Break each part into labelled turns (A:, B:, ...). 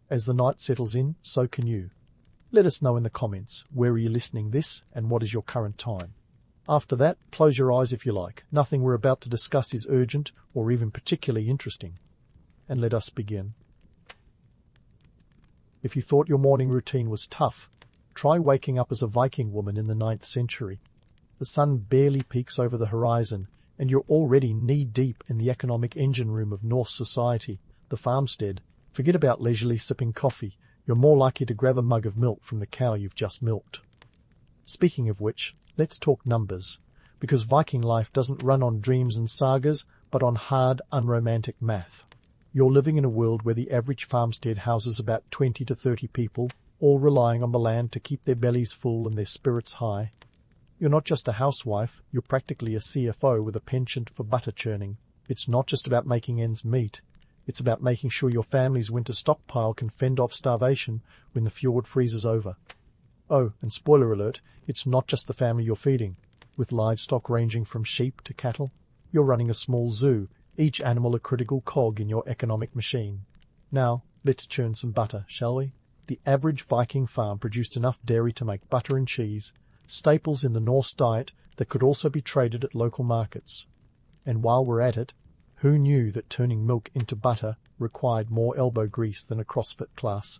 A: As the night settles in, so can you. Let us know in the comments, where are you listening this and what is your current time. After that, close your eyes if you like. Nothing we're about to discuss is urgent or even particularly interesting. And let us begin. If you thought your morning routine was tough, try waking up as a Viking woman in the 9th century. The sun barely peeks over the horizon, and you're already knee-deep in the economic engine room of Norse society, the farmstead. Forget about leisurely sipping coffee. You're more likely to grab a mug of milk from the cow you've just milked. Speaking of which, let's talk numbers, because Viking life doesn't run on dreams and sagas, but on hard, unromantic math. You're living in a world where the average farmstead houses about 20 to 30 people, all relying on the land to keep their bellies full and their spirits high. You're not just a housewife, you're practically a CFO with a penchant for butter churning. It's not just about making ends meet. It's about making sure your family's winter stockpile can fend off starvation when the fjord freezes over. Oh, and spoiler alert, it's not just the family you're feeding. With livestock ranging from sheep to cattle, you're running a small zoo, each animal a critical cog in your economic machine. Now, let's churn some butter, shall we? The average Viking farm produced enough dairy to make butter and cheese, staples in the Norse diet that could also be traded at local markets. And while we're at it, who knew that turning milk into butter required more elbow grease than a CrossFit class?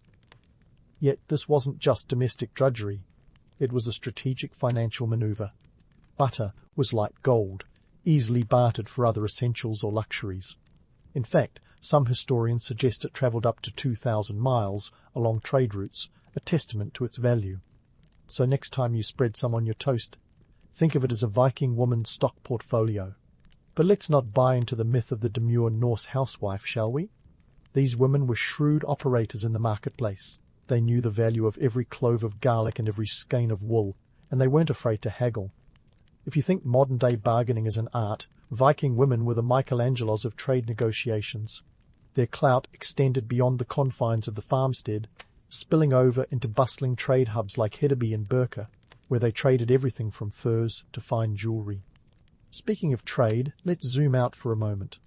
A: Yet this wasn't just domestic drudgery. It was a strategic financial maneuver. Butter was like gold, easily bartered for other essentials or luxuries. In fact, some historians suggest it travelled up to 2,000 miles along trade routes, a testament to its value. So next time you spread some on your toast, think of it as a Viking woman's stock portfolio. But let's not buy into the myth of the demure Norse housewife, shall we? These women were shrewd operators in the marketplace. They knew the value of every clove of garlic and every skein of wool, and they weren't afraid to haggle. If you think modern-day bargaining is an art, Viking women were the Michelangelos of trade negotiations. Their clout extended beyond the confines of the farmstead, spilling over into bustling trade hubs like Hedeby and Birka, where they traded everything from furs to fine jewellery. Speaking of trade, let's zoom out for a moment.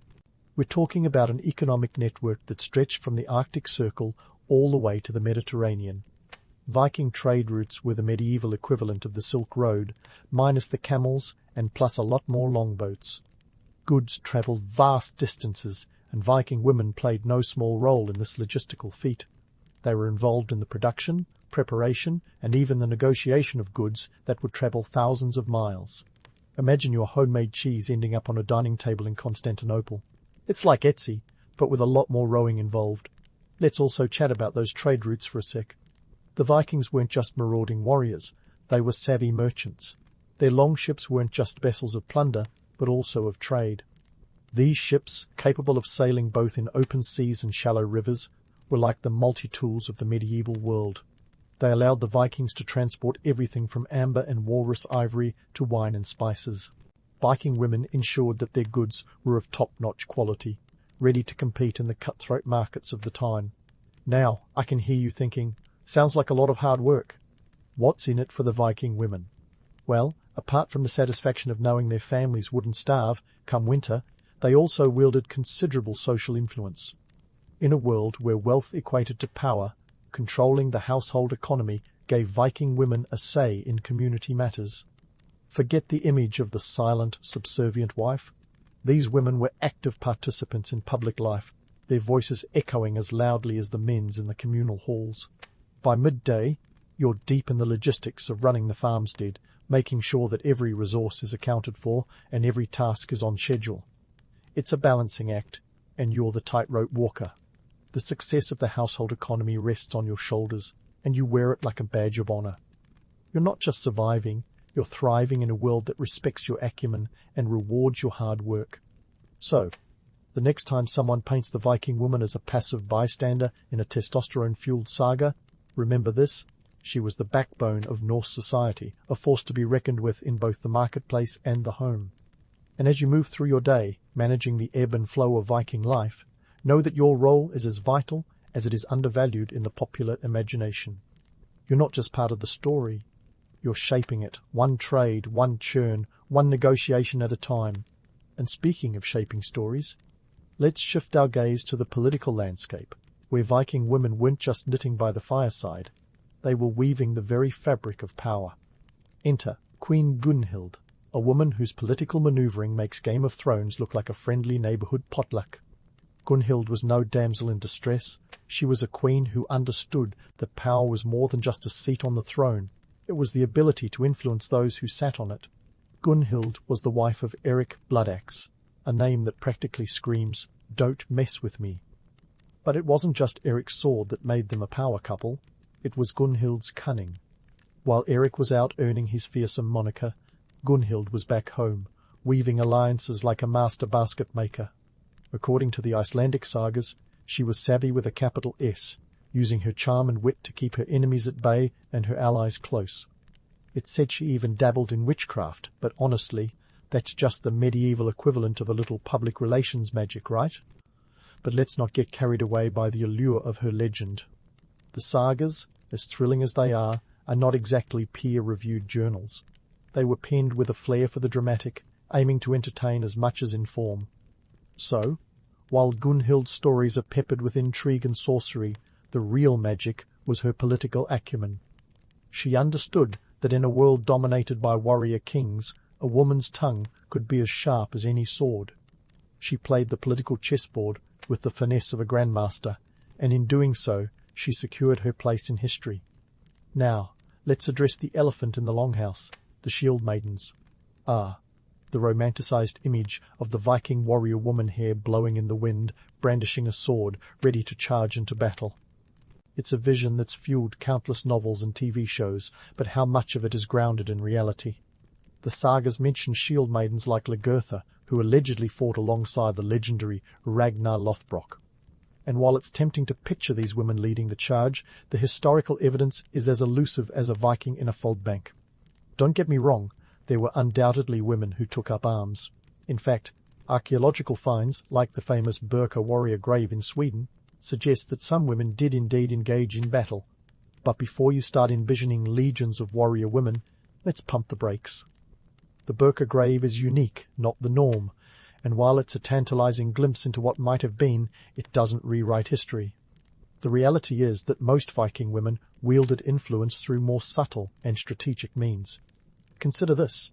A: We're talking about an economic network that stretched from the Arctic Circle all the way to the Mediterranean. Viking trade routes were the medieval equivalent of the Silk Road, minus the camels and plus a lot more longboats. Goods travelled vast distances, and Viking women played no small role in this logistical feat. They were involved in the production, preparation, and even the negotiation of goods that would travel thousands of miles. Imagine your homemade cheese ending up on a dining table in Constantinople. It's like Etsy, but with a lot more rowing involved. Let's also chat about those trade routes for a sec. The Vikings weren't just marauding warriors, they were savvy merchants. Their longships weren't just vessels of plunder, but also of trade. These ships, capable of sailing both in open seas and shallow rivers, were like the multi-tools of the medieval world. They allowed the Vikings to transport everything from amber and walrus ivory to wine and spices. Viking women ensured that their goods were of top-notch quality, ready to compete in the cutthroat markets of the time. Now, I can hear you thinking, sounds like a lot of hard work. What's in it for the Viking women? Well, apart from the satisfaction of knowing their families wouldn't starve come winter, they also wielded considerable social influence. In a world where wealth equated to power, controlling the household economy gave Viking women a say in community matters. Forget the image of the silent, subservient wife. These women were active participants in public life, their voices echoing as loudly as the men's in the communal halls. By midday, you're deep in the logistics of running the farmstead, making sure that every resource is accounted for and every task is on schedule. It's a balancing act, and you're the tightrope walker. The success of the household economy rests on your shoulders, and you wear it like a badge of honor. You're not just surviving, you're thriving in a world that respects your acumen and rewards your hard work. So, the next time someone paints the Viking woman as a passive bystander in a testosterone-fueled saga, remember this: she was the backbone of Norse society, a force to be reckoned with in both the marketplace and the home. And as you move through your day, managing the ebb and flow of Viking life, know that your role is as vital as it is undervalued in the popular imagination. You're not just part of the story, you're shaping it, one trade, one churn, one negotiation at a time. And speaking of shaping stories, let's shift our gaze to the political landscape, where Viking women weren't just knitting by the fireside, they were weaving the very fabric of power. Enter Queen Gunhild, a woman whose political maneuvering makes Game of Thrones look like a friendly neighborhood potluck. Gunhild was no damsel in distress. She was a queen who understood that power was more than just a seat on the throne. It was the ability to influence those who sat on it. Gunhild was the wife of Eric Bloodaxe, a name that practically screams, "Don't mess with me." But it wasn't just Eric's sword that made them a power couple. It was Gunhild's cunning. While Eric was out earning his fearsome moniker, Gunhild was back home, weaving alliances like a master basket maker. According to the Icelandic sagas, she was savvy with a capital S, using her charm and wit to keep her enemies at bay and her allies close. It's said she even dabbled in witchcraft, but honestly, that's just the medieval equivalent of a little public relations magic, right? But let's not get carried away by the allure of her legend. The sagas, as thrilling as they are not exactly peer-reviewed journals. They were penned with a flair for the dramatic, aiming to entertain as much as inform. So, while Gunhild's stories are peppered with intrigue and sorcery, the real magic was her political acumen. She understood that in a world dominated by warrior kings, a woman's tongue could be as sharp as any sword. She played the political chessboard with the finesse of a grandmaster, and in doing so, she secured her place in history. Now, let's address the elephant in the longhouse, the shield maidens. The romanticized image of the Viking warrior woman hair blowing in the wind, brandishing a sword, ready to charge into battle. It's a vision that's fueled countless novels and TV shows, but how much of it is grounded in reality? The sagas mention shield maidens like Lagertha, who allegedly fought alongside the legendary Ragnar Lothbrok. And while it's tempting to picture these women leading the charge, the historical evidence is as elusive as a Viking in a fog bank. Don't get me wrong, there were undoubtedly women who took up arms. In fact, archaeological finds, like the famous Birka warrior grave in Sweden, suggest that some women did indeed engage in battle. But before you start envisioning legions of warrior women, let's pump the brakes. The Birka grave is unique, not the norm, and while it's a tantalizing glimpse into what might have been, it doesn't rewrite history. The reality is that most Viking women wielded influence through more subtle and strategic means. Consider this.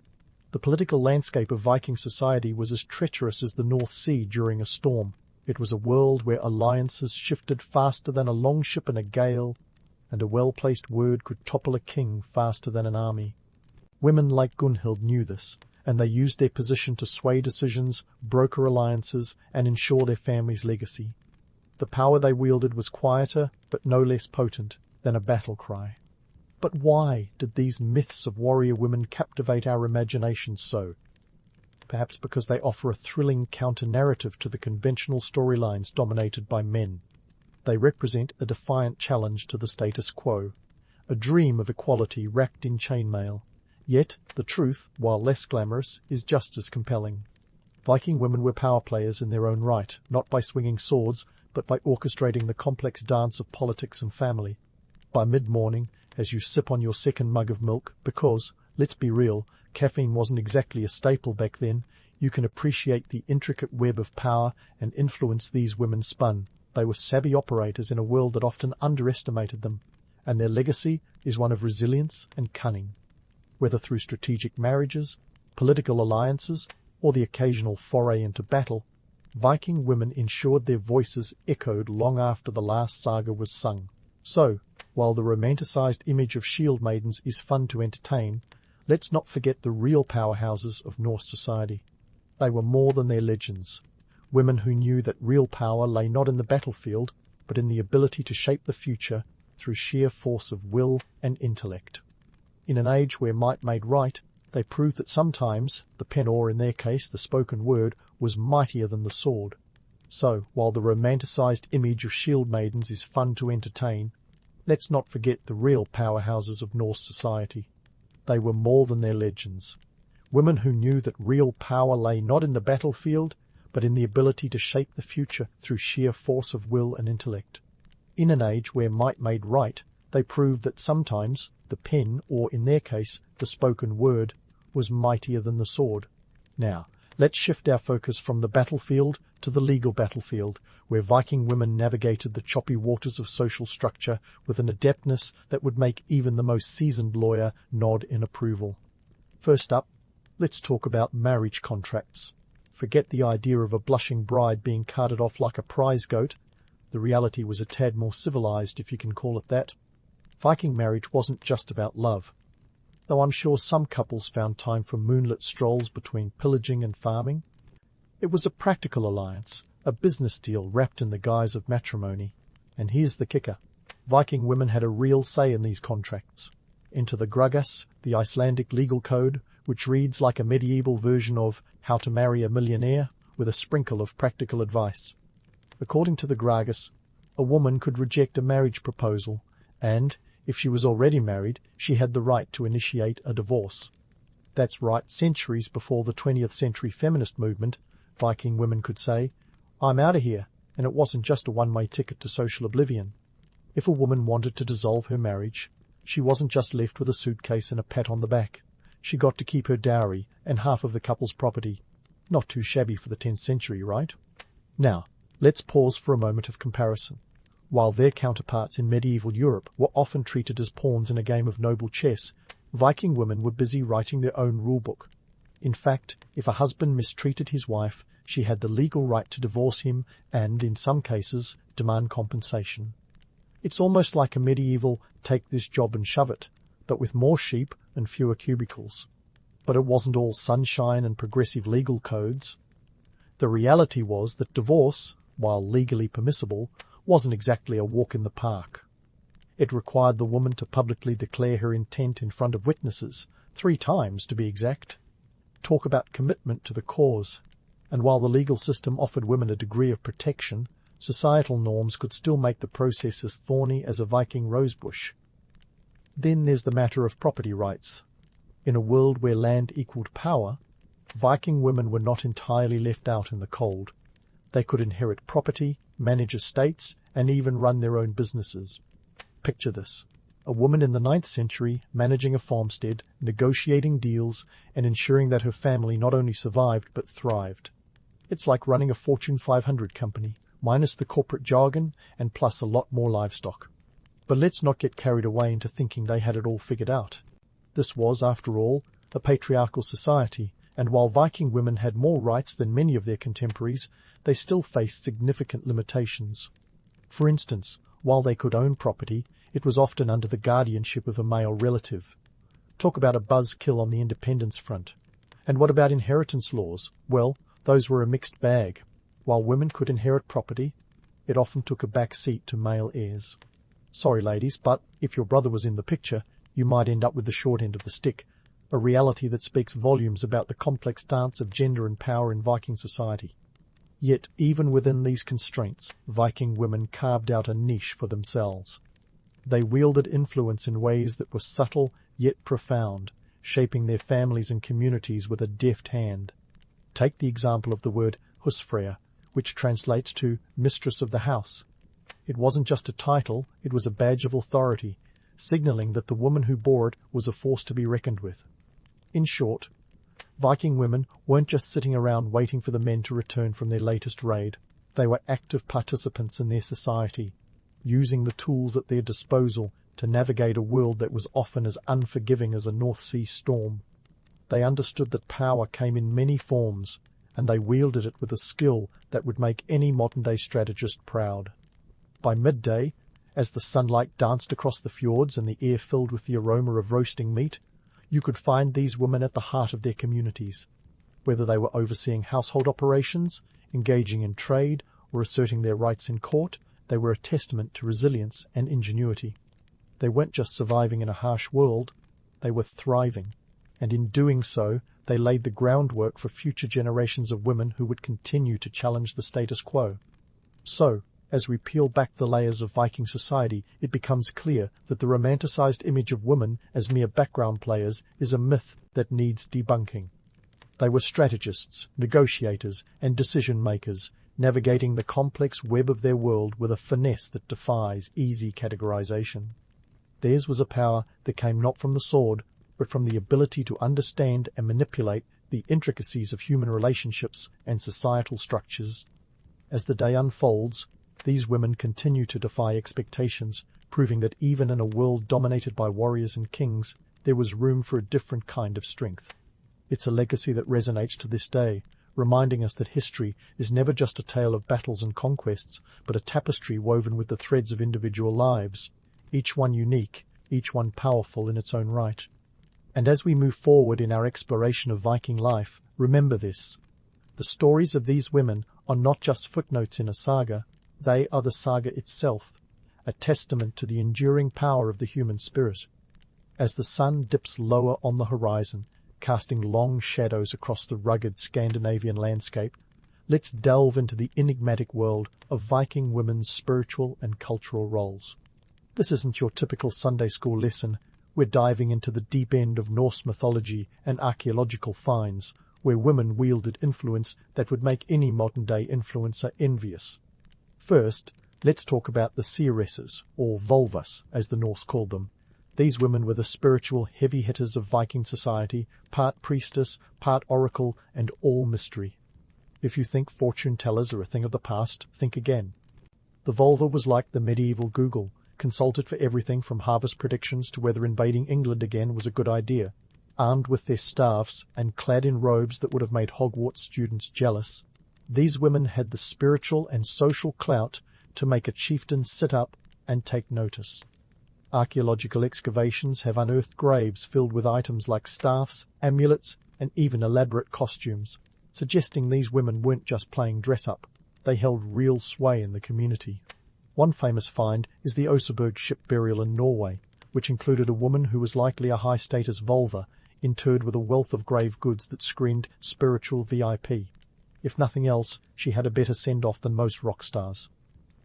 A: The political landscape of Viking society was as treacherous as the North Sea during a storm. It was a world where alliances shifted faster than a longship in a gale, and a well-placed word could topple a king faster than an army. Women like Gunhild knew this, and they used their position to sway decisions, broker alliances, and ensure their family's legacy. The power they wielded was quieter, but no less potent, than a battle cry. But why did these myths of warrior women captivate our imaginations so? Perhaps because they offer a thrilling counter-narrative to the conventional storylines dominated by men. They represent a defiant challenge to the status quo, a dream of equality wrapped in chainmail. Yet, the truth, while less glamorous, is just as compelling. Viking women were power players in their own right, not by swinging swords, but by orchestrating the complex dance of politics and family. By mid-morning, as you sip on your second mug of milk, because, let's be real, caffeine wasn't exactly a staple back then, you can appreciate the intricate web of power and influence these women spun. They were savvy operators in a world that often underestimated them, and their legacy is one of resilience and cunning. Whether through strategic marriages, political alliances, or the occasional foray into battle, Viking women ensured their voices echoed long after the last saga was sung. So, while the romanticized image of shield maidens is fun to entertain, let's not forget the real powerhouses of Norse society. They were more than their legends. Women who knew that real power lay not in the battlefield, but in the ability to shape the future through sheer force of will and intellect. In an age where might made right, they proved that sometimes the pen, or in their case the spoken word, was mightier than the sword. So, while the romanticized image of shield maidens is fun to entertain, let's not forget the real powerhouses of Norse society. They were more than their legends. Women who knew that real power lay not in the battlefield, but in the ability to shape the future through sheer force of will and intellect. In an age where might made right, they proved that sometimes the pen, or in their case, the spoken word, was mightier than the sword. Now, Let's shift our focus from the battlefield to the legal battlefield, where Viking women navigated the choppy waters of social structure with an adeptness that would make even the most seasoned lawyer nod in approval. First up, let's talk about marriage contracts. Forget the idea of a blushing bride being carted off like a prize goat. The reality was a tad more civilized, if you can call it that. Viking marriage wasn't just about love, though I'm sure some couples found time for moonlit strolls between pillaging and farming. It was a practical alliance, a business deal wrapped in the guise of matrimony. And here's the kicker. Viking women had a real say in these contracts. Enter the Gruggas, the Icelandic legal code, which reads like a medieval version of How to Marry a Millionaire, with a sprinkle of practical advice. According to the Gruggas, a woman could reject a marriage proposal, and, if she was already married, she had the right to initiate a divorce. That's right, centuries before the 20th century feminist movement, Viking women could say, "I'm out of here," and it wasn't just a one-way ticket to social oblivion. If a woman wanted to dissolve her marriage, she wasn't just left with a suitcase and a pat on the back. She got to keep her dowry and half of the couple's property. Not too shabby for the 10th century, right? Now, let's pause for a moment of comparison. While their counterparts in medieval Europe were often treated as pawns in a game of noble chess, Viking women were busy writing their own rulebook. In fact, if a husband mistreated his wife, she had the legal right to divorce him and, in some cases, demand compensation. It's almost like a medieval take this job and shove it, but with more sheep and fewer cubicles. But it wasn't all sunshine and progressive legal codes. The reality was that divorce, while legally permissible, wasn't exactly a walk in the park. It required the woman to publicly declare her intent in front of witnesses, 3 times to be exact. Talk about commitment to the cause. And while the legal system offered women a degree of protection, societal norms could still make the process as thorny as a Viking rosebush. Then there's the matter of property rights. In a world where land equaled power, Viking women were not entirely left out in the cold. They could inherit property, manage estates, and even run their own businesses. Picture this. A woman in the 9th century managing a farmstead, negotiating deals, and ensuring that her family not only survived but thrived. It's like running a Fortune 500 company, minus the corporate jargon and plus a lot more livestock. But let's not get carried away into thinking they had it all figured out. This was, after all, a patriarchal society, and while Viking women had more rights than many of their contemporaries, they still faced significant limitations. For instance, while they could own property, it was often under the guardianship of a male relative. Talk about a buzzkill on the independence front. And what about inheritance laws? Well, those were a mixed bag. While women could inherit property, it often took a back seat to male heirs. Sorry, ladies, but if your brother was in the picture, you might end up with the short end of the stick, a reality that speaks volumes about the complex dance of gender and power in Viking society. Yet, even within these constraints, Viking women carved out a niche for themselves. They wielded influence in ways that were subtle yet profound, shaping their families and communities with a deft hand. Take the example of the word husfreyja, which translates to mistress of the house. It wasn't just a title, it was a badge of authority, signaling that the woman who bore it was a force to be reckoned with. In short, Viking women weren't just sitting around waiting for the men to return from their latest raid. They were active participants in their society, using the tools at their disposal to navigate a world that was often as unforgiving as a North Sea storm. They understood that power came in many forms, and they wielded it with a skill that would make any modern-day strategist proud. By midday, as the sunlight danced across the fjords and the air filled with the aroma of roasting meat, you could find these women at the heart of their communities. Whether they were overseeing household operations, engaging in trade, or asserting their rights in court, they were a testament to resilience and ingenuity. They weren't just surviving in a harsh world, they were thriving, and in doing so, they laid the groundwork for future generations of women who would continue to challenge the status quo. So, as we peel back the layers of Viking society, it becomes clear that the romanticized image of women as mere background players is a myth that needs debunking. They were strategists, negotiators, and decision-makers, navigating the complex web of their world with a finesse that defies easy categorization. Theirs was a power that came not from the sword, but from the ability to understand and manipulate the intricacies of human relationships and societal structures. As the day unfolds, these women continue to defy expectations, proving that even in a world dominated by warriors and kings, there was room for a different kind of strength. It's a legacy that resonates to this day, reminding us that history is never just a tale of battles and conquests, but a tapestry woven with the threads of individual lives, each one unique, each one powerful in its own right. And as we move forward in our exploration of Viking life, remember this. The stories of these women are not just footnotes in a saga, they are the saga itself, a testament to the enduring power of the human spirit. As the sun dips lower on the horizon, casting long shadows across the rugged Scandinavian landscape, let's delve into the enigmatic world of Viking women's spiritual and cultural roles. This isn't your typical Sunday school lesson. We're diving into the deep end of Norse mythology and archaeological finds, where women wielded influence that would make any modern-day influencer envious. First, let's talk about the seeresses, or volvas, as the Norse called them. These women were the spiritual heavy hitters of Viking society, part priestess, part oracle, and all mystery. If you think fortune tellers are a thing of the past, think again. The Volva was like the medieval Google, consulted for everything from harvest predictions to whether invading England again was a good idea. Armed with their staffs and clad in robes that would have made Hogwarts students jealous, these women had the spiritual and social clout to make a chieftain sit up and take notice. Archaeological excavations have unearthed graves filled with items like staffs, amulets, and even elaborate costumes, suggesting these women weren't just playing dress-up, they held real sway in the community. One famous find is the Oseberg ship burial in Norway, which included a woman who was likely a high-status Volva, interred with a wealth of grave goods that screamed spiritual VIP. If nothing else, she had a better send-off than most rock stars.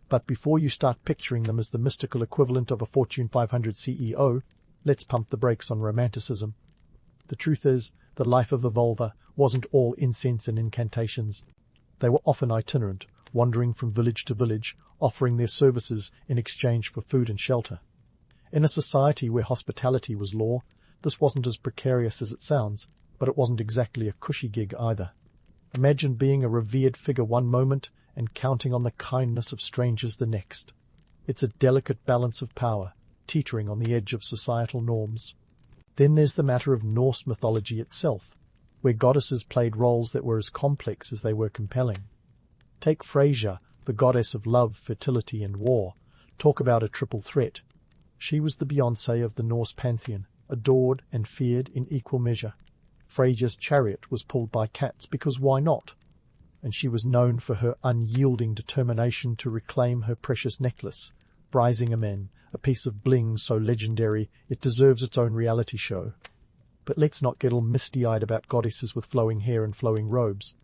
A: But before you start picturing them as the mystical equivalent of a Fortune 500 CEO, let's pump the brakes on romanticism. The truth is, the life of a Volva wasn't all incense and incantations. They were often itinerant, wandering from village to village, offering their services in exchange for food and shelter. In a society where hospitality was law, this wasn't as precarious as it sounds, but it wasn't exactly a cushy gig either. Imagine being a revered figure one moment and counting on the kindness of strangers the next. It's a delicate balance of power, teetering on the edge of societal norms. Then there's the matter of Norse mythology itself, where goddesses played roles that were as complex as they were compelling. Take Freyja, the goddess of love, fertility, and war. Talk about a triple threat. She was the Beyoncé of the Norse pantheon, adored and feared in equal measure. Freyja's chariot was pulled by cats because why not? And she was known for her unyielding determination to reclaim her precious necklace, Brisingamen, a piece of bling so legendary it deserves its own reality show. But let's not get all misty-eyed about goddesses with flowing hair and flowing robes.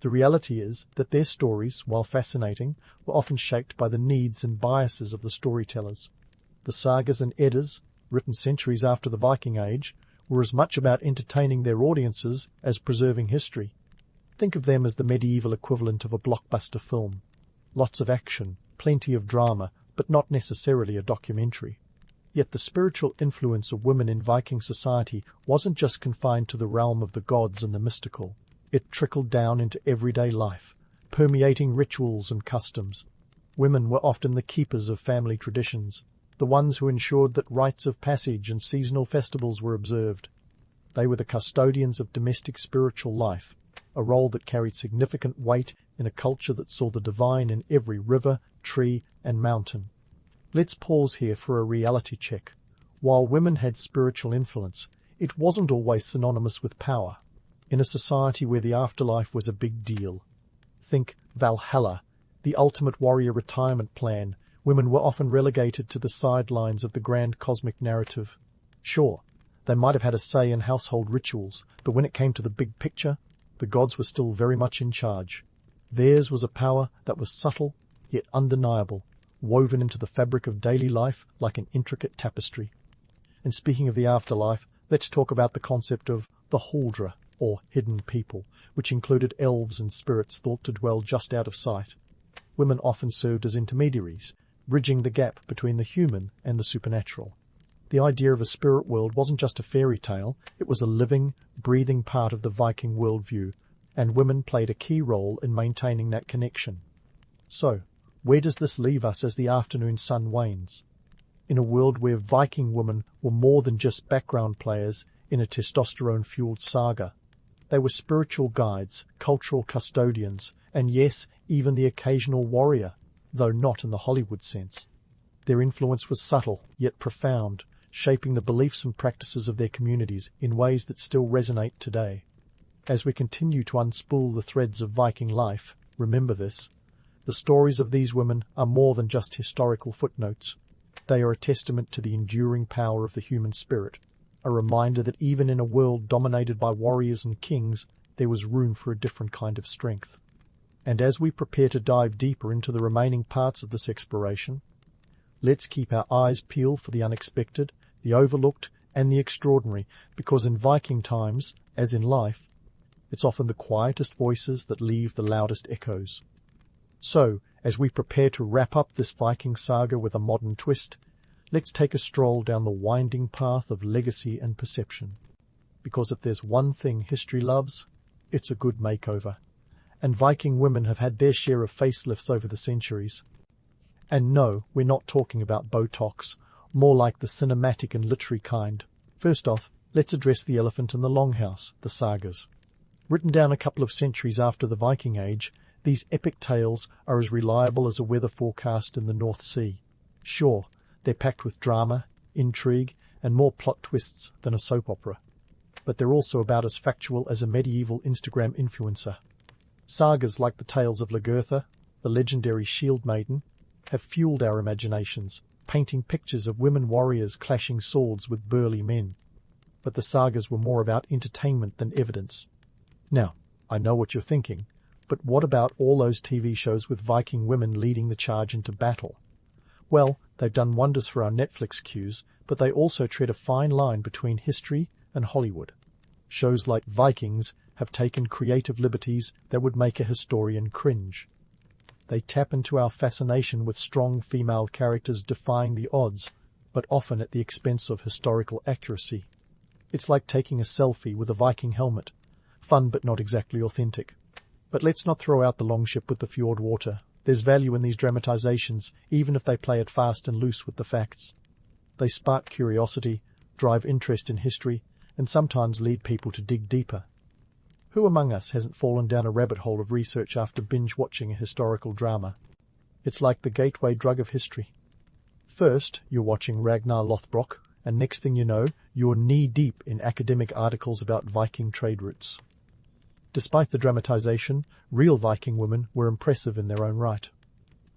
A: The reality is that their stories, while fascinating, were often shaped by the needs and biases of the storytellers. The sagas and Eddas, written centuries after the Viking Age, were as much about entertaining their audiences as preserving history. Think of them as the medieval equivalent of a blockbuster film. Lots of action, plenty of drama, but not necessarily a documentary. Yet the spiritual influence of women in Viking society wasn't just confined to the realm of the gods and the mystical. It trickled down into everyday life, permeating rituals and customs. Women were often the keepers of family traditions, the ones who ensured that rites of passage and seasonal festivals were observed. They were the custodians of domestic spiritual life, a role that carried significant weight in a culture that saw the divine in every river, tree, and mountain. Let's pause here for a reality check. While women had spiritual influence, it wasn't always synonymous with power. In a society where the afterlife was a big deal, think Valhalla, the ultimate warrior retirement plan, women were often relegated to the sidelines of the grand cosmic narrative. Sure, they might have had a say in household rituals, but when it came to the big picture, the gods were still very much in charge. Theirs was a power that was subtle, yet undeniable, woven into the fabric of daily life like an intricate tapestry. And speaking of the afterlife, let's talk about the concept of the Huldra, or hidden people, which included elves and spirits thought to dwell just out of sight. Women often served as intermediaries, bridging the gap between the human and the supernatural. The idea of a spirit world wasn't just a fairy tale, it was a living, breathing part of the Viking worldview, and women played a key role in maintaining that connection. So, where does this leave us as the afternoon sun wanes? In a world where Viking women were more than just background players in a testosterone-fueled saga. They were spiritual guides, cultural custodians, and yes, even the occasional warrior, though not in the Hollywood sense. Their influence was subtle, yet profound, shaping the beliefs and practices of their communities in ways that still resonate today. As we continue to unspool the threads of Viking life, remember this: the stories of these women are more than just historical footnotes. They are a testament to the enduring power of the human spirit, a reminder that even in a world dominated by warriors and kings, there was room for a different kind of strength. And as we prepare to dive deeper into the remaining parts of this exploration, let's keep our eyes peeled for the unexpected, the overlooked, and the extraordinary, because in Viking times, as in life, it's often the quietest voices that leave the loudest echoes. So, as we prepare to wrap up this Viking saga with a modern twist, let's take a stroll down the winding path of legacy and perception. Because if there's one thing history loves, it's a good makeover. And Viking women have had their share of facelifts over the centuries. And no, we're not talking about Botox, more like the cinematic and literary kind. First off, let's address the elephant in the longhouse, the sagas. Written down a couple of centuries after the Viking Age, these epic tales are as reliable as a weather forecast in the North Sea. Sure, they're packed with drama, intrigue, and more plot twists than a soap opera. But they're also about as factual as a medieval Instagram influencer. Sagas like the tales of Lagertha, the legendary Shield Maiden, have fueled our imaginations, painting pictures of women warriors clashing swords with burly men. But the sagas were more about entertainment than evidence. Now, I know what you're thinking, but what about all those TV shows with Viking women leading the charge into battle? Well, they've done wonders for our Netflix queues, but they also tread a fine line between history and Hollywood. Shows like Vikings have taken creative liberties that would make a historian cringe. They tap into our fascination with strong female characters defying the odds, but often at the expense of historical accuracy. It's like taking a selfie with a Viking helmet. Fun but not exactly authentic. But let's not throw out the longship with the fjord water. There's value in these dramatizations, even if they play it fast and loose with the facts. They spark curiosity, drive interest in history, and sometimes lead people to dig deeper. Who among us hasn't fallen down a rabbit hole of research after binge-watching a historical drama? It's like the gateway drug of history. First, you're watching Ragnar Lothbrok, and next thing you know, you're knee-deep in academic articles about Viking trade routes. Despite the dramatization, real Viking women were impressive in their own right.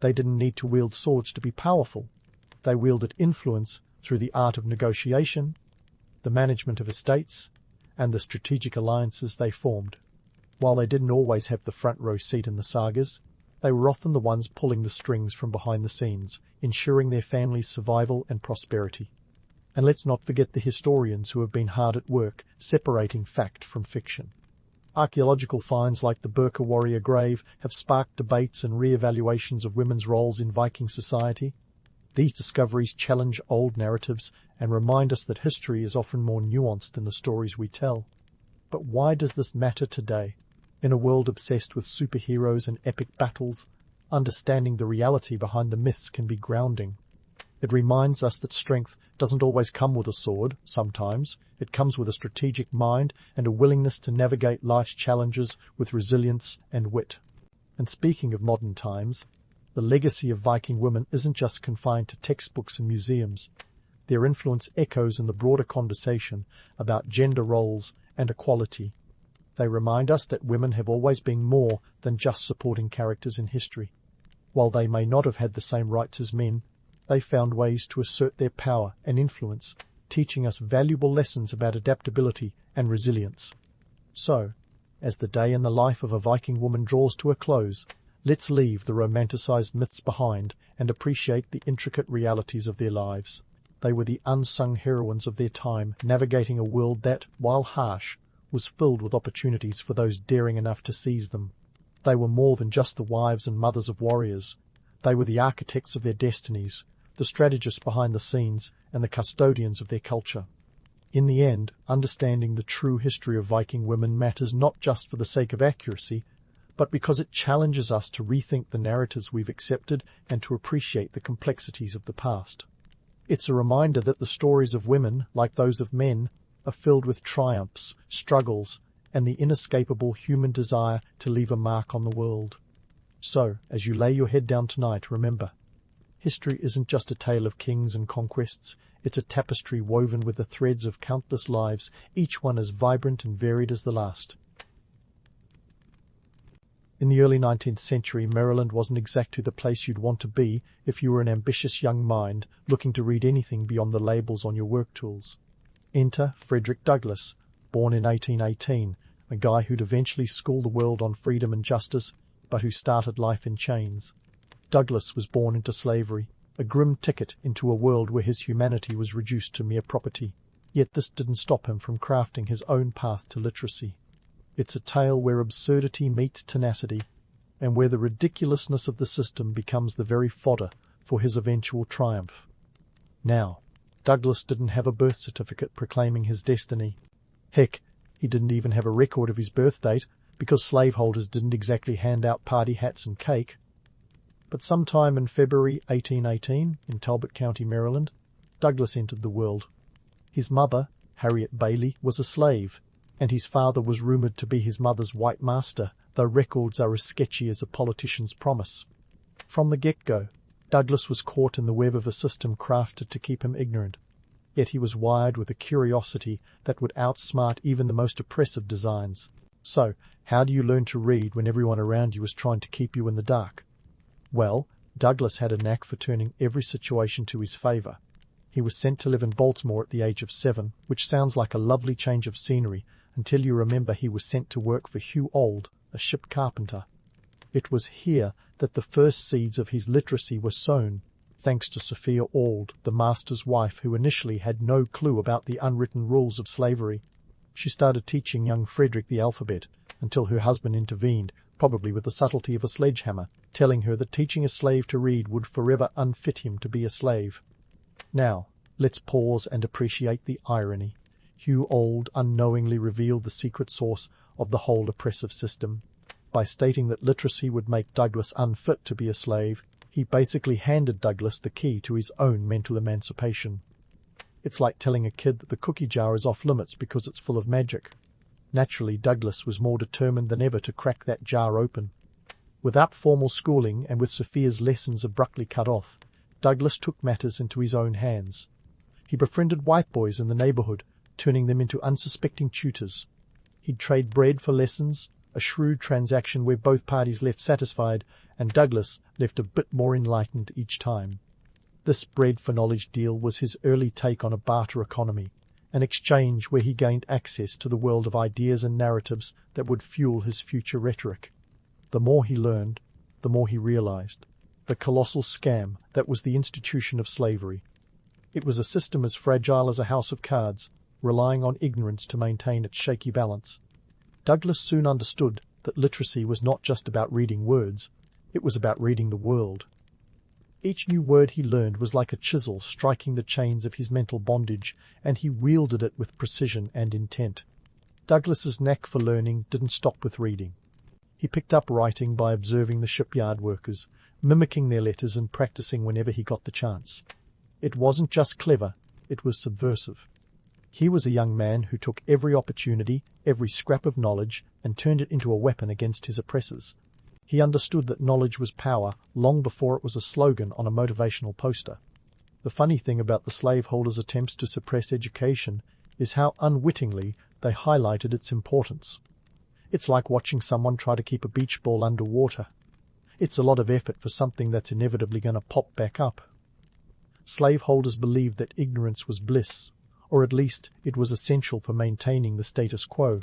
A: They didn't need to wield swords to be powerful. They wielded influence through the art of negotiation, the management of estates, and the strategic alliances they formed. While they didn't always have the front row seat in the sagas, they were often the ones pulling the strings from behind the scenes, ensuring their family's survival and prosperity. And let's not forget the historians who have been hard at work separating fact from fiction. Archaeological finds like the Birka warrior grave have sparked debates and re-evaluations of women's roles in Viking society. These discoveries challenge old narratives and remind us that history is often more nuanced than the stories we tell. But why does this matter today? In a world obsessed with superheroes and epic battles, understanding the reality behind the myths can be grounding. It reminds us that strength doesn't always come with a sword. Sometimes it comes with a strategic mind and a willingness to navigate life's challenges with resilience and wit. And speaking of modern times, the legacy of Viking women isn't just confined to textbooks and museums. Their influence echoes in the broader conversation about gender roles and equality. They remind us that women have always been more than just supporting characters in history. While they may not have had the same rights as men, they found ways to assert their power and influence, teaching us valuable lessons about adaptability and resilience. So, as the day in the life of a Viking woman draws to a close, let's leave the romanticized myths behind and appreciate the intricate realities of their lives. They were the unsung heroines of their time, navigating a world that, while harsh, was filled with opportunities for those daring enough to seize them. They were more than just the wives and mothers of warriors. They were the architects of their destinies, the strategists behind the scenes, and the custodians of their culture. In the end, understanding the true history of Viking women matters not just for the sake of accuracy, but because it challenges us to rethink the narratives we've accepted and to appreciate the complexities of the past. It's a reminder that the stories of women, like those of men, are filled with triumphs, struggles, and the inescapable human desire to leave a mark on the world. So, as you lay your head down tonight, remember, history isn't just a tale of kings and conquests, it's a tapestry woven with the threads of countless lives, each one as vibrant and varied as the last. In the early 19th century, Maryland wasn't exactly the place you'd want to be if you were an ambitious young mind looking to read anything beyond the labels on your work tools. Enter Frederick Douglass, born in 1818, a guy who'd eventually school the world on freedom and justice, but who started life in chains. Douglass was born into slavery, a grim ticket into a world where his humanity was reduced to mere property. Yet this didn't stop him from crafting his own path to literacy. It's a tale where absurdity meets tenacity, and where the ridiculousness of the system becomes the very fodder for his eventual triumph. Now, Douglass didn't have a birth certificate proclaiming his destiny. Heck, he didn't even have a record of his birth date, because slaveholders didn't exactly hand out party hats and cake. But sometime in February 1818, in Talbot County, Maryland, Douglass entered the world. His mother, Harriet Bailey, was a slave, and his father was rumoured to be his mother's white master, though records are as sketchy as a politician's promise. From the get-go, Douglass was caught in the web of a system crafted to keep him ignorant. Yet he was wired with a curiosity that would outsmart even the most oppressive designs. So, how do you learn to read when everyone around you is trying to keep you in the dark? Well, Douglass had a knack for turning every situation to his favour. He was sent to live in Baltimore at the age of 7, which sounds like a lovely change of scenery, until you remember he was sent to work for Hugh Auld, a ship carpenter. It was here that the first seeds of his literacy were sown, thanks to Sophia Auld, the master's wife, who initially had no clue about the unwritten rules of slavery. She started teaching young Frederick the alphabet, until her husband intervened, probably with the subtlety of a sledgehammer, telling her that teaching a slave to read would forever unfit him to be a slave. Now, let's pause and appreciate the irony. Hugh Auld unknowingly revealed the secret source of the whole oppressive system. By stating that literacy would make Douglass unfit to be a slave, he basically handed Douglass the key to his own mental emancipation. It's like telling a kid that the cookie jar is off limits because it's full of magic. Naturally, Douglass was more determined than ever to crack that jar open. Without formal schooling and with Sophia's lessons abruptly cut off, Douglass took matters into his own hands. He befriended white boys in the neighbourhood, turning them into unsuspecting tutors. He'd trade bread for lessons, a shrewd transaction where both parties left satisfied, and Douglass left a bit more enlightened each time. This bread for knowledge deal was his early take on a barter economy, an exchange where he gained access to the world of ideas and narratives that would fuel his future rhetoric. The more he learned, the more he realized the colossal scam that was the institution of slavery. It was a system as fragile as a house of cards, relying on ignorance to maintain its shaky balance. Douglass soon understood that literacy was not just about reading words, it was about reading the world. Each new word he learned was like a chisel striking the chains of his mental bondage, and he wielded it with precision and intent. Douglass's knack for learning didn't stop with reading. He picked up writing by observing the shipyard workers, mimicking their letters and practicing whenever he got the chance. It wasn't just clever, it was subversive. He was a young man who took every opportunity, every scrap of knowledge, and turned it into a weapon against his oppressors. He understood that knowledge was power long before it was a slogan on a motivational poster. The funny thing about the slaveholders' attempts to suppress education is how unwittingly they highlighted its importance. It's like watching someone try to keep a beach ball underwater. It's a lot of effort for something that's inevitably going to pop back up. Slaveholders believed that ignorance was bliss, or at least it was essential for maintaining the status quo.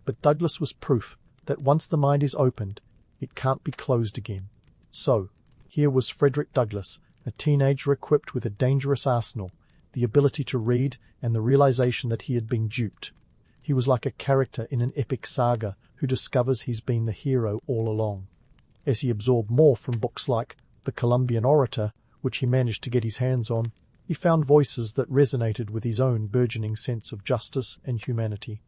A: But Douglass was proof that once the mind is opened, it can't be closed again. So, here was Frederick Douglass, a teenager equipped with a dangerous arsenal, the ability to read, and the realization that he had been duped. He was like a character in an epic saga who discovers he's been the hero all along. As he absorbed more from books like The Columbian Orator, which he managed to get his hands on, he found voices that resonated with his own burgeoning sense of justice and humanity.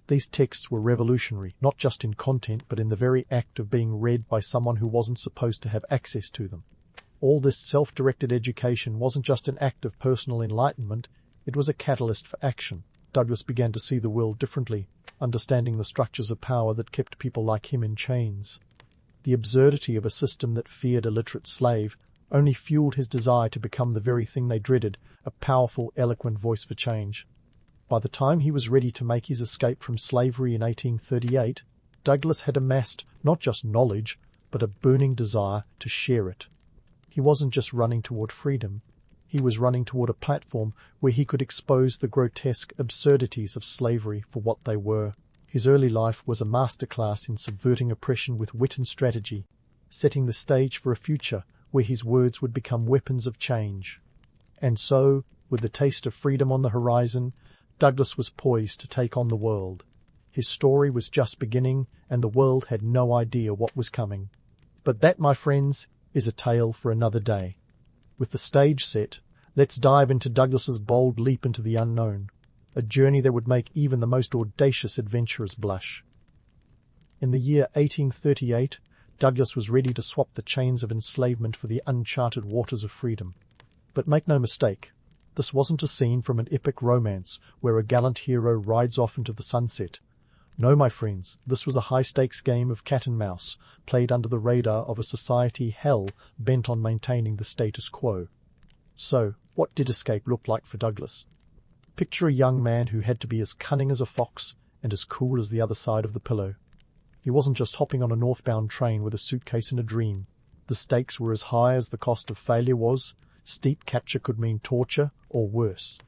A: These texts were revolutionary, not just in content, but in the very act of being read by someone who wasn't supposed to have access to them. All this self-directed education wasn't just an act of personal enlightenment, it was a catalyst for action. Douglas began to see the world differently, understanding the structures of power that kept people like him in chains. The absurdity of a system that feared a literate slave only fueled his desire to become the very thing they dreaded, a powerful, eloquent voice for change. By the time he was ready to make his escape from slavery in 1838, Douglas had amassed not just knowledge, but a burning desire to share it. He wasn't just running toward freedom. He was running toward a platform where he could expose the grotesque absurdities of slavery for what they were. His early life was a masterclass in subverting oppression with wit and strategy, setting the stage for a future where his words would become weapons of change. And so, with the taste of freedom on the horizon, Douglas was poised to take on the world. His story was just beginning, and the world had no idea what was coming. But that, my friends, is a tale for another day. With the stage set, let's dive into Douglas's bold leap into the unknown, a journey that would make even the most audacious adventurers blush. In the year 1838, Douglas was ready to swap the chains of enslavement for the uncharted waters of freedom. But make no mistake, this wasn't a scene from an epic romance where a gallant hero rides off into the sunset. No, my friends, this was a high-stakes game of cat and mouse, played under the radar of a society hell bent on maintaining the status quo. So, what did escape look like for Douglas? Picture a young man who had to be as cunning as a fox and as cool as the other side of the pillow. He wasn't just hopping on a northbound train with a suitcase and a dream. The stakes were as high as the cost of failure was. Steep capture could mean torture, or worse.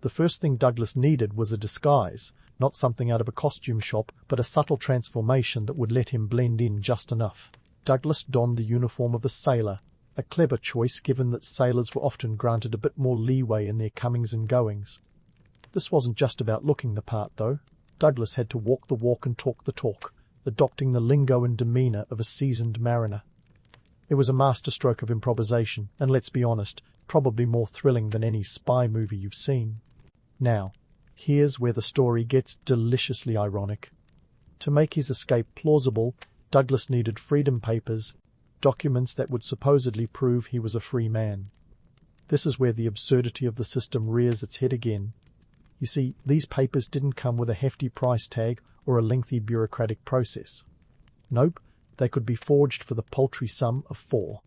A: The first thing Douglas needed was a disguise, not something out of a costume shop, but a subtle transformation that would let him blend in just enough. Douglas donned the uniform of a sailor, a clever choice given that sailors were often granted a bit more leeway in their comings and goings. This wasn't just about looking the part, though. Douglas had to walk the walk and talk the talk, adopting the lingo and demeanour of a seasoned mariner. It was a masterstroke of improvisation, and let's be honest, probably more thrilling than any spy movie you've seen. Now, here's where the story gets deliciously ironic. To make his escape plausible, Douglas needed freedom papers, documents that would supposedly prove he was a free man. This is where the absurdity of the system rears its head again. You see, these papers didn't come with a hefty price tag or a lengthy bureaucratic process. Nope, they could be forged for the paltry sum of $4.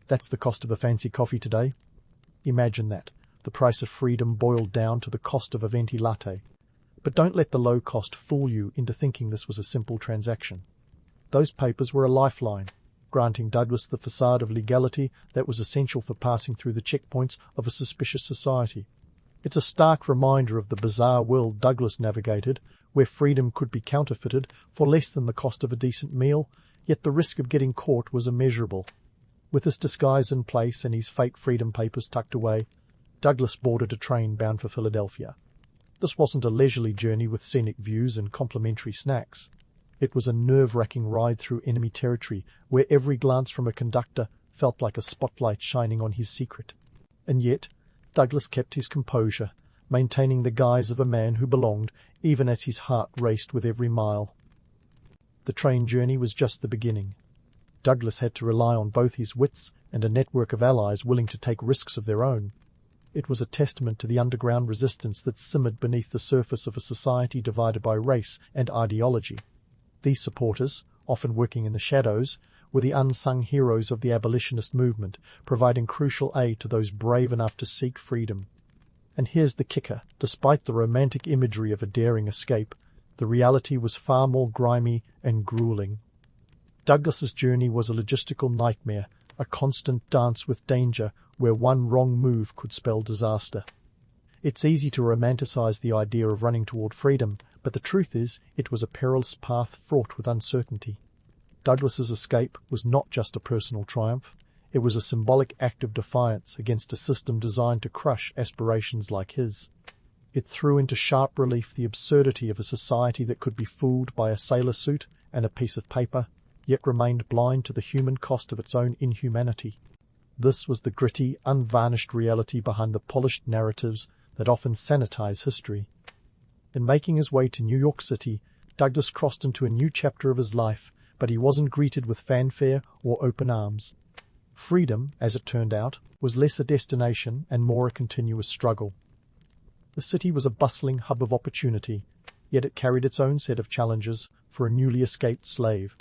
A: That's the cost of a fancy coffee today. Imagine that. The price of freedom boiled down to the cost of a venti latte. But don't let the low cost fool you into thinking this was a simple transaction. Those papers were a lifeline, granting Douglas the facade of legality that was essential for passing through the checkpoints of a suspicious society. It's a stark reminder of the bizarre world Douglas navigated, where freedom could be counterfeited for less than the cost of a decent meal, yet the risk of getting caught was immeasurable. With his disguise in place and his fake freedom papers tucked away, Douglas boarded a train bound for Philadelphia. This wasn't a leisurely journey with scenic views and complimentary snacks. It was a nerve-wracking ride through enemy territory, where every glance from a conductor felt like a spotlight shining on his secret. And yet, Douglas kept his composure, maintaining the guise of a man who belonged, even as his heart raced with every mile. The train journey was just the beginning. Douglas had to rely on both his wits and a network of allies willing to take risks of their own. It was a testament to the underground resistance that simmered beneath the surface of a society divided by race and ideology. These supporters, often working in the shadows, were the unsung heroes of the abolitionist movement, providing crucial aid to those brave enough to seek freedom. And here's the kicker. Despite the romantic imagery of a daring escape, the reality was far more grimy and grueling. Douglas's journey was a logistical nightmare, a constant dance with danger where one wrong move could spell disaster. It's easy to romanticize the idea of running toward freedom, but the truth is it was a perilous path fraught with uncertainty. Douglas's escape was not just a personal triumph. It was a symbolic act of defiance against a system designed to crush aspirations like his. It threw into sharp relief the absurdity of a society that could be fooled by a sailor suit and a piece of paper, yet remained blind to the human cost of its own inhumanity. This was the gritty, unvarnished reality behind the polished narratives that often sanitize history. In making his way to New York City, Douglas crossed into a new chapter of his life, but he wasn't greeted with fanfare or open arms. Freedom, as it turned out, was less a destination and more a continuous struggle. The city was a bustling hub of opportunity, yet it carried its own set of challenges for a newly escaped slave.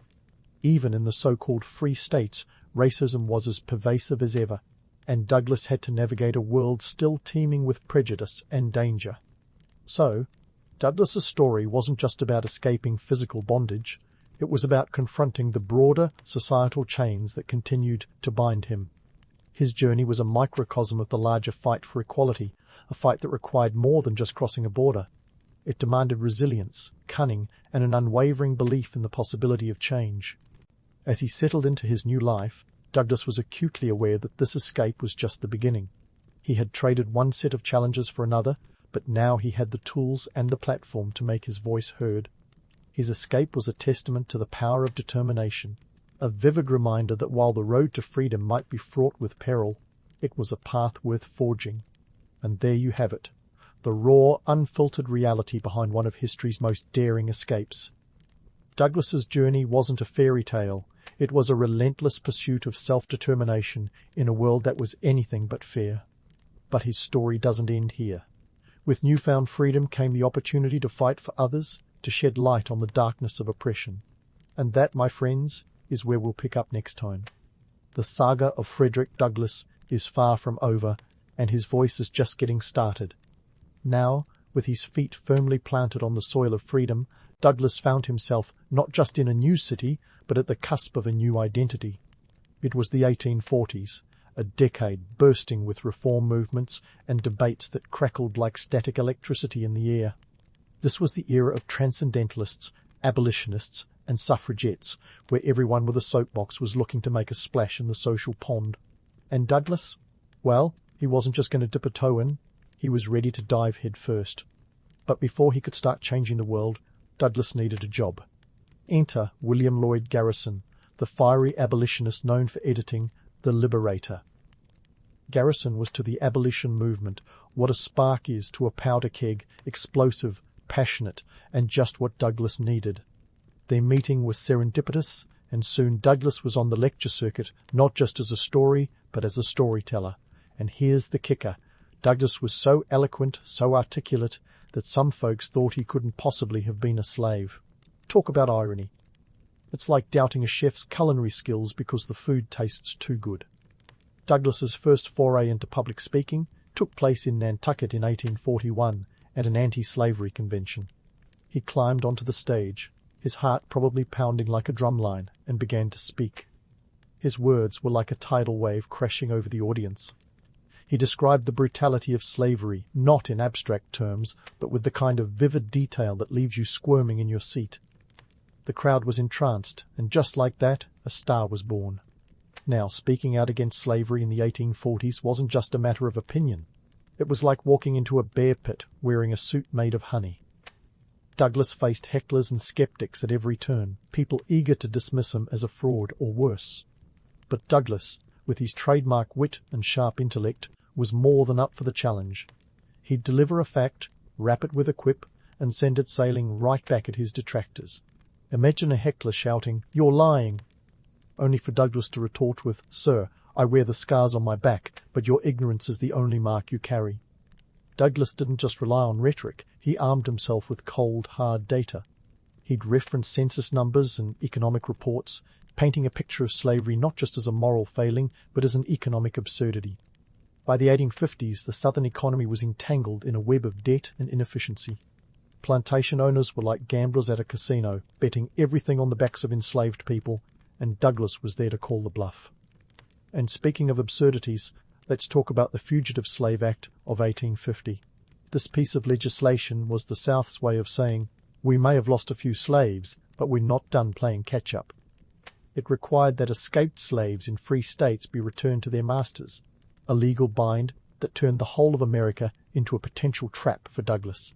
A: Even in the so-called free states, racism was as pervasive as ever, and Douglas had to navigate a world still teeming with prejudice and danger. So, Douglas's story wasn't just about escaping physical bondage, it was about confronting the broader societal chains that continued to bind him. His journey was a microcosm of the larger fight for equality, a fight that required more than just crossing a border. It demanded resilience, cunning, and an unwavering belief in the possibility of change. As he settled into his new life, Douglas was acutely aware that this escape was just the beginning. He had traded one set of challenges for another, but now he had the tools and the platform to make his voice heard. His escape was a testament to the power of determination, a vivid reminder that while the road to freedom might be fraught with peril, it was a path worth forging. And there you have it, the raw, unfiltered reality behind one of history's most daring escapes. Douglas's journey wasn't a fairy tale, it was a relentless pursuit of self-determination in a world that was anything but fair. But his story doesn't end here. With newfound freedom came the opportunity to fight for others, to shed light on the darkness of oppression. And that, my friends, is where we'll pick up next time. The saga of Frederick Douglass is far from over, and his voice is just getting started. Now, with his feet firmly planted on the soil of freedom, Douglas found himself not just in a new city, but at the cusp of a new identity. It was the 1840s, a decade bursting with reform movements and debates that crackled like static electricity in the air. This was the era of transcendentalists, abolitionists, and suffragettes, where everyone with a soapbox was looking to make a splash in the social pond. And Douglas? Well, he wasn't just going to dip a toe in, he was ready to dive head first. But before he could start changing the world, Douglas needed a job. Enter William Lloyd Garrison, the fiery abolitionist known for editing The Liberator. Garrison was to the abolition movement what a spark is to a powder keg, explosive, passionate, and just what Douglas needed. Their meeting was serendipitous, and soon Douglas was on the lecture circuit, not just as a story, but as a storyteller. And here's the kicker. Douglas was so eloquent, so articulate, that some folks thought he couldn't possibly have been a slave. Talk about irony. It's like doubting a chef's culinary skills because the food tastes too good. Douglas's first foray into public speaking took place in Nantucket in 1841 at an anti-slavery convention. He climbed onto the stage, his heart probably pounding like a drumline, and began to speak. His words were like a tidal wave crashing over the audience. He described the brutality of slavery, not in abstract terms, but with the kind of vivid detail that leaves you squirming in your seat. The crowd was entranced, and just like that, a star was born. Now, speaking out against slavery in the 1840s wasn't just a matter of opinion. It was like walking into a bear pit wearing a suit made of honey. Douglas faced hecklers and skeptics at every turn, people eager to dismiss him as a fraud or worse. But Douglas, with his trademark wit and sharp intellect, was more than up for the challenge. He'd deliver a fact, wrap it with a quip, and send it sailing right back at his detractors. Imagine a heckler shouting, "You're lying!" only for Douglas to retort with, "Sir, I wear the scars on my back, but your ignorance is the only mark you carry." Douglas didn't just rely on rhetoric, he armed himself with cold, hard data. He'd reference census numbers and economic reports, painting a picture of slavery not just as a moral failing, but as an economic absurdity. By the 1850s, the Southern economy was entangled in a web of debt and inefficiency. Plantation owners were like gamblers at a casino, betting everything on the backs of enslaved people, and Douglas was there to call the bluff. And speaking of absurdities, let's talk about the Fugitive Slave Act of 1850. This piece of legislation was the South's way of saying, we may have lost a few slaves, but we're not done playing catch-up. It required that escaped slaves in free states be returned to their masters, a legal bind that turned the whole of America into a potential trap for Douglas.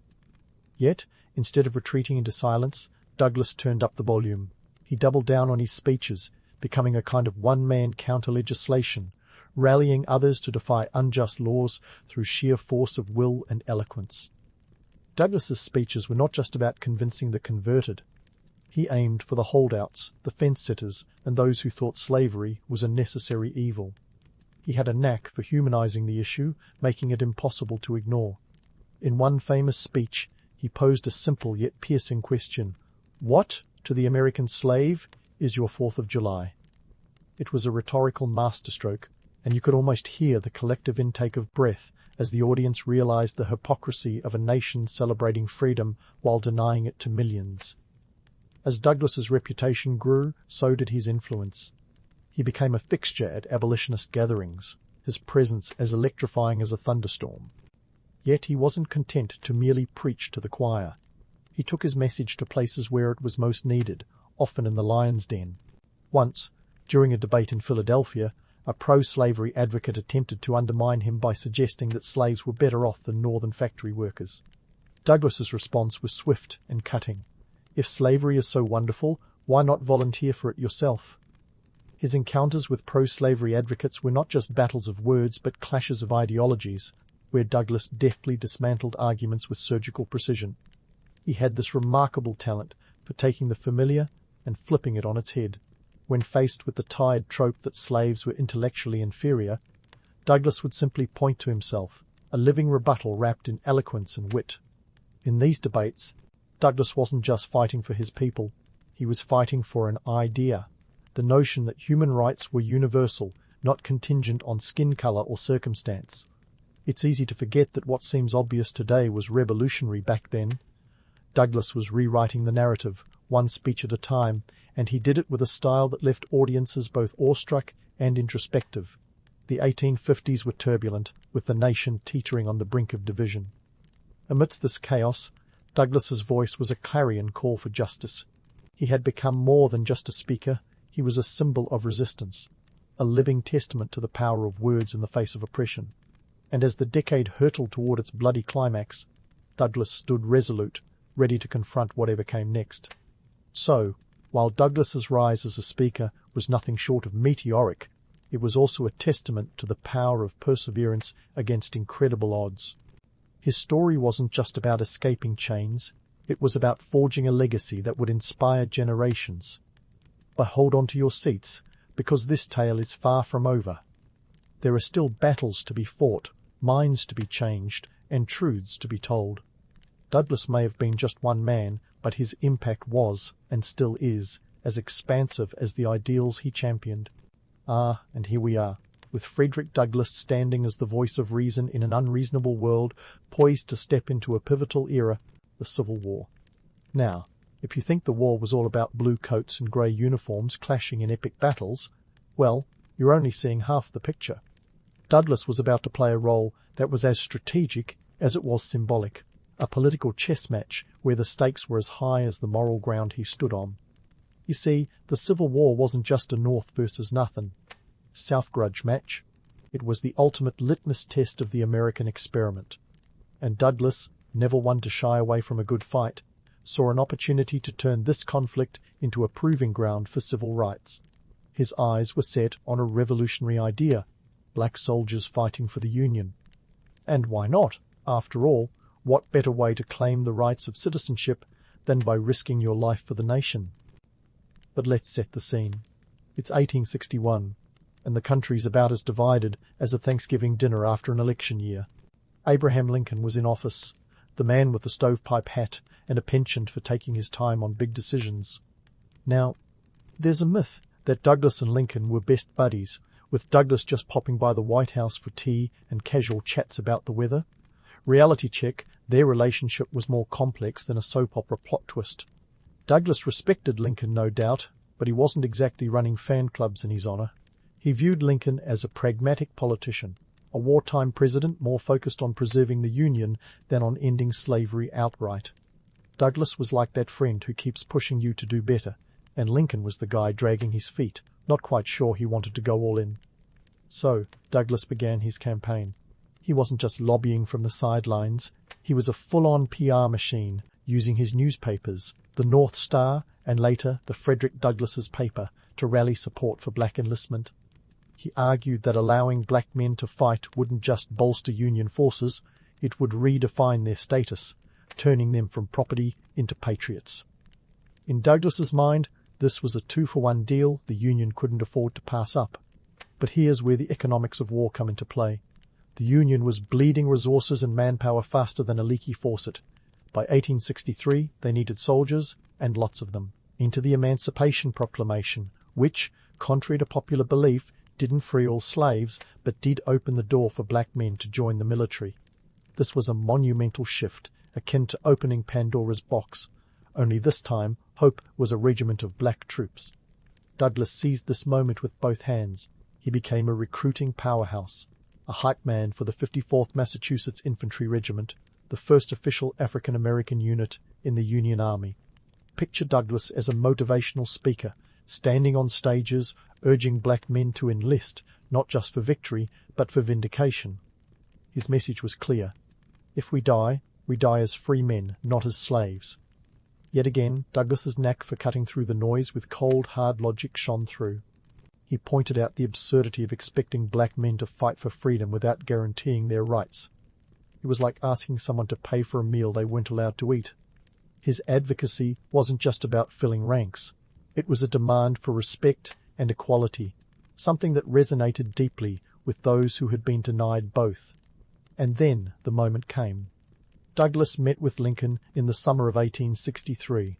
A: Yet, instead of retreating into silence, Douglas turned up the volume. He doubled down on his speeches, becoming a kind of one-man counter-legislation, rallying others to defy unjust laws through sheer force of will and eloquence. Douglas's speeches were not just about convincing the converted. He aimed for the holdouts, the fence-sitters, and those who thought slavery was a necessary evil. He had a knack for humanizing the issue, making it impossible to ignore. In one famous speech, he posed a simple yet piercing question: "What, to the American slave, is your 4th of July?" It was a rhetorical masterstroke, and you could almost hear the collective intake of breath as the audience realized the hypocrisy of a nation celebrating freedom while denying it to millions. As Douglas's reputation grew, so did his influence. He became a fixture at abolitionist gatherings, his presence as electrifying as a thunderstorm. Yet he wasn't content to merely preach to the choir. He took his message to places where it was most needed, often in the lion's den. Once, during a debate in Philadelphia, a pro-slavery advocate attempted to undermine him by suggesting that slaves were better off than northern factory workers. Douglas's response was swift and cutting. If slavery is so wonderful, why not volunteer for it yourself? His encounters with pro-slavery advocates were not just battles of words but clashes of ideologies, where Douglas deftly dismantled arguments with surgical precision. He had this remarkable talent for taking the familiar and flipping it on its head. When faced with the tired trope that slaves were intellectually inferior, Douglas would simply point to himself, a living rebuttal wrapped in eloquence and wit. In these debates, Douglas wasn't just fighting for his people, he was fighting for an idea, the notion that human rights were universal, not contingent on skin color or circumstance. It's easy to forget that what seems obvious today was revolutionary back then. Douglas was rewriting the narrative, one speech at a time, and he did it with a style that left audiences both awestruck and introspective. The 1850s were turbulent, with the nation teetering on the brink of division. Amidst this chaos, Douglas's voice was a clarion call for justice. He had become more than just a speaker, he was a symbol of resistance, a living testament to the power of words in the face of oppression. And as the decade hurtled toward its bloody climax, Douglas stood resolute, ready to confront whatever came next. So, while Douglas's rise as a speaker was nothing short of meteoric, it was also a testament to the power of perseverance against incredible odds. His story wasn't just about escaping chains, it was about forging a legacy that would inspire generations. But hold on to your seats, because this tale is far from over. There are still battles to be fought, minds to be changed, and truths to be told. Douglas may have been just one man, but his impact was, and still is, as expansive as the ideals he championed. Ah, and here we are, with Frederick Douglass standing as the voice of reason in an unreasonable world, poised to step into a pivotal era, the Civil War. Now, if you think the war was all about blue coats and grey uniforms clashing in epic battles, well, you're only seeing half the picture. Douglas was about to play a role that was as strategic as it was symbolic, a political chess match where the stakes were as high as the moral ground he stood on. You see, the Civil War wasn't just a North versus nothing South grudge match. It was the ultimate litmus test of the American experiment. And Douglas, never one to shy away from a good fight, saw an opportunity to turn this conflict into a proving ground for civil rights. His eyes were set on a revolutionary idea, black soldiers fighting for the Union. And why not? After all, what better way to claim the rights of citizenship than by risking your life for the nation? But let's set the scene. It's 1861, and the country's about as divided as a Thanksgiving dinner after an election year. Abraham Lincoln was in office, the man with the stovepipe hat and a penchant for taking his time on big decisions. Now, there's a myth that Douglas and Lincoln were best buddies, with Douglas just popping by the White House for tea and casual chats about the weather. Reality check, their relationship was more complex than a soap opera plot twist. Douglas respected Lincoln, no doubt, but he wasn't exactly running fan clubs in his honor. He viewed Lincoln as a pragmatic politician, a wartime president more focused on preserving the Union than on ending slavery outright. Douglas was like that friend who keeps pushing you to do better, and Lincoln was the guy dragging his feet, not quite sure he wanted to go all in. So, Douglas began his campaign. He wasn't just lobbying from the sidelines, he was a full-on PR machine, using his newspapers, the North Star and later the Frederick Douglass's paper, to rally support for black enlistment. He argued that allowing black men to fight wouldn't just bolster Union forces, it would redefine their status, turning them from property into patriots. In Douglas's mind, this was a 2-for-1 deal the Union couldn't afford to pass up. But here's where the economics of war come into play. The Union was bleeding resources and manpower faster than a leaky faucet. By 1863, they needed soldiers, and lots of them. Enter the Emancipation Proclamation, which, contrary to popular belief, didn't free all slaves, but did open the door for black men to join the military. This was a monumental shift, akin to opening Pandora's box. Only this time, hope was a regiment of black troops. Douglas seized this moment with both hands. He became a recruiting powerhouse, a hype man for the 54th Massachusetts Infantry Regiment, the first official African-American unit in the Union Army. Picture Douglas as a motivational speaker, standing on stages, urging black men to enlist, not just for victory, but for vindication. His message was clear. If we die as free men, not as slaves. Yet again, Douglas's knack for cutting through the noise with cold, hard logic shone through. He pointed out the absurdity of expecting black men to fight for freedom without guaranteeing their rights. It was like asking someone to pay for a meal they weren't allowed to eat. His advocacy wasn't just about filling ranks. It was a demand for respect and equality, something that resonated deeply with those who had been denied both. And then the moment came. Douglas met with Lincoln in the summer of 1863.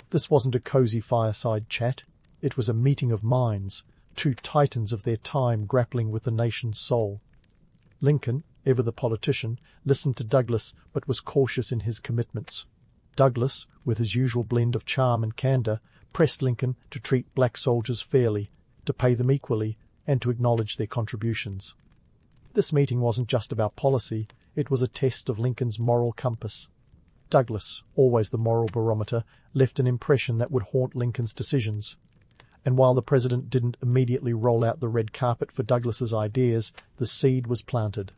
A: This wasn't a cozy fireside chat. It was a meeting of minds, two titans of their time grappling with the nation's soul. Lincoln, ever the politician, listened to Douglas but was cautious in his commitments. Douglas, with his usual blend of charm and candor, pressed Lincoln to treat black soldiers fairly, to pay them equally, and to acknowledge their contributions. This meeting wasn't just about policy, it was a test of Lincoln's moral compass. Douglas, always the moral barometer, left an impression that would haunt Lincoln's decisions. And while the president didn't immediately roll out the red carpet for Douglas's ideas, the seed was planted.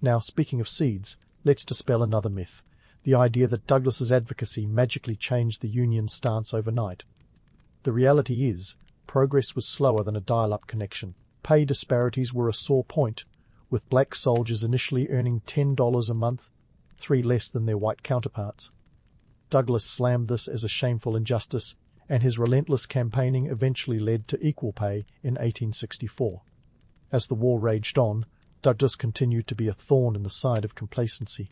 A: Now, speaking of seeds, let's dispel another myth, the idea that Douglas's advocacy magically changed the Union's stance overnight. The reality is, progress was slower than a dial-up connection. Pay disparities were a sore point, with black soldiers initially earning $10 a month, 3 less than their white counterparts. Douglas slammed this as a shameful injustice, and his relentless campaigning eventually led to equal pay in 1864. As the war raged on, Douglas continued to be a thorn in the side of complacency.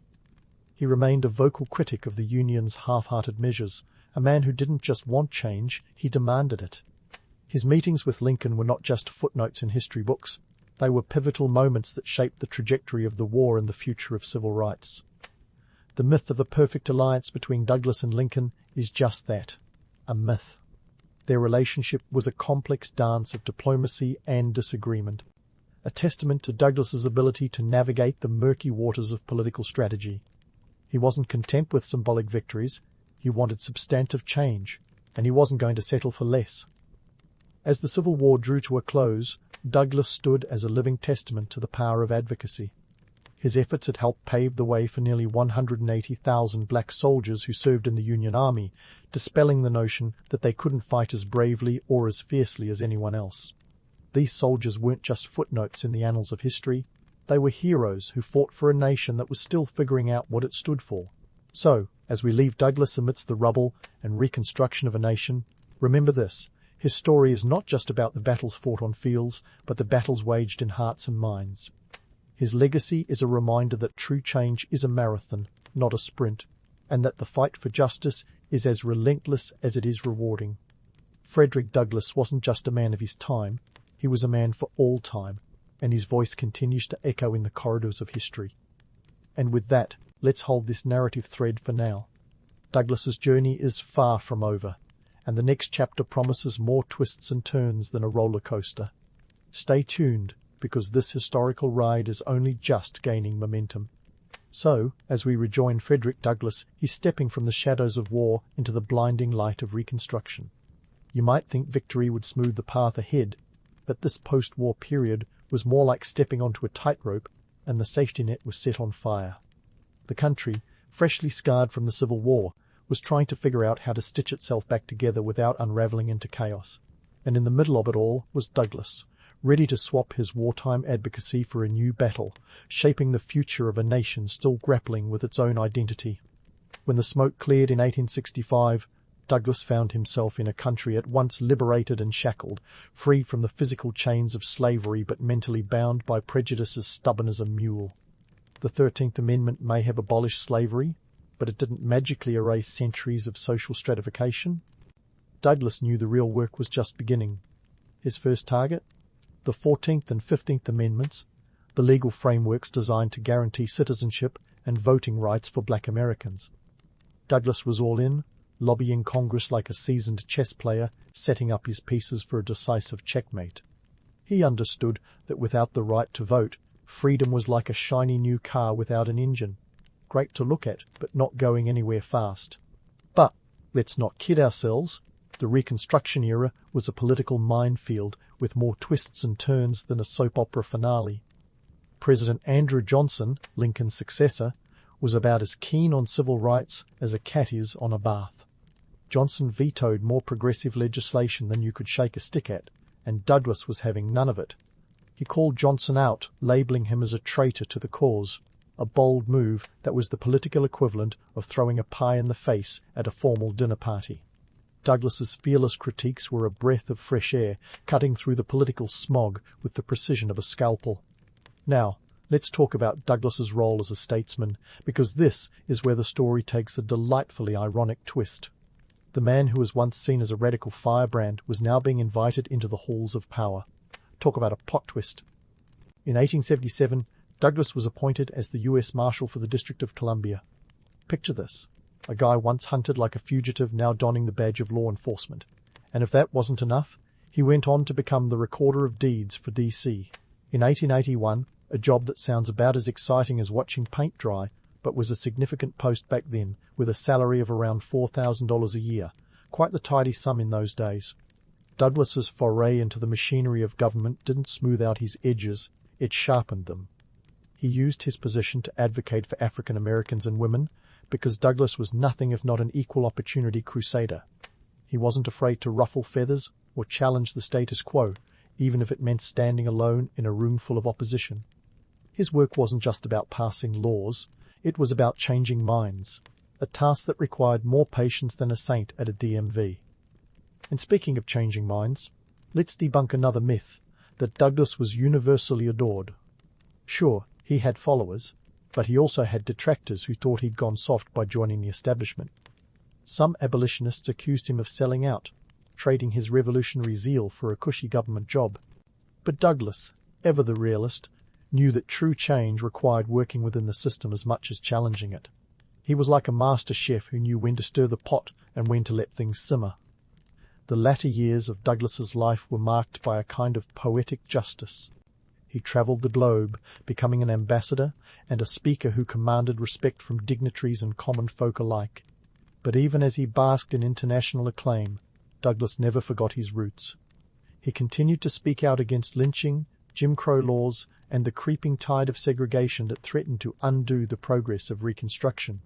A: He remained a vocal critic of the Union's half-hearted measures, a man who didn't just want change, he demanded it. His meetings with Lincoln were not just footnotes in history books. They were pivotal moments that shaped the trajectory of the war and the future of civil rights. The myth of a perfect alliance between Douglas and Lincoln is just that, a myth. Their relationship was a complex dance of diplomacy and disagreement, a testament to Douglas's ability to navigate the murky waters of political strategy. He wasn't content with symbolic victories, he wanted substantive change, and he wasn't going to settle for less. As the Civil War drew to a close, Douglas stood as a living testament to the power of advocacy. His efforts had helped pave the way for nearly 180,000 black soldiers who served in the Union Army, dispelling the notion that they couldn't fight as bravely or as fiercely as anyone else. These soldiers weren't just footnotes in the annals of history, they were heroes who fought for a nation that was still figuring out what it stood for. So, as we leave Douglas amidst the rubble and reconstruction of a nation, remember this. His story is not just about the battles fought on fields, but the battles waged in hearts and minds. His legacy is a reminder that true change is a marathon, not a sprint, and that the fight for justice is as relentless as it is rewarding. Frederick Douglass wasn't just a man of his time, he was a man for all time, and his voice continues to echo in the corridors of history. And with that, let's hold this narrative thread for now. Douglas's journey is far from over, and the next chapter promises more twists and turns than a roller coaster. Stay tuned, because this historical ride is only just gaining momentum. So, as we rejoin Frederick Douglass, he's stepping from the shadows of war into the blinding light of Reconstruction. You might think victory would smooth the path ahead, but this post-war period was more like stepping onto a tightrope, and the safety net was set on fire. The country, freshly scarred from the Civil War, was trying to figure out how to stitch itself back together without unraveling into chaos. And in the middle of it all was Douglas, ready to swap his wartime advocacy for a new battle, shaping the future of a nation still grappling with its own identity. When the smoke cleared in 1865, Douglas found himself in a country at once liberated and shackled, free from the physical chains of slavery but mentally bound by prejudice as stubborn as a mule. The 13th Amendment may have abolished slavery, but it didn't magically erase centuries of social stratification. Douglas knew the real work was just beginning. His first target? The 14th and 15th Amendments, the legal frameworks designed to guarantee citizenship and voting rights for black Americans. Douglas was all in, lobbying Congress like a seasoned chess player, setting up his pieces for a decisive checkmate. He understood that without the right to vote, freedom was like a shiny new car without an engine. Great to look at, but not going anywhere fast. But let's not kid ourselves. The Reconstruction era was a political minefield with more twists and turns than a soap opera finale. President Andrew Johnson, Lincoln's successor, was about as keen on civil rights as a cat is on a bath. Johnson vetoed more progressive legislation than you could shake a stick at, and Douglas was having none of it. He called Johnson out, labeling him as a traitor to the cause, a bold move that was the political equivalent of throwing a pie in the face at a formal dinner party. Douglas's fearless critiques were a breath of fresh air, cutting through the political smog with the precision of a scalpel. Now, let's talk about Douglas's role as a statesman, because this is where the story takes a delightfully ironic twist. The man who was once seen as a radical firebrand was now being invited into the halls of power. Talk about a plot twist. In 1877, Douglas was appointed as the U.S. Marshal for the District of Columbia. Picture this. A guy once hunted like a fugitive now donning the badge of law enforcement. And if that wasn't enough, he went on to become the Recorder of Deeds for D.C. In 1881, a job that sounds about as exciting as watching paint dry, but was a significant post back then, with a salary of around $4,000 a year. Quite the tidy sum in those days. Douglas's foray into the machinery of government didn't smooth out his edges, it sharpened them. He used his position to advocate for African Americans and women, because Douglas was nothing if not an equal opportunity crusader. He wasn't afraid to ruffle feathers or challenge the status quo, even if it meant standing alone in a room full of opposition. His work wasn't just about passing laws, it was about changing minds, a task that required more patience than a saint at a DMV. And speaking of changing minds, let's debunk another myth, that Douglas was universally adored. Sure, he had followers, but he also had detractors who thought he'd gone soft by joining the establishment. Some abolitionists accused him of selling out, trading his revolutionary zeal for a cushy government job. But Douglas, ever the realist, knew that true change required working within the system as much as challenging it. He was like a master chef who knew when to stir the pot and when to let things simmer. The latter years of Douglas's life were marked by a kind of poetic justice. He travelled the globe, becoming an ambassador and a speaker who commanded respect from dignitaries and common folk alike. But even as he basked in international acclaim, Douglas never forgot his roots. He continued to speak out against lynching, Jim Crow laws, and the creeping tide of segregation that threatened to undo the progress of Reconstruction.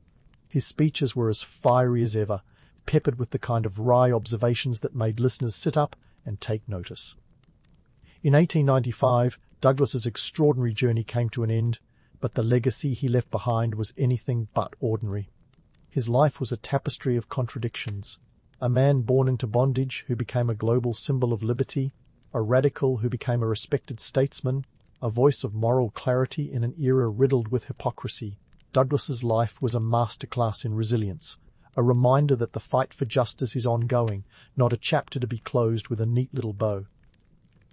A: His speeches were as fiery as ever, peppered with the kind of wry observations that made listeners sit up and take notice. In 1895, Douglas's extraordinary journey came to an end, but the legacy he left behind was anything but ordinary. His life was a tapestry of contradictions. A man born into bondage who became a global symbol of liberty, a radical who became a respected statesman, a voice of moral clarity in an era riddled with hypocrisy. Douglas's life was a masterclass in resilience, a reminder that the fight for justice is ongoing, not a chapter to be closed with a neat little bow.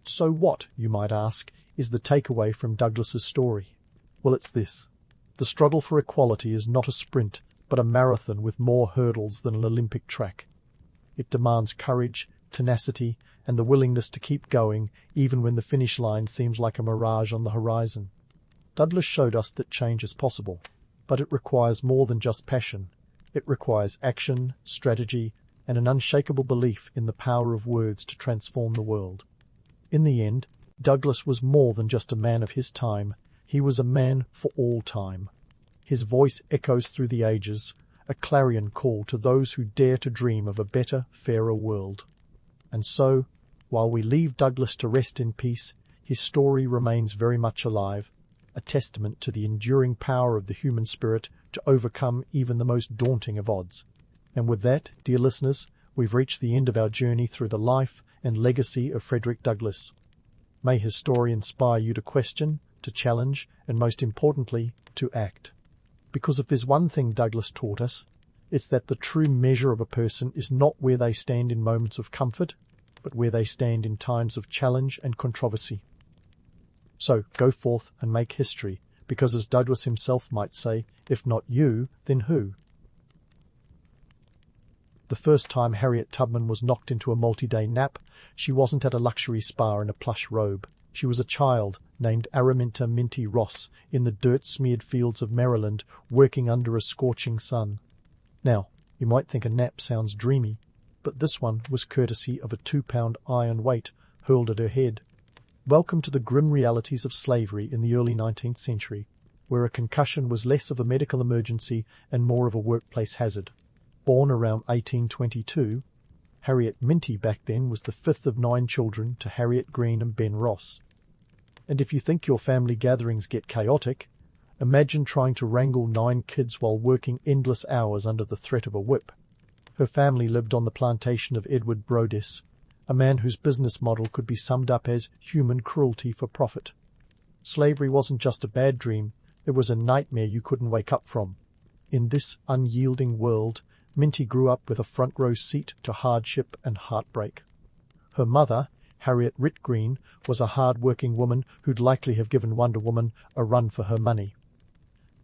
A: So what, you might ask, is the takeaway from Douglas's story? Well, it's this. The struggle for equality is not a sprint, but a marathon with more hurdles than an Olympic track. It demands courage, tenacity, and the willingness to keep going even when the finish line seems like a mirage on the horizon. Douglas showed us that change is possible, but it requires more than just passion. It requires action, strategy, and an unshakable belief in the power of words to transform the world. In the end, Douglas was more than just a man of his time. He was a man for all time. His voice echoes through the ages, a clarion call to those who dare to dream of a better, fairer world. And so, while we leave Douglas to rest in peace, his story remains very much alive, a testament to the enduring power of the human spirit to overcome even the most daunting of odds. And with that, dear listeners, we've reached the end of our journey through the life and legacy of Frederick Douglass. May his story inspire you to question, to challenge, and most importantly, to act. Because if there's one thing Douglass taught us, it's that the true measure of a person is not where they stand in moments of comfort, but where they stand in times of challenge and controversy. So go forth and make history, because as Douglass himself might say, if not you, then who? The first time Harriet Tubman was knocked into a multi-day nap, she wasn't at a luxury spa in a plush robe. She was a child named Araminta Minty Ross in the dirt-smeared fields of Maryland, working under a scorching sun. Now, you might think a nap sounds dreamy, but this one was courtesy of a 2-pound iron weight hurled at her head. Welcome to the grim realities of slavery in the early 19th century, where a concussion was less of a medical emergency and more of a workplace hazard. Born around 1822, Harriet Minty back then was the fifth of 9 children to Harriet Green and Ben Ross. And if you think your family gatherings get chaotic, imagine trying to wrangle 9 kids while working endless hours under the threat of a whip. Her family lived on the plantation of Edward Brodess, a man whose business model could be summed up as human cruelty for profit. Slavery wasn't just a bad dream, it was a nightmare you couldn't wake up from. In this unyielding world, Minty grew up with a front-row seat to hardship and heartbreak. Her mother, Harriet Ritt Green, was a hard-working woman who'd likely have given Wonder Woman a run for her money.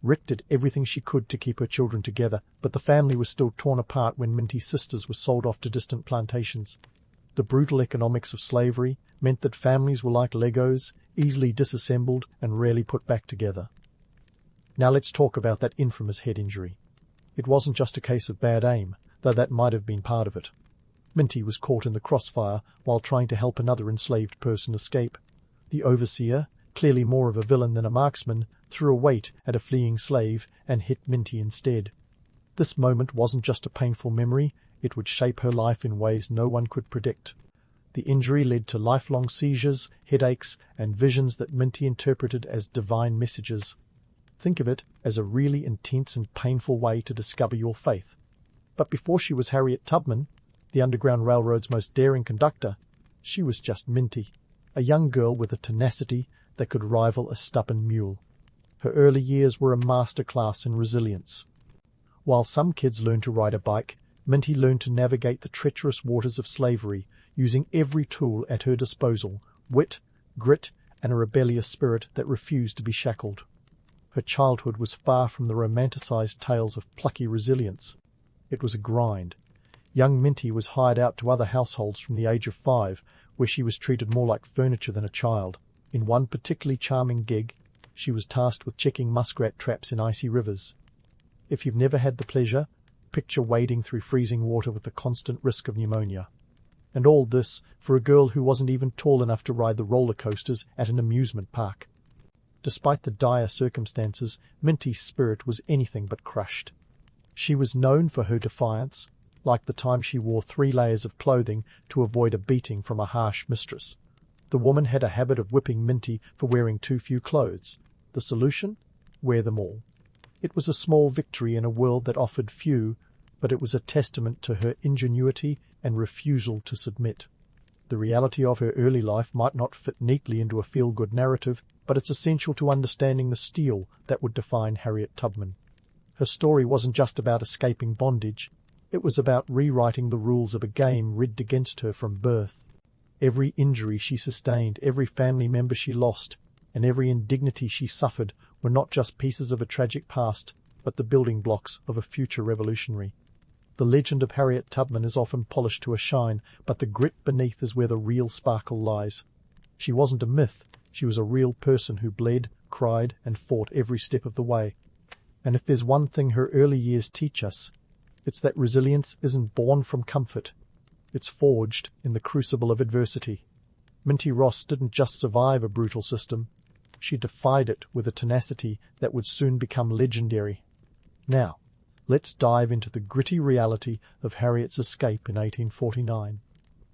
A: Ritt did everything she could to keep her children together, but the family was still torn apart when Minty's sisters were sold off to distant plantations. The brutal economics of slavery meant that families were like Legos, easily disassembled and rarely put back together. Now let's talk about that infamous head injury. It wasn't just a case of bad aim, though that might have been part of it. Minty was caught in the crossfire while trying to help another enslaved person escape. The overseer, clearly more of a villain than a marksman, threw a weight at a fleeing slave and hit Minty instead. This moment wasn't just a painful memory, it would shape her life in ways no one could predict. The injury led to lifelong seizures, headaches, and visions that Minty interpreted as divine messages. Think of it as a really intense and painful way to discover your faith. But before she was Harriet Tubman, the Underground Railroad's most daring conductor, she was just Minty, a young girl with a tenacity that could rival a stubborn mule. Her early years were a masterclass in resilience. While some kids learned to ride a bike, Minty learned to navigate the treacherous waters of slavery, using every tool at her disposal, wit, grit, and a rebellious spirit that refused to be shackled. Her childhood was far from the romanticized tales of plucky resilience. It was a grind. Young Minty was hired out to other households from the age of 5, where she was treated more like furniture than a child. In one particularly charming gig, she was tasked with checking muskrat traps in icy rivers. If you've never had the pleasure, picture wading through freezing water with the constant risk of pneumonia. And all this for a girl who wasn't even tall enough to ride the roller coasters at an amusement park. Despite the dire circumstances, Minty's spirit was anything but crushed. She was known for her defiance, like the time she wore 3 layers of clothing to avoid a beating from a harsh mistress. The woman had a habit of whipping Minty for wearing too few clothes. The solution? Wear them all. It was a small victory in a world that offered few, but it was a testament to her ingenuity and refusal to submit. The reality of her early life might not fit neatly into a feel-good narrative, but it's essential to understanding the steel that would define Harriet Tubman. Her story wasn't just about escaping bondage. It was about rewriting the rules of a game rigged against her from birth. Every injury she sustained, every family member she lost, and every indignity she suffered were not just pieces of a tragic past, but the building blocks of a future revolutionary. The legend of Harriet Tubman is often polished to a shine, but the grit beneath is where the real sparkle lies. She wasn't a myth, she was a real person who bled, cried, and fought every step of the way. And if there's one thing her early years teach us, it's that resilience isn't born from comfort. It's forged in the crucible of adversity. Minty Ross didn't just survive a brutal system, she defied it with a tenacity that would soon become legendary. Now, let's dive into the gritty reality of Harriet's escape in 1849.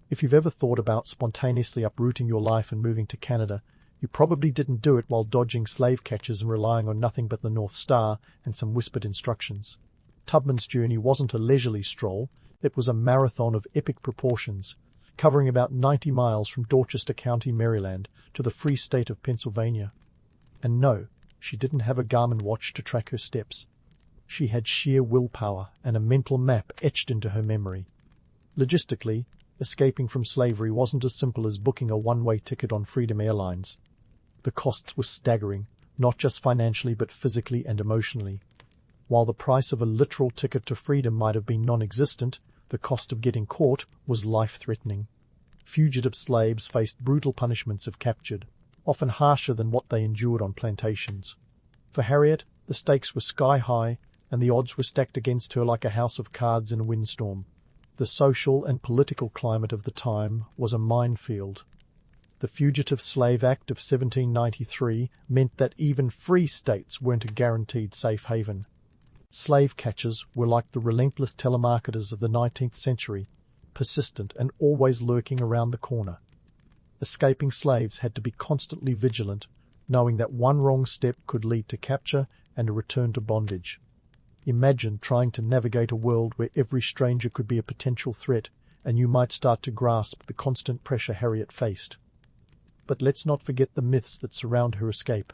A: If you've ever thought about spontaneously uprooting your life and moving to Canada, You probably didn't do it while dodging slave catchers and relying on nothing but the North Star and some whispered instructions. Tubman's journey wasn't a leisurely stroll, it was a marathon of epic proportions, covering about 90 miles from Dorchester County, Maryland, to the Free State of Pennsylvania. And no, she didn't have a Garmin watch to track her steps. She had sheer willpower and a mental map etched into her memory. Logistically, escaping from slavery wasn't as simple as booking a one-way ticket on Freedom Airlines. The costs were staggering, not just financially but physically and emotionally. While the price of a literal ticket to freedom might have been non-existent, the cost of getting caught was life-threatening. Fugitive slaves faced brutal punishments if captured, often harsher than what they endured on plantations. For Harriet, the stakes were sky-high, and the odds were stacked against her like a house of cards in a windstorm. The social and political climate of the time was a minefield. The Fugitive Slave Act of 1793 meant that even free states weren't a guaranteed safe haven. Slave catchers were like the relentless telemarketers of the 19th century, persistent and always lurking around the corner. Escaping slaves had to be constantly vigilant, knowing that one wrong step could lead to capture and a return to bondage. Imagine trying to navigate a world where every stranger could be a potential threat, and you might start to grasp the constant pressure Harriet faced. But let's not forget the myths that surround her escape.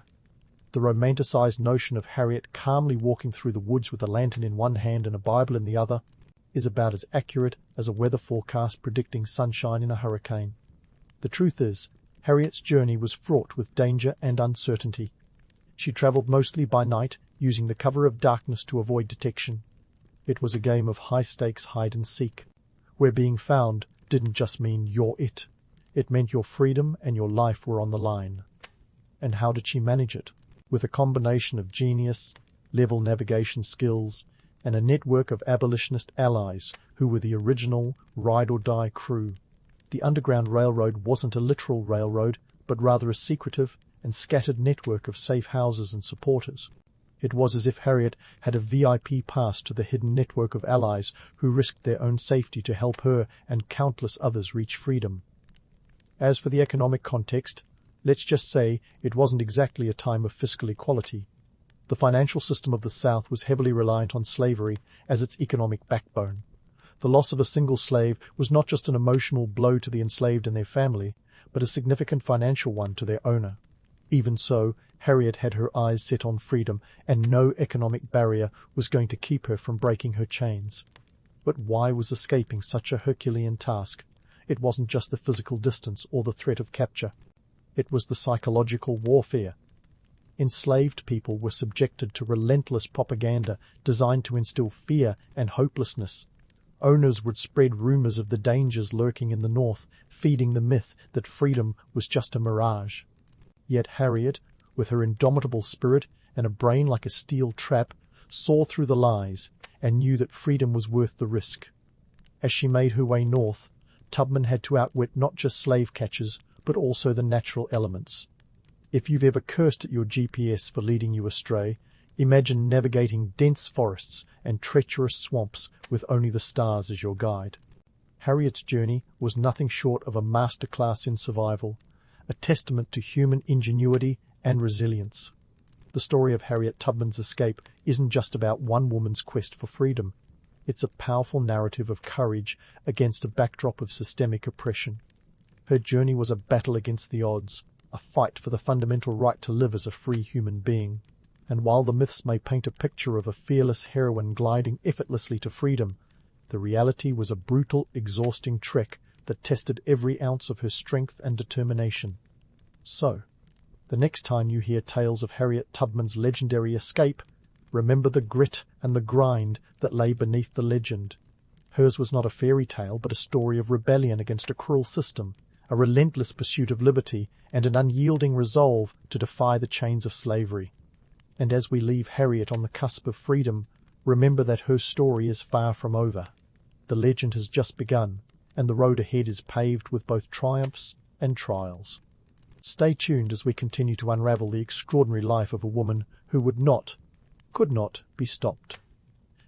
A: The romanticized notion of Harriet calmly walking through the woods with a lantern in one hand and a Bible in the other is about as accurate as a weather forecast predicting sunshine in a hurricane. The truth is, Harriet's journey was fraught with danger and uncertainty. She traveled mostly by night, using the cover of darkness to avoid detection. It was a game of high-stakes hide-and-seek, where being found didn't just mean you're it. It meant your freedom and your life were on the line. And how did she manage it? With a combination of genius, level navigation skills, and a network of abolitionist allies who were the original ride-or-die crew. The Underground Railroad wasn't a literal railroad, but rather a secretive and scattered network of safe houses and supporters. It was as if Harriet had a VIP pass to the hidden network of allies who risked their own safety to help her and countless others reach freedom. As for the economic context, let's just say it wasn't exactly a time of fiscal equality. The financial system of the South was heavily reliant on slavery as its economic backbone. The loss of a single slave was not just an emotional blow to the enslaved and their family, but a significant financial one to their owner. Even so, Harriet had her eyes set on freedom, and no economic barrier was going to keep her from breaking her chains. But why was escaping such a Herculean task? It wasn't just the physical distance or the threat of capture. It was the psychological warfare. Enslaved people were subjected to relentless propaganda designed to instill fear and hopelessness. Owners would spread rumors of the dangers lurking in the north, feeding the myth that freedom was just a mirage. Yet Harriet, with her indomitable spirit and a brain like a steel trap, saw through the lies and knew that freedom was worth the risk. As she made her way north, Tubman had to outwit not just slave catchers, but also the natural elements. If you've ever cursed at your GPS for leading you astray, imagine navigating dense forests and treacherous swamps with only the stars as your guide. Harriet's journey was nothing short of a masterclass in survival, a testament to human ingenuity and resilience. The story of Harriet Tubman's escape isn't just about one woman's quest for freedom. It's a powerful narrative of courage against a backdrop of systemic oppression. Her journey was a battle against the odds, a fight for the fundamental right to live as a free human being. And while the myths may paint a picture of a fearless heroine gliding effortlessly to freedom, the reality was a brutal, exhausting trek that tested every ounce of her strength and determination. So, the next time you hear tales of Harriet Tubman's legendary escape, remember the grit and the grind that lay beneath the legend. Hers was not a fairy tale, but a story of rebellion against a cruel system, a relentless pursuit of liberty, and an unyielding resolve to defy the chains of slavery. And as we leave Harriet on the cusp of freedom, remember that her story is far from over. The legend has just begun, and the road ahead is paved with both triumphs and trials. Stay tuned as we continue to unravel the extraordinary life of a woman who could not be stopped.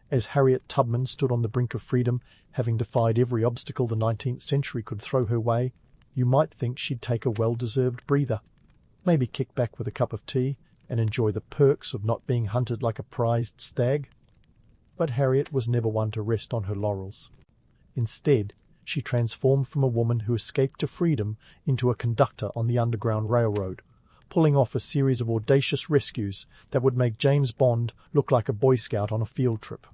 A: As Harriet Tubman stood on the brink of freedom, having defied every obstacle the 19th century could throw her way, you might think she'd take a well-deserved breather. Maybe kick back with a cup of tea and enjoy the perks of not being hunted like a prized stag. But Harriet was never one to rest on her laurels. Instead, she transformed from a woman who escaped to freedom into a conductor on the Underground Railroad, pulling off a series of audacious rescues that would make James Bond look like a Boy Scout on a field trip.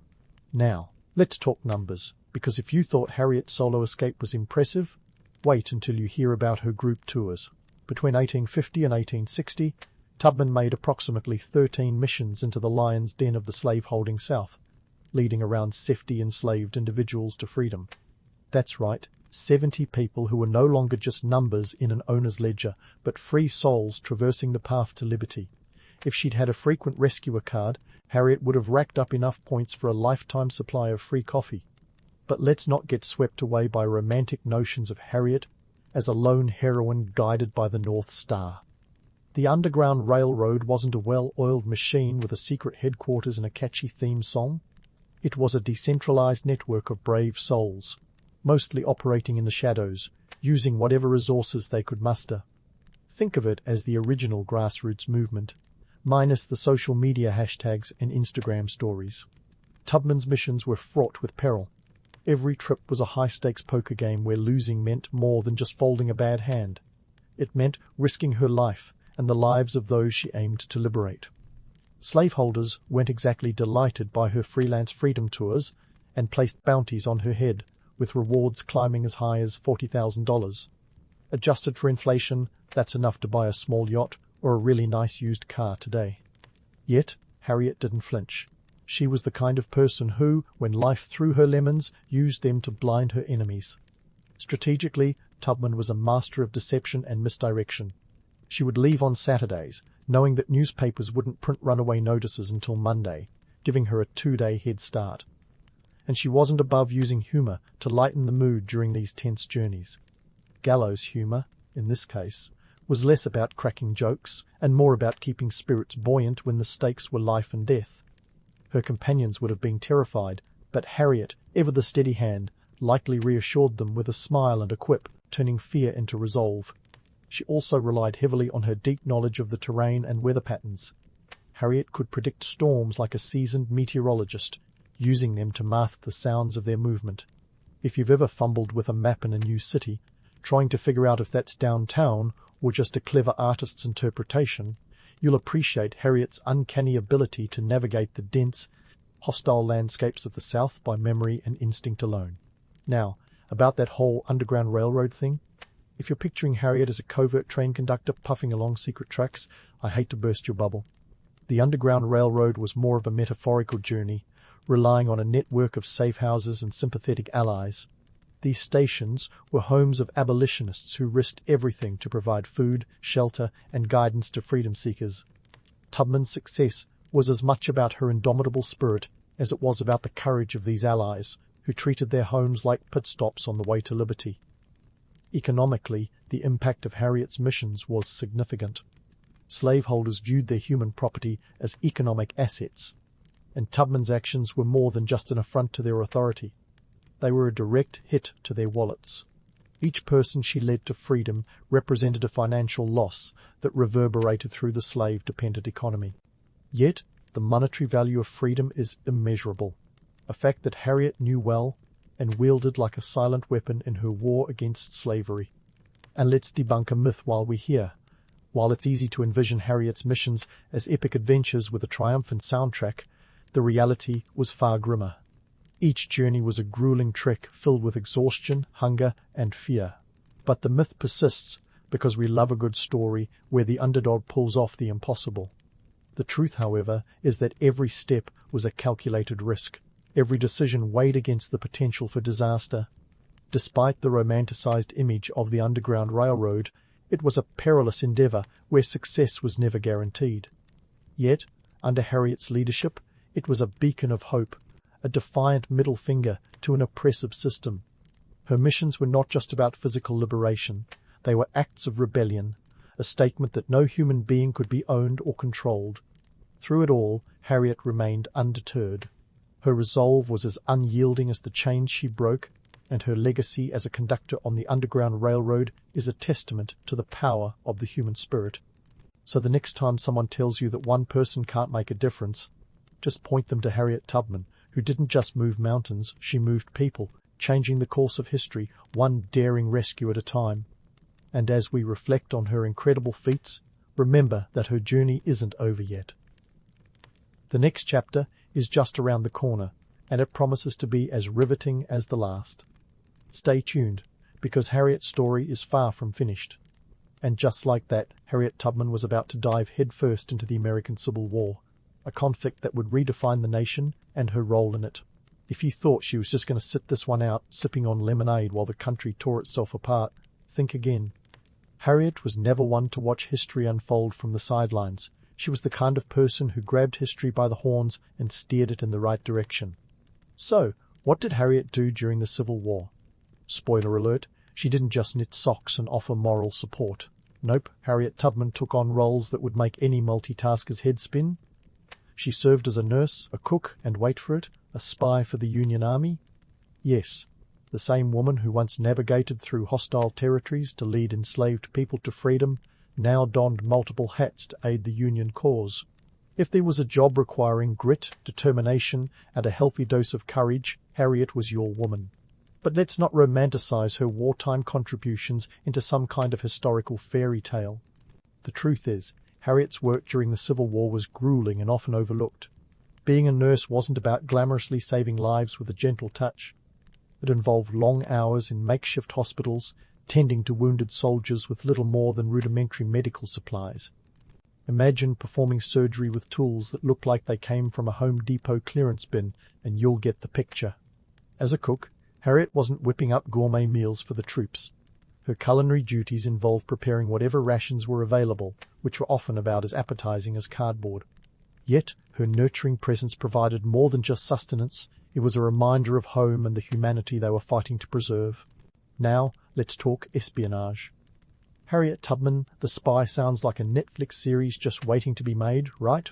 A: Now, let's talk numbers, because if you thought Harriet's solo escape was impressive, wait until you hear about her group tours. Between 1850 and 1860, Tubman made approximately 13 missions into the lion's den of the slave-holding South, leading around 70 enslaved individuals to freedom. That's right, 70 people who were no longer just numbers in an owner's ledger, but free souls traversing the path to liberty. If she'd had a frequent rescuer card, Harriet would have racked up enough points for a lifetime supply of free coffee. But let's not get swept away by romantic notions of Harriet as a lone heroine guided by the North Star. The Underground Railroad wasn't a well-oiled machine with a secret headquarters and a catchy theme song. It was a decentralized network of brave souls, mostly operating in the shadows, using whatever resources they could muster. Think of it as the original grassroots movement, minus the social media hashtags and Instagram stories. Tubman's missions were fraught with peril. Every trip was a high-stakes poker game where losing meant more than just folding a bad hand. It meant risking her life and the lives of those she aimed to liberate. Slaveholders weren't exactly delighted by her freelance freedom tours and placed bounties on her head, with rewards climbing as high as $40,000. Adjusted for inflation, that's enough to buy a small yacht or a really nice used car today. Yet, Harriet didn't flinch. She was the kind of person who, when life threw her lemons, used them to blind her enemies. Strategically, Tubman was a master of deception and misdirection. She would leave on Saturdays, knowing that newspapers wouldn't print runaway notices until Monday, giving her a 2-day head start. And she wasn't above using humor to lighten the mood during these tense journeys. Gallows humor, in this case, was less about cracking jokes and more about keeping spirits buoyant when the stakes were life and death. Her companions would have been terrified, but Harriet, ever the steady hand, lightly reassured them with a smile and a quip, turning fear into resolve. She also relied heavily on her deep knowledge of the terrain and weather patterns. Harriet could predict storms like a seasoned meteorologist, using them to mask the sounds of their movement. If you've ever fumbled with a map in a new city, trying to figure out if that's downtown or just a clever artist's interpretation, you'll appreciate Harriet's uncanny ability to navigate the dense, hostile landscapes of the South by memory and instinct alone. Now, about that whole Underground Railroad thing, if you're picturing Harriet as a covert train conductor puffing along secret tracks, I hate to burst your bubble. The Underground Railroad was more of a metaphorical journey, relying on a network of safe houses and sympathetic allies. These stations were homes of abolitionists who risked everything to provide food, shelter, and guidance to freedom seekers. Tubman's success was as much about her indomitable spirit as it was about the courage of these allies, who treated their homes like pit stops on the way to liberty. Economically, the impact of Harriet's missions was significant. Slaveholders viewed their human property as economic assets, and Tubman's actions were more than just an affront to their authority. They were a direct hit to their wallets. Each person she led to freedom represented a financial loss that reverberated through the slave-dependent economy. Yet, the monetary value of freedom is immeasurable, a fact that Harriet knew well and wielded like a silent weapon in her war against slavery. And let's debunk a myth while we're here. While it's easy to envision Harriet's missions as epic adventures with a triumphant soundtrack, the reality was far grimmer. Each journey was a grueling trek filled with exhaustion, hunger, and fear. But the myth persists because we love a good story where the underdog pulls off the impossible. The truth, however, is that every step was a calculated risk. Every decision weighed against the potential for disaster. Despite the romanticized image of the Underground Railroad, it was a perilous endeavor where success was never guaranteed. Yet, under Harriet's leadership, it was a beacon of hope, a defiant middle finger to an oppressive system. Her missions were not just about physical liberation. They were acts of rebellion, a statement that no human being could be owned or controlled. Through it all, Harriet remained undeterred. Her resolve was as unyielding as the chains she broke, and her legacy as a conductor on the Underground Railroad is a testament to the power of the human spirit. So the next time someone tells you that one person can't make a difference, just point them to Harriet Tubman, who didn't just move mountains, she moved people, changing the course of history, one daring rescue at a time. And as we reflect on her incredible feats, remember that her journey isn't over yet. The next chapter is just around the corner, and it promises to be as riveting as the last. Stay tuned, because Harriet's story is far from finished. And just like that, Harriet Tubman was about to dive headfirst into the American Civil War, a conflict that would redefine the nation and her role in it. If you thought she was just going to sit this one out, sipping on lemonade while the country tore itself apart, think again. Harriet was never one to watch history unfold from the sidelines. She was the kind of person who grabbed history by the horns and steered it in the right direction. So, what did Harriet do during the Civil War? Spoiler alert, she didn't just knit socks and offer moral support. Nope, Harriet Tubman took on roles that would make any multitasker's head spin. She served as a nurse, a cook, and wait for it, a spy for the Union Army. Yes, the same woman who once navigated through hostile territories to lead enslaved people to freedom now donned multiple hats to aid the Union cause. If there was a job requiring grit, determination, and a healthy dose of courage, Harriet was your woman. But let's not romanticize her wartime contributions into some kind of historical fairy tale. The truth is, Harriet's work during the Civil War was grueling and often overlooked. Being a nurse wasn't about glamorously saving lives with a gentle touch. It involved long hours in makeshift hospitals, tending to wounded soldiers with little more than rudimentary medical supplies. Imagine performing surgery with tools that look like they came from a Home Depot clearance bin, and you'll get the picture. As a cook, Harriet wasn't whipping up gourmet meals for the troops. Her culinary duties involved preparing whatever rations were available, which were often about as appetizing as cardboard. Yet her nurturing presence provided more than just sustenance. It was a reminder of home and the humanity they were fighting to preserve. Now, let's talk espionage. Harriet Tubman, the spy, sounds like a Netflix series just waiting to be made, right?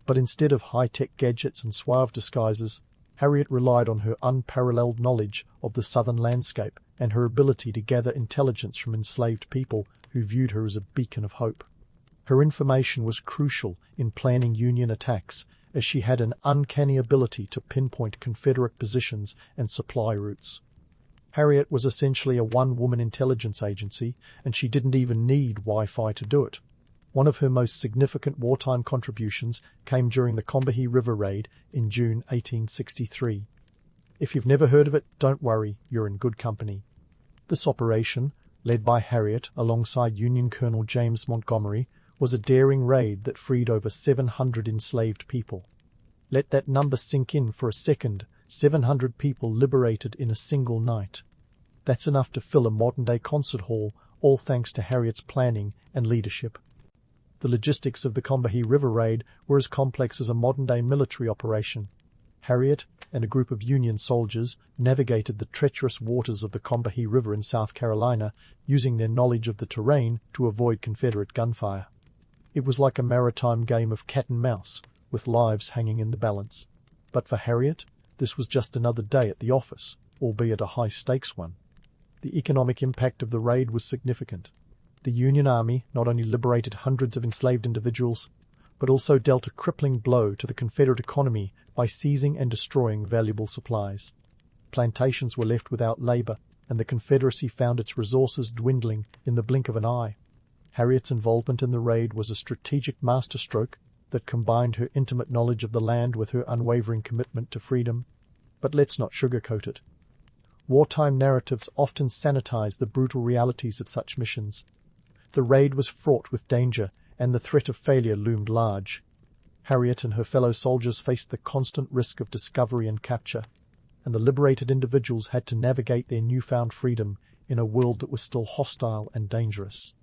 A: But instead of high-tech gadgets and suave disguises, Harriet relied on her unparalleled knowledge of the southern landscape and her ability to gather intelligence from enslaved people who viewed her as a beacon of hope. Her information was crucial in planning Union attacks, as she had an uncanny ability to pinpoint Confederate positions and supply routes. Harriet was essentially a one-woman intelligence agency, and she didn't even need Wi-Fi to do it. One of her most significant wartime contributions came during the Combahee River Raid in June 1863. If you've never heard of it, don't worry, you're in good company. This operation, led by Harriet alongside Union Colonel James Montgomery, was a daring raid that freed over 700 enslaved people. Let that number sink in for a second. 700 people liberated in a single night. That's enough to fill a modern-day concert hall, all thanks to Harriet's planning and leadership. The logistics of the Combahee River Raid were as complex as a modern-day military operation. Harriet and a group of Union soldiers navigated the treacherous waters of the Combahee River in South Carolina, using their knowledge of the terrain to avoid Confederate gunfire. It was like a maritime game of cat and mouse, with lives hanging in the balance. But for Harriet, this was just another day at the office, albeit a high-stakes one. The economic impact of the raid was significant. The Union Army not only liberated hundreds of enslaved individuals, but also dealt a crippling blow to the Confederate economy by seizing and destroying valuable supplies. Plantations were left without labor, and the Confederacy found its resources dwindling in the blink of an eye. Harriet's involvement in the raid was a strategic masterstroke that combined her intimate knowledge of the land with her unwavering commitment to freedom. But let's not sugarcoat it. Wartime narratives often sanitize the brutal realities of such missions. The raid was fraught with danger, and the threat of failure loomed large. Harriet and her fellow soldiers faced the constant risk of discovery and capture, and the liberated individuals had to navigate their newfound freedom in a world that was still hostile and dangerous.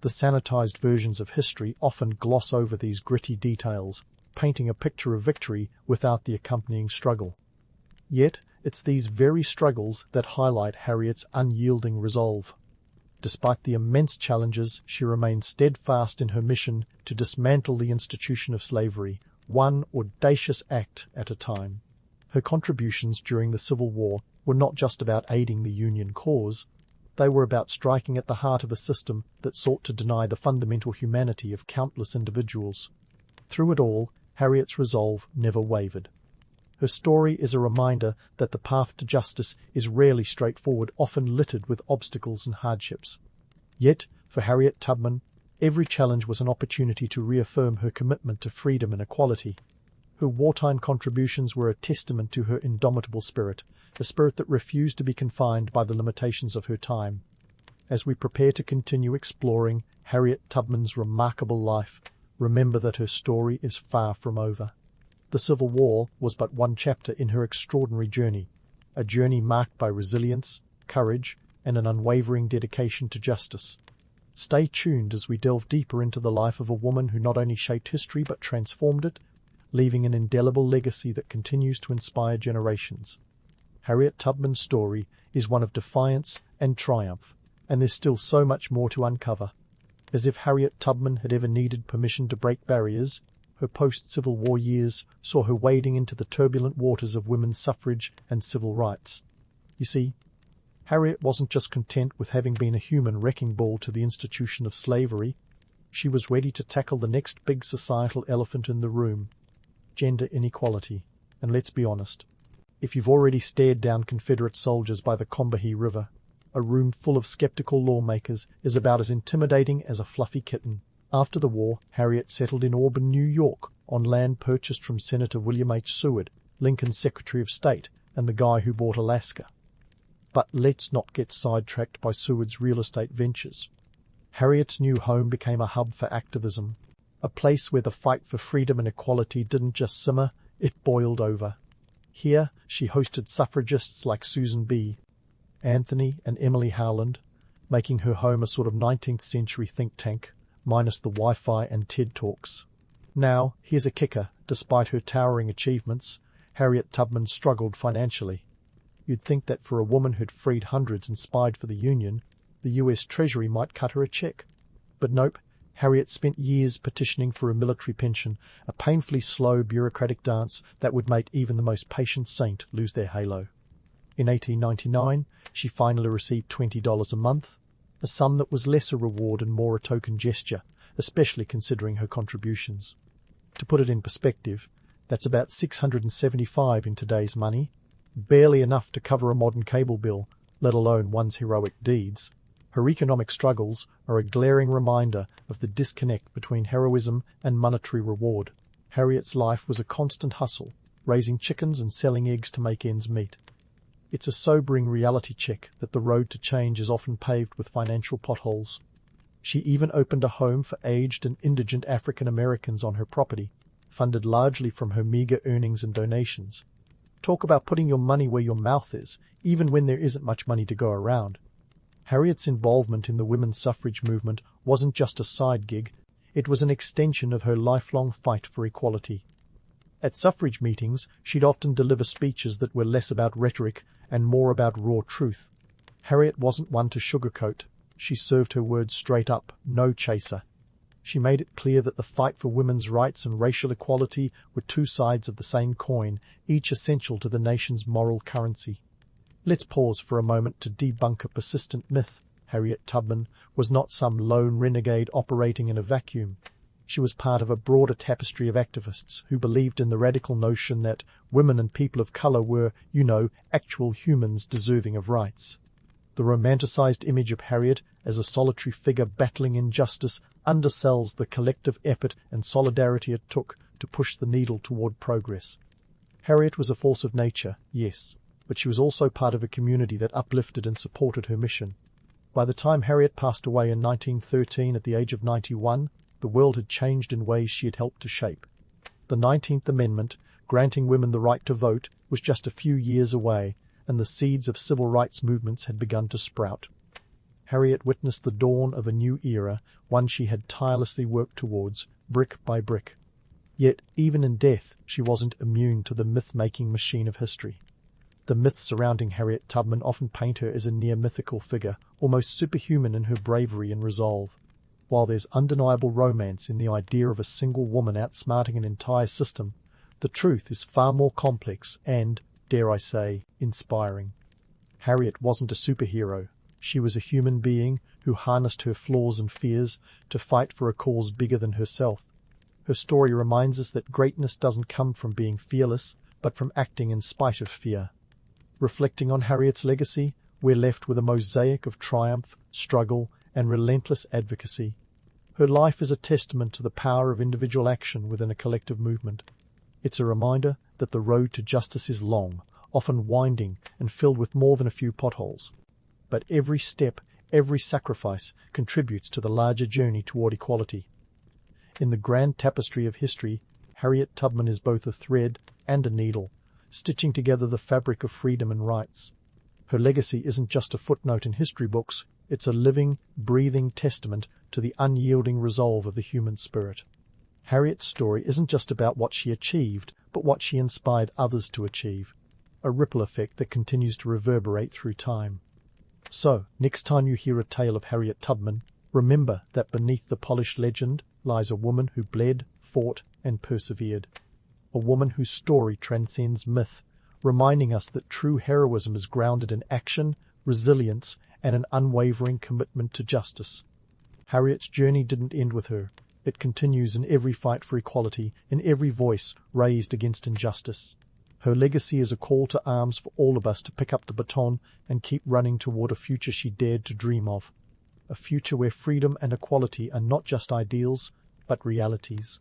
A: The sanitized versions of history often gloss over these gritty details, painting a picture of victory without the accompanying struggle. Yet, it's these very struggles that highlight Harriet's unyielding resolve. Despite the immense challenges, she remained steadfast in her mission to dismantle the institution of slavery, one audacious act at a time. Her contributions during the Civil War were not just about aiding the Union cause. They were about striking at the heart of a system that sought to deny the fundamental humanity of countless individuals. Through it all, Harriet's resolve never wavered. Her story is a reminder that the path to justice is rarely straightforward, often littered with obstacles and hardships. Yet, for Harriet Tubman, every challenge was an opportunity to reaffirm her commitment to freedom and equality. Her wartime contributions were a testament to her indomitable spirit, a spirit that refused to be confined by the limitations of her time. As we prepare to continue exploring Harriet Tubman's remarkable life, remember that her story is far from over. The Civil War was but one chapter in her extraordinary journey, a journey marked by resilience, courage, and an unwavering dedication to justice. Stay tuned as we delve deeper into the life of a woman who not only shaped history but transformed it, leaving an indelible legacy that continues to inspire generations. Harriet Tubman's story is one of defiance and triumph, and there's still so much more to uncover. As if Harriet Tubman had ever needed permission to break barriers, her post-Civil War years saw her wading into the turbulent waters of women's suffrage and civil rights. You see, Harriet wasn't just content with having been a human wrecking ball to the institution of slavery. She was ready to tackle the next big societal elephant in the room, gender inequality. And let's be honest, if you've already stared down Confederate soldiers by the Combahee River, a room full of skeptical lawmakers is about as intimidating as a fluffy kitten. After the war, Harriet settled in Auburn, New York, on land purchased from Senator William H. Seward, Lincoln's Secretary of State, and the guy who bought Alaska. But let's not get sidetracked by Seward's real estate ventures. Harriet's new home became a hub for activism, a place where the fight for freedom and equality didn't just simmer, it boiled over. Here, she hosted suffragists like Susan B. Anthony and Emily Howland, making her home a sort of 19th century think tank, minus the Wi-Fi and TED Talks. Now, here's a kicker. Despite her towering achievements, Harriet Tubman struggled financially. You'd think that for a woman who'd freed hundreds and spied for the Union, the US Treasury might cut her a check. But nope, Harriet spent years petitioning for a military pension, a painfully slow bureaucratic dance that would make even the most patient saint lose their halo. In 1899, she finally received $20 a month, a sum that was less a reward and more a token gesture, especially considering her contributions. To put it in perspective, that's about $675 in today's money, barely enough to cover a modern cable bill, let alone one's heroic deeds. Her economic struggles are a glaring reminder of the disconnect between heroism and monetary reward. Harriet's life was a constant hustle, raising chickens and selling eggs to make ends meet. It's a sobering reality check that the road to change is often paved with financial potholes. She even opened a home for aged and indigent African Americans on her property, funded largely from her meager earnings and donations. Talk about putting your money where your mouth is, even when there isn't much money to go around. Harriet's involvement in the women's suffrage movement wasn't just a side gig, it was an extension of her lifelong fight for equality. At suffrage meetings, she'd often deliver speeches that were less about rhetoric and more about raw truth. Harriet wasn't one to sugarcoat. She served her words straight up, no chaser. She made it clear that the fight for women's rights and racial equality were two sides of the same coin, each essential to the nation's moral currency. Let's pause for a moment to debunk a persistent myth. Harriet Tubman was not some lone renegade operating in a vacuum. She was part of a broader tapestry of activists who believed in the radical notion that women and people of color were, actual humans deserving of rights. The romanticized image of Harriet as a solitary figure battling injustice undersells the collective effort and solidarity it took to push the needle toward progress. Harriet was a force of nature, yes, but she was also part of a community that uplifted and supported her mission. By the time Harriet passed away in 1913 at the age of 91, the world had changed in ways she had helped to shape. The 19th Amendment, granting women the right to vote, was just a few years away, and the seeds of civil rights movements had begun to sprout. Harriet witnessed the dawn of a new era, one she had tirelessly worked towards, brick by brick. Yet, even in death, she wasn't immune to the myth-making machine of history. The myths surrounding Harriet Tubman often paint her as a near-mythical figure, almost superhuman in her bravery and resolve. While there's undeniable romance in the idea of a single woman outsmarting an entire system, the truth is far more complex and, dare I say, inspiring. Harriet wasn't a superhero. She was a human being who harnessed her flaws and fears to fight for a cause bigger than herself. Her story reminds us that greatness doesn't come from being fearless, but from acting in spite of fear. Reflecting on Harriet's legacy, we're left with a mosaic of triumph, struggle, and relentless advocacy. Her life is a testament to the power of individual action within a collective movement. It's a reminder that the road to justice is long, often winding, and filled with more than a few potholes. But every step, every sacrifice contributes to the larger journey toward equality. In the grand tapestry of history, Harriet Tubman is both a thread and a needle, stitching together the fabric of freedom and rights. Her legacy isn't just a footnote in history books, it's a living, breathing testament to the unyielding resolve of the human spirit. Harriet's story isn't just about what she achieved, but what she inspired others to achieve, a ripple effect that continues to reverberate through time. So, next time you hear a tale of Harriet Tubman, remember that beneath the polished legend lies a woman who bled, fought, and persevered. A woman whose story transcends myth, reminding us that true heroism is grounded in action, resilience, and an unwavering commitment to justice. Harriet's journey didn't end with her. It continues in every fight for equality, in every voice raised against injustice. Her legacy is a call to arms for all of us to pick up the baton and keep running toward a future she dared to dream of. A future where freedom and equality are not just ideals, but realities.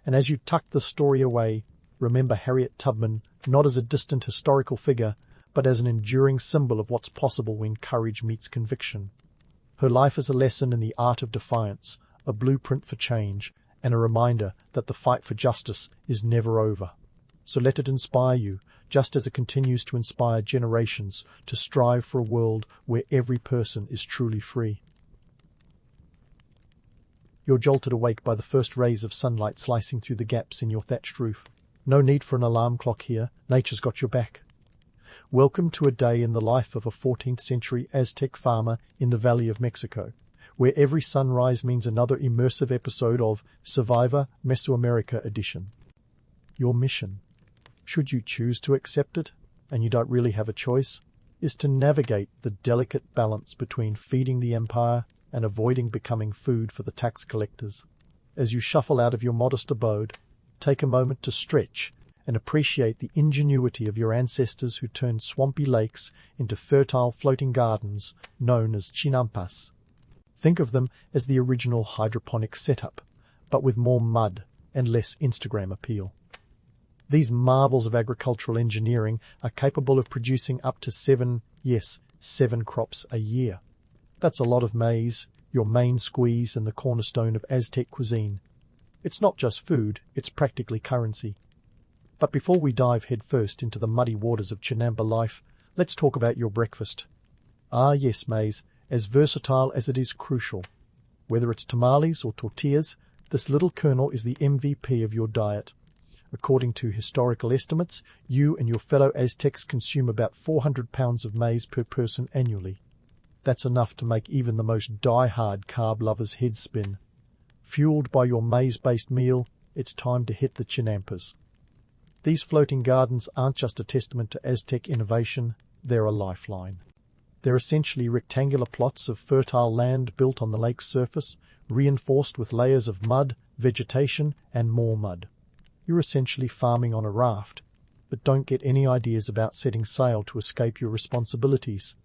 A: And as you tuck the story away, remember Harriet Tubman not as a distant historical figure, but as an enduring symbol of what's possible when courage meets conviction. Her life is a lesson in the art of defiance, a blueprint for change, and a reminder that the fight for justice is never over. So let it inspire you, just as it continues to inspire generations to strive for a world where every person is truly free. You're jolted awake by the first rays of sunlight slicing through the gaps in your thatched roof. No need for an alarm clock here, nature's got your back. Welcome to a day in the life of a 14th century Aztec farmer in the Valley of Mexico, where every sunrise means another immersive episode of Survivor Mesoamerica Edition. Your mission, should you choose to accept it, and you don't really have a choice, is to navigate the delicate balance between feeding the empire and avoiding becoming food for the tax collectors. As you shuffle out of your modest abode, take a moment to stretch and appreciate the ingenuity of your ancestors who turned swampy lakes into fertile floating gardens known as chinampas. Think of them as the original hydroponic setup, but with more mud and less Instagram appeal. These marvels of agricultural engineering are capable of producing up to 7 crops a year. That's a lot of maize, your main squeeze and the cornerstone of Aztec cuisine. It's not just food, it's practically currency. But before we dive headfirst into the muddy waters of Chinampa life, let's talk about your breakfast. Ah yes, maize, as versatile as it is crucial. Whether it's tamales or tortillas, this little kernel is the MVP of your diet. According to historical estimates, you and your fellow Aztecs consume about 400 pounds of maize per person annually. That's enough to make even the most die-hard carb lover's head spin. Fueled by your maize-based meal, it's time to hit the chinampas. These floating gardens aren't just a testament to Aztec innovation, they're a lifeline. They're essentially rectangular plots of fertile land built on the lake's surface, reinforced with layers of mud, vegetation, and more mud. You're essentially farming on a raft, but don't get any ideas about setting sail to escape your responsibilities.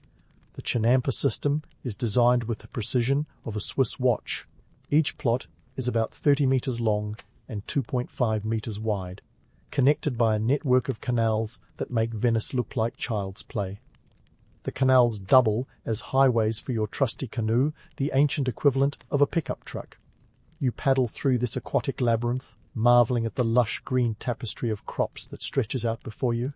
A: The Chinampa system is designed with the precision of a Swiss watch. Each plot is about 30 meters long and 2.5 meters wide, connected by a network of canals that make Venice look like child's play. The canals double as highways for your trusty canoe, the ancient equivalent of a pickup truck. You paddle through this aquatic labyrinth, marveling at the lush green tapestry of crops that stretches out before you.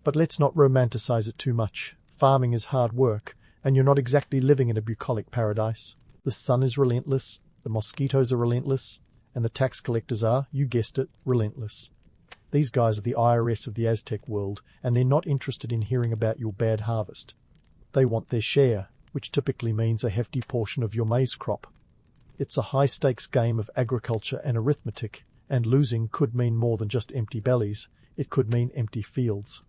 A: But let's not romanticize it too much. Farming is hard work, and you're not exactly living in a bucolic paradise. The sun is relentless, the mosquitoes are relentless, and the tax collectors are, you guessed it, relentless. These guys are the IRS of the Aztec world, and they're not interested in hearing about your bad harvest. They want their share, which typically means a hefty portion of your maize crop. It's a high-stakes game of agriculture and arithmetic, and losing could mean more than just empty bellies. It could mean empty fields.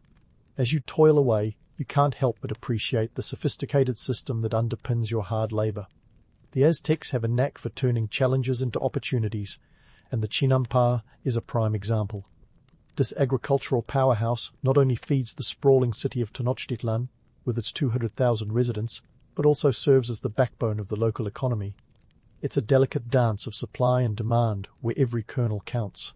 A: As you toil away, you can't help but appreciate the sophisticated system that underpins your hard labor. The Aztecs have a knack for turning challenges into opportunities, and the Chinampa is a prime example. This agricultural powerhouse not only feeds the sprawling city of Tenochtitlan, with its 200,000 residents, but also serves as the backbone of the local economy. It's a delicate dance of supply and demand where every kernel counts.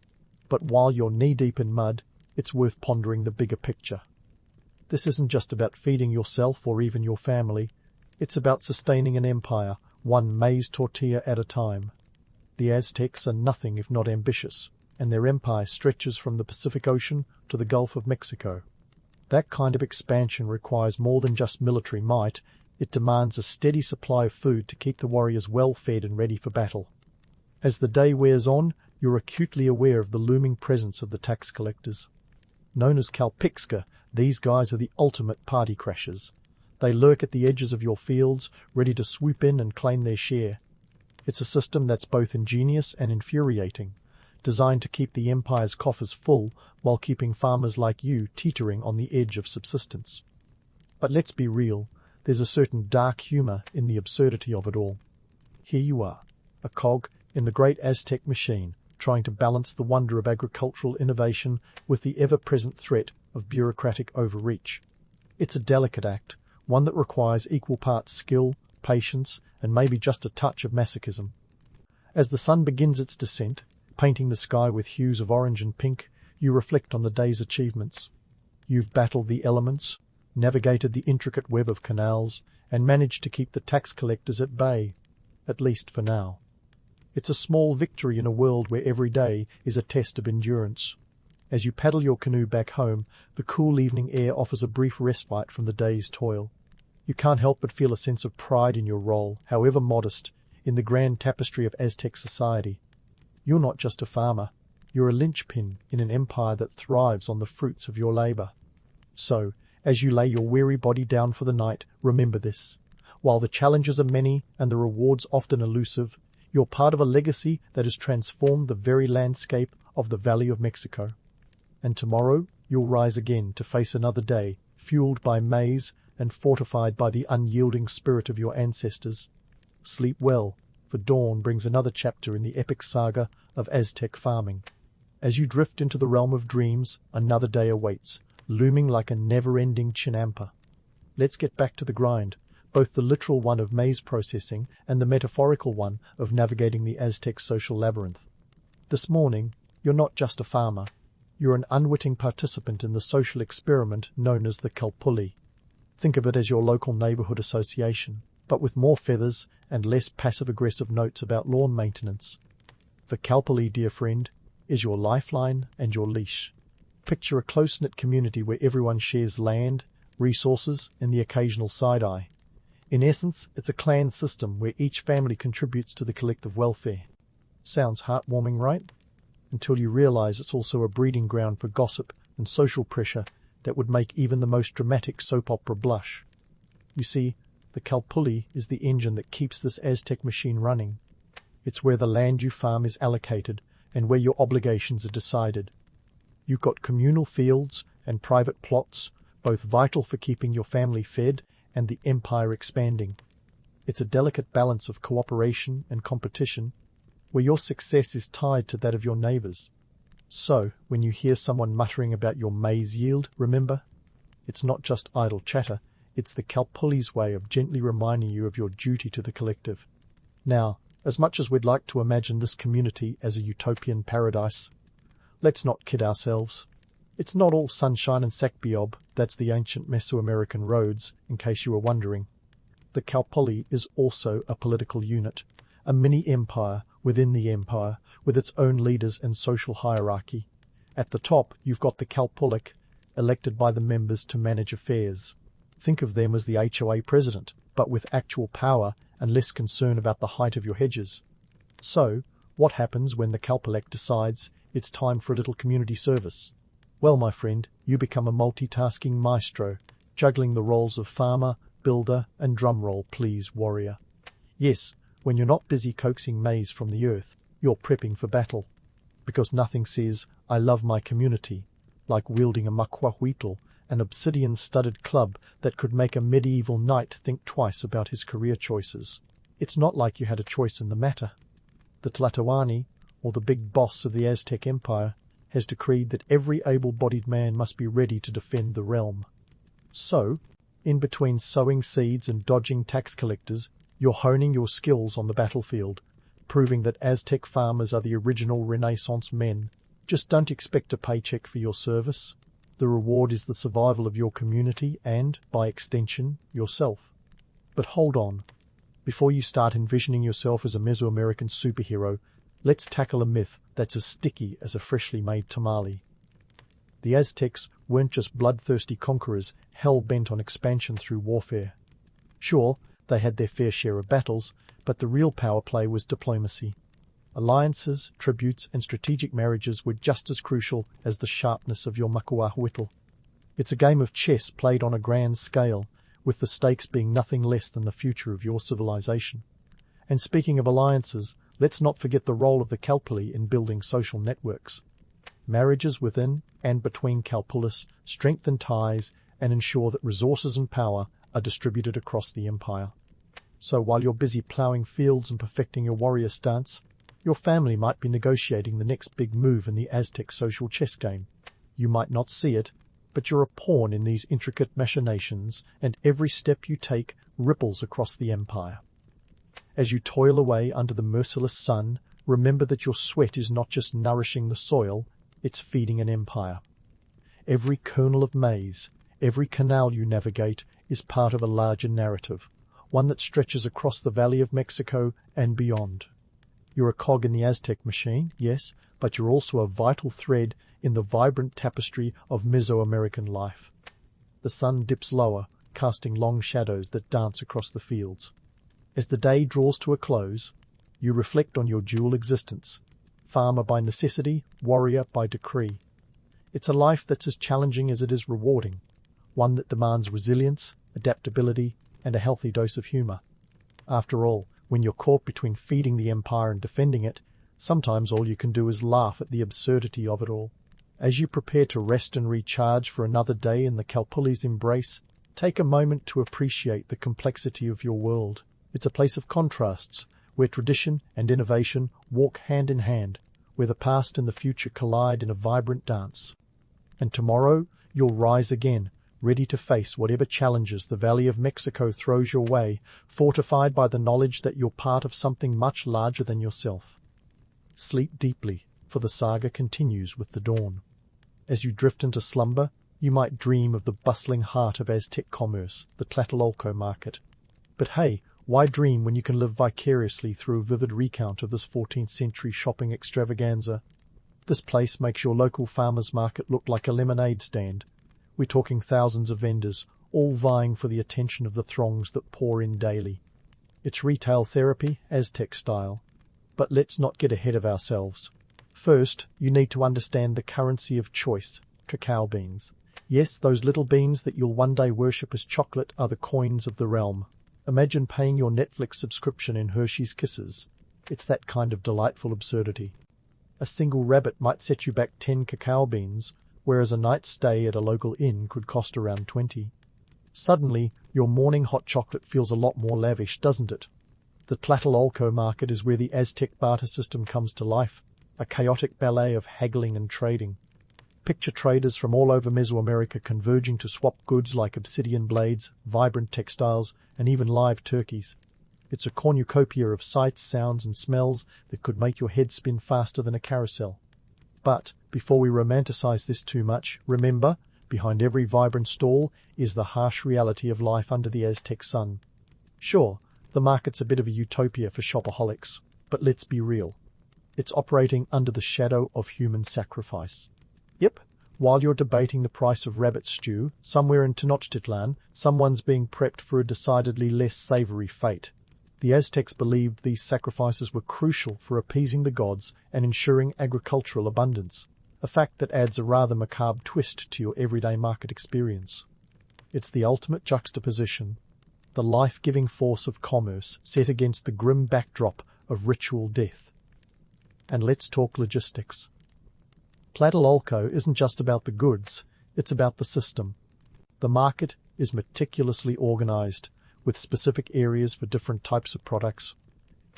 A: But while you're knee-deep in mud, it's worth pondering the bigger picture. This isn't just about feeding yourself or even your family. It's about sustaining an empire, one maize tortilla at a time. The Aztecs are nothing if not ambitious, and their empire stretches from the Pacific Ocean to the Gulf of Mexico. That kind of expansion requires more than just military might. It demands a steady supply of food to keep the warriors well fed and ready for battle. As the day wears on, you're acutely aware of the looming presence of the tax collectors. Known as Kalpixka, these guys are the ultimate party crashers. They lurk at the edges of your fields, ready to swoop in and claim their share. It's a system that's both ingenious and infuriating, designed to keep the empire's coffers full while keeping farmers like you teetering on the edge of subsistence. But let's be real, there's a certain dark humor in the absurdity of it all. Here you are, a cog in the great Aztec machine, trying to balance the wonder of agricultural innovation with the ever-present threat of bureaucratic overreach. It's a delicate act, one that requires equal parts skill, patience, and maybe just a touch of masochism. As the sun begins its descent, painting the sky with hues of orange and pink, you reflect on the day's achievements. You've battled the elements, navigated the intricate web of canals, and managed to keep the tax collectors at bay, at least for now. It's a small victory in a world where every day is a test of endurance. As you paddle your canoe back home, the cool evening air offers a brief respite from the day's toil. You can't help but feel a sense of pride in your role, however modest, in the grand tapestry of Aztec society. You're not just a farmer, you're a linchpin in an empire that thrives on the fruits of your labor. So, as you lay your weary body down for the night, remember this. While the challenges are many and the rewards often elusive, you're part of a legacy that has transformed the very landscape of the Valley of Mexico. And tomorrow you'll rise again to face another day, fueled by maize and fortified by the unyielding spirit of your ancestors. Sleep well, for dawn brings another chapter in the epic saga of Aztec farming. As you drift into the realm of dreams, another day awaits, looming like a never-ending chinampa. Let's get back to the grind, both the literal one of maize processing and the metaphorical one of navigating the Aztec social labyrinth. This morning, you're not just a farmer. You're an unwitting participant in the social experiment known as the Kalpuli. Think of it as your local neighborhood association, but with more feathers and less passive-aggressive notes about lawn maintenance. The Kalpuli, dear friend, is your lifeline and your leash. Picture a close-knit community where everyone shares land, resources, and the occasional side-eye. In essence, it's a clan system where each family contributes to the collective welfare. Sounds heartwarming, right? Until you realize it's also a breeding ground for gossip and social pressure that would make even the most dramatic soap opera blush. You see, the Kalpuli is the engine that keeps this Aztec machine running. It's where the land you farm is allocated and where your obligations are decided. You've got communal fields and private plots, both vital for keeping your family fed and the empire expanding. It's a delicate balance of cooperation and competition, where your success is tied to that of your neighbors. So, when you hear someone muttering about your maize yield, remember, it's not just idle chatter, it's the Kalpuli's way of gently reminding you of your duty to the collective. Now, as much as we'd like to imagine this community as a utopian paradise, let's not kid ourselves. It's not all sunshine and Sakbiob, that's the ancient Mesoamerican roads, in case you were wondering. The Kalpuli is also a political unit, a mini-empire within the empire, with its own leaders and social hierarchy. At the top, you've got the Kalpulik, elected by the members to manage affairs. Think of them as the HOA president, but with actual power and less concern about the height of your hedges. So, what happens when the Kalpulek decides it's time for a little community service? Well, my friend, you become a multitasking maestro, juggling the roles of farmer, builder, and drumroll please warrior. Yes, when you're not busy coaxing maize from the earth, you're prepping for battle. Because nothing says, I love my community, like wielding a macuahuitl an obsidian-studded club that could make a medieval knight think twice about his career choices. It's not like you had a choice in the matter. The Tlatoani, or the big boss of the Aztec Empire, has decreed that every able-bodied man must be ready to defend the realm. So, in between sowing seeds and dodging tax collectors, you're honing your skills on the battlefield, proving that Aztec farmers are the original Renaissance men. Just don't expect a paycheck for your service. The reward is the survival of your community and, by extension, yourself. But hold on. Before you start envisioning yourself as a Mesoamerican superhero, let's tackle a myth that's as sticky as a freshly made tamale. The Aztecs weren't just bloodthirsty conquerors hell-bent on expansion through warfare. Sure, they had their fair share of battles, but the real power play was diplomacy. Alliances, tributes, and strategic marriages were just as crucial as the sharpness of your makuahuitl. It's a game of chess played on a grand scale, with the stakes being nothing less than the future of your civilization. And speaking of alliances, let's not forget the role of the Calpulli in building social networks. Marriages within and between Calpullis strengthen ties and ensure that resources and power are distributed across the empire. So while you're busy ploughing fields and perfecting your warrior stance, your family might be negotiating the next big move in the Aztec social chess game. You might not see it, but you're a pawn in these intricate machinations, and every step you take ripples across the empire. As you toil away under the merciless sun, remember that your sweat is not just nourishing the soil, it's feeding an empire. Every kernel of maize, every canal you navigate is part of a larger narrative, one that stretches across the Valley of Mexico and beyond. You're a cog in the Aztec machine, yes, but you're also a vital thread in the vibrant tapestry of Mesoamerican life. The sun dips lower, casting long shadows that dance across the fields. As the day draws to a close, you reflect on your dual existence, farmer by necessity, warrior by decree. It's a life that's as challenging as it is rewarding, one that demands resilience, adaptability, and a healthy dose of humor. After all, when you're caught between feeding the empire and defending it, sometimes all you can do is laugh at the absurdity of it all. As you prepare to rest and recharge for another day in the Calpulli's embrace, take a moment to appreciate the complexity of your world. It's a place of contrasts, where tradition and innovation walk hand in hand, where the past and the future collide in a vibrant dance. And tomorrow, you'll rise again, ready to face whatever challenges the Valley of Mexico throws your way, fortified by the knowledge that you're part of something much larger than yourself. Sleep deeply, for the saga continues with the dawn. As you drift into slumber, you might dream of the bustling heart of Aztec commerce, the Tlatelolco market. But hey, why dream when you can live vicariously through a vivid recount of this 14th century shopping extravaganza? This place makes your local farmer's market look like a lemonade stand. We're talking thousands of vendors, all vying for the attention of the throngs that pour in daily. It's retail therapy, Aztec style. But let's not get ahead of ourselves. First, you need to understand the currency of choice, cacao beans. Yes, those little beans that you'll one day worship as chocolate are the coins of the realm. Imagine paying your Netflix subscription in Hershey's Kisses. It's that kind of delightful absurdity. A single rabbit might set you back 10 cacao beans, whereas a night's stay at a local inn could cost around 20. Suddenly, your morning hot chocolate feels a lot more lavish, doesn't it? The Tlatelolco market is where the Aztec barter system comes to life, a chaotic ballet of haggling and trading. Picture traders from all over Mesoamerica converging to swap goods like obsidian blades, vibrant textiles, and even live turkeys. It's a cornucopia of sights, sounds, and smells that could make your head spin faster than a carousel. But, before we romanticize this too much, remember, behind every vibrant stall is the harsh reality of life under the Aztec sun. Sure, the market's a bit of a utopia for shopaholics, but let's be real. It's operating under the shadow of human sacrifice. Yep, while you're debating the price of rabbit stew, somewhere in Tenochtitlan, someone's being prepped for a decidedly less savory fate. The Aztecs believed these sacrifices were crucial for appeasing the gods and ensuring agricultural abundance, a fact that adds a rather macabre twist to your everyday market experience. It's the ultimate juxtaposition, the life-giving force of commerce set against the grim backdrop of ritual death. And let's talk logistics. Tlatelolco isn't just about the goods, it's about the system. The market is meticulously organized, with specific areas for different types of products.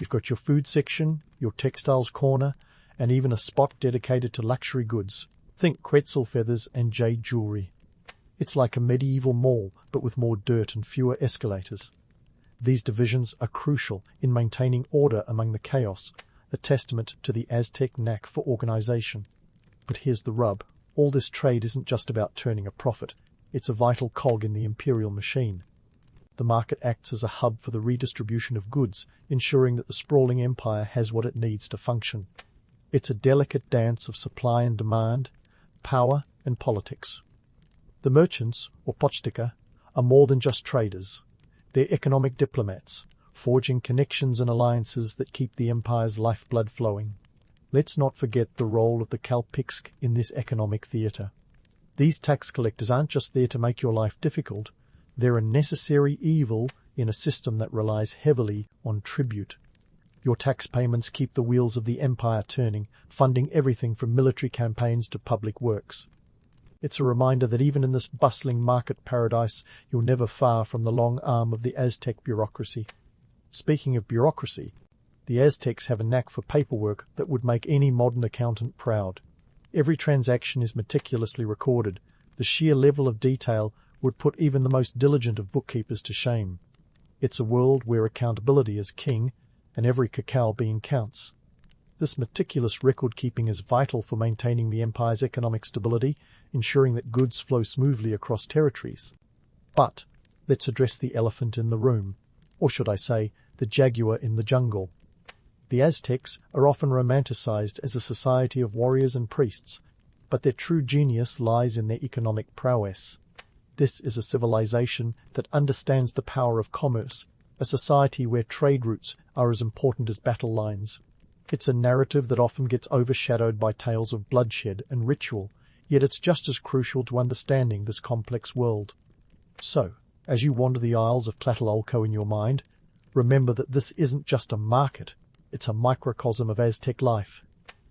A: You've got your food section, your textiles corner, and even a spot dedicated to luxury goods. Think Quetzal feathers and jade jewelry. It's like a medieval mall, but with more dirt and fewer escalators. These divisions are crucial in maintaining order among the chaos, a testament to the Aztec knack for organization. But here's the rub. All this trade isn't just about turning a profit. It's a vital cog in the imperial machine. The market acts as a hub for the redistribution of goods, ensuring that the sprawling empire has what it needs to function. It's a delicate dance of supply and demand, power and politics. The merchants, or pochtika, are more than just traders. They're economic diplomats, forging connections and alliances that keep the empire's lifeblood flowing. Let's not forget the role of the Kalpixk in this economic theatre. These tax collectors aren't just there to make your life difficult, they're a necessary evil in a system that relies heavily on tribute. Your tax payments keep the wheels of the empire turning, funding everything from military campaigns to public works. It's a reminder that even in this bustling market paradise, you're never far from the long arm of the Aztec bureaucracy. Speaking of bureaucracy, the Aztecs have a knack for paperwork that would make any modern accountant proud. Every transaction is meticulously recorded. The sheer level of detail would put even the most diligent of bookkeepers to shame. It's a world where accountability is king, and every cacao bean counts. This meticulous record-keeping is vital for maintaining the empire's economic stability, ensuring that goods flow smoothly across territories. But let's address the elephant in the room, or should I say, the jaguar in the jungle. The Aztecs are often romanticized as a society of warriors and priests, but their true genius lies in their economic prowess. This is a civilization that understands the power of commerce, a society where trade routes are as important as battle lines. It's a narrative that often gets overshadowed by tales of bloodshed and ritual, yet it's just as crucial to understanding this complex world. So, as you wander the aisles of Tlatelolco in your mind, remember that this isn't just a market, it's a microcosm of Aztec life.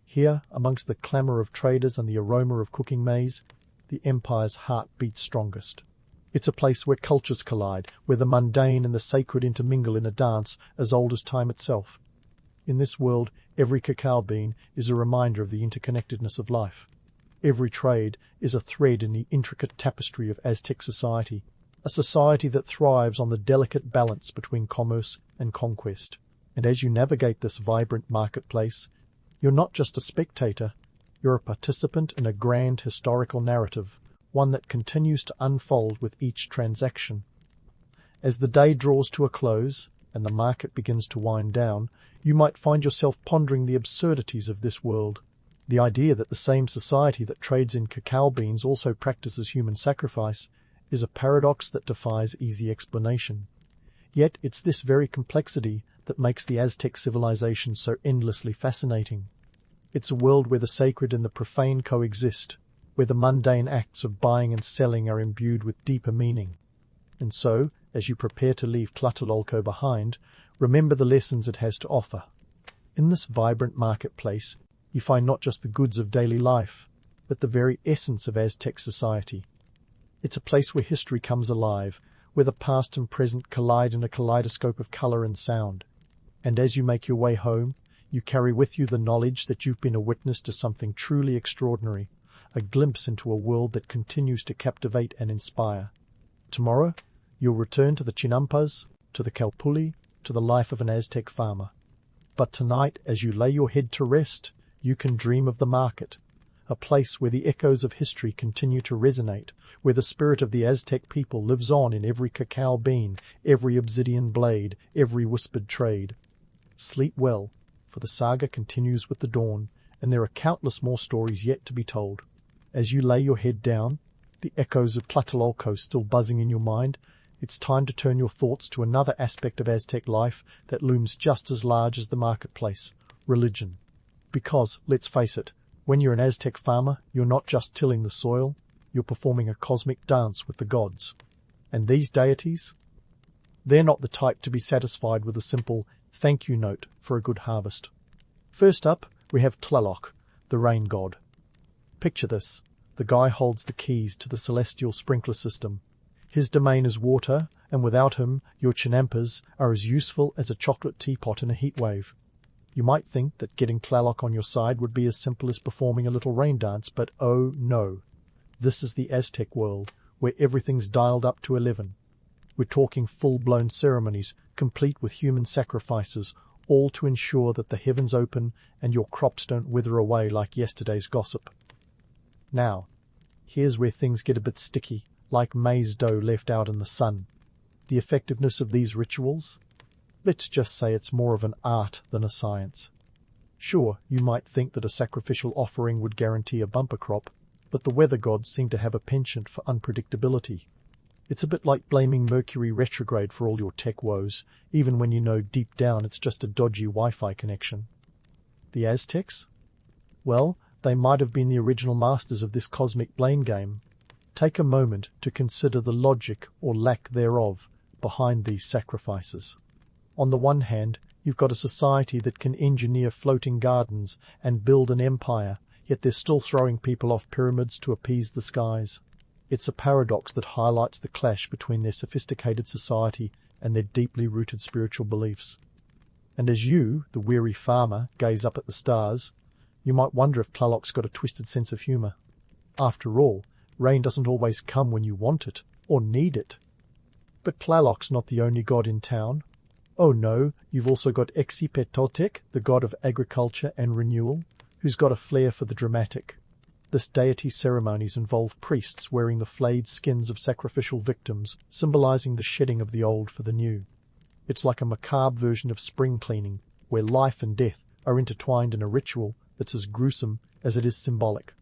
A: Here, amongst the clamour of traders and the aroma of cooking maize, the empire's heart beats strongest. It's a place where cultures collide, where the mundane and the sacred intermingle in a dance as old as time itself. In this world, every cacao bean is a reminder of the interconnectedness of life. Every trade is a thread in the intricate tapestry of Aztec society, a society that thrives on the delicate balance between commerce and conquest. And as you navigate this vibrant marketplace, you're not just a spectator, you're a participant in a grand historical narrative, one that continues to unfold with each transaction. As the day draws to a close and the market begins to wind down, you might find yourself pondering the absurdities of this world. The idea that the same society that trades in cacao beans also practices human sacrifice is a paradox that defies easy explanation. Yet it's this very complexity that makes the Aztec civilization so endlessly fascinating. It's a world where the sacred and the profane coexist, where the mundane acts of buying and selling are imbued with deeper meaning. And so, as you prepare to leave Tlatelolco behind, remember the lessons it has to offer. In this vibrant marketplace, you find not just the goods of daily life, but the very essence of Aztec society. It's a place where history comes alive, where the past and present collide in a kaleidoscope of colour and sound. And as you make your way home, you carry with you the knowledge that you've been a witness to something truly extraordinary, a glimpse into a world that continues to captivate and inspire. Tomorrow, you'll return to the Chinampas, to the Calpulli, to the life of an Aztec farmer. But tonight, as you lay your head to rest, you can dream of the market, a place where the echoes of history continue to resonate, where the spirit of the Aztec people lives on in every cacao bean, every obsidian blade, every whispered trade. Sleep well, for the saga continues with the dawn, and there are countless more stories yet to be told. As you lay your head down, the echoes of Tlatelolco still buzzing in your mind, it's time to turn your thoughts to another aspect of Aztec life that looms just as large as the marketplace, religion. Because, let's face it, when you're an Aztec farmer, you're not just tilling the soil, you're performing a cosmic dance with the gods. And these deities? They're not the type to be satisfied with a simple thank you note for a good harvest. First up, we have Tlaloc, the rain god. Picture this. The guy holds the keys to the celestial sprinkler system. His domain is water, and without him, your chinampas are as useful as a chocolate teapot in a heatwave. You might think that getting Tlaloc on your side would be as simple as performing a little rain dance, but oh no. This is the Aztec world, where everything's dialed up to 11. We're talking full-blown ceremonies, complete with human sacrifices, all to ensure that the heavens open and your crops don't wither away like yesterday's gossip. Now, here's where things get a bit sticky, like maize dough left out in the sun. The effectiveness of these rituals? Let's just say it's more of an art than a science. Sure, you might think that a sacrificial offering would guarantee a bumper crop, but the weather gods seem to have a penchant for unpredictability. It's a bit like blaming Mercury retrograde for all your tech woes, even when you know deep down it's just a dodgy Wi-Fi connection. The Aztecs? Well, they might have been the original masters of this cosmic blame game. Take a moment to consider the logic, or lack thereof, behind these sacrifices. On the one hand, you've got a society that can engineer floating gardens and build an empire, yet they're still throwing people off pyramids to appease the skies. It's a paradox that highlights the clash between their sophisticated society and their deeply rooted spiritual beliefs. And as you, the weary farmer, gaze up at the stars, you might wonder if Tlaloc's got a twisted sense of humour. After all, rain doesn't always come when you want it, or need it. But Tlaloc's not the only god in town. Oh no, you've also got Ixipetotec, the god of agriculture and renewal, who's got a flair for the dramatic. This deity's ceremonies involve priests wearing the flayed skins of sacrificial victims, symbolizing the shedding of the old for the new. It's like a macabre version of spring cleaning, where life and death are intertwined in a ritual that's as gruesome as it is symbolic.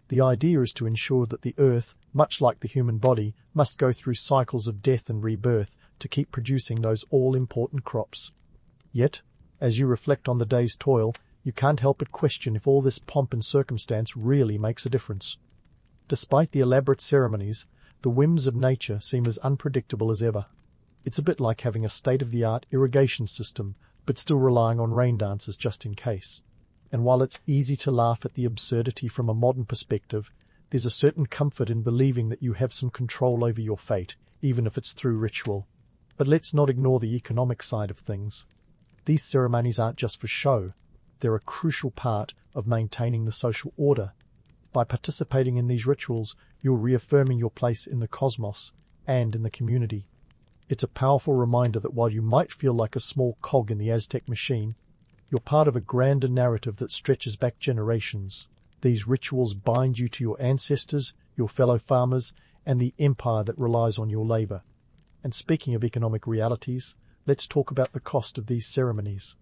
A: The idea is to ensure that the earth, much like the human body, must go through cycles of death and rebirth to keep producing those all-important crops. Yet, as you reflect on the day's toil, you can't help but question if all this pomp and circumstance really makes a difference. Despite the elaborate ceremonies, the whims of nature seem as unpredictable as ever. It's a bit like having a state-of-the-art irrigation system, but still relying on rain dances just in case. And while it's easy to laugh at the absurdity from a modern perspective, there's a certain comfort in believing that you have some control over your fate, even if it's through ritual. But let's not ignore the economic side of things. These ceremonies aren't just for show. They're a crucial part of maintaining the social order. By participating in these rituals, you're reaffirming your place in the cosmos and in the community. It's a powerful reminder that while you might feel like a small cog in the Aztec machine, you're part of a grander narrative that stretches back generations. These rituals bind you to your ancestors, your fellow farmers, and the empire that relies on your labor. And speaking of economic realities, let's talk about the cost of these ceremonies.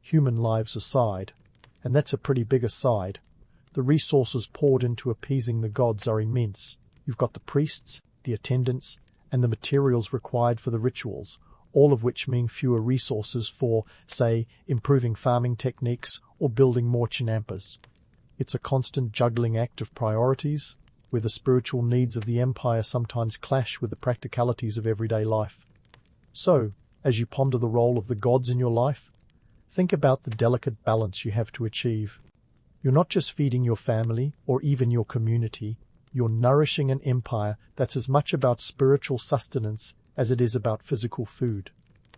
A: Human lives aside, and that's a pretty big aside, the resources poured into appeasing the gods are immense. You've got the priests, the attendants, and the materials required for the rituals, all of which mean fewer resources for, say, improving farming techniques or building more chinampas. It's a constant juggling act of priorities, where the spiritual needs of the empire sometimes clash with the practicalities of everyday life. So, as you ponder the role of the gods in your life, think about the delicate balance you have to achieve. You're not just feeding your family or even your community, you're nourishing an empire that's as much about spiritual sustenance as it is about physical food.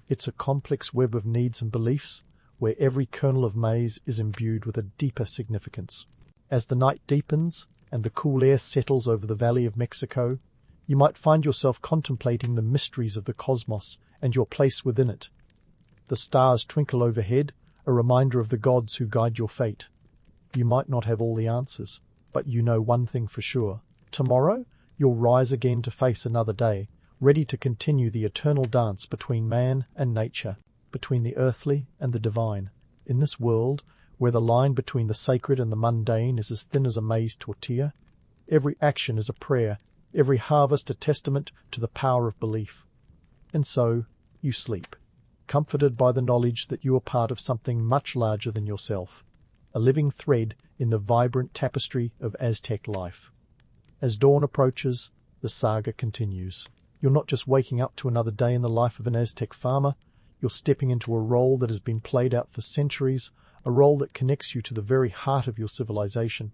A: It's a complex web of needs and beliefs, where every kernel of maize is imbued with a deeper significance. As the night deepens and the cool air settles over the Valley of Mexico, you might find yourself contemplating the mysteries of the cosmos and your place within it. The stars twinkle overhead, a reminder of the gods who guide your fate. You might not have all the answers, but you know one thing for sure. Tomorrow, you'll rise again to face another day, ready to continue the eternal dance between man and nature, between the earthly and the divine. In this world, where the line between the sacred and the mundane is as thin as a maize tortilla, every action is a prayer, every harvest a testament to the power of belief. And so, you sleep, comforted by the knowledge that you are part of something much larger than yourself, a living thread in the vibrant tapestry of Aztec life. As dawn approaches, the saga continues. You're not just waking up to another day in the life of an Aztec farmer, you're stepping into a role that has been played out for centuries, a role that connects you to the very heart of your civilization.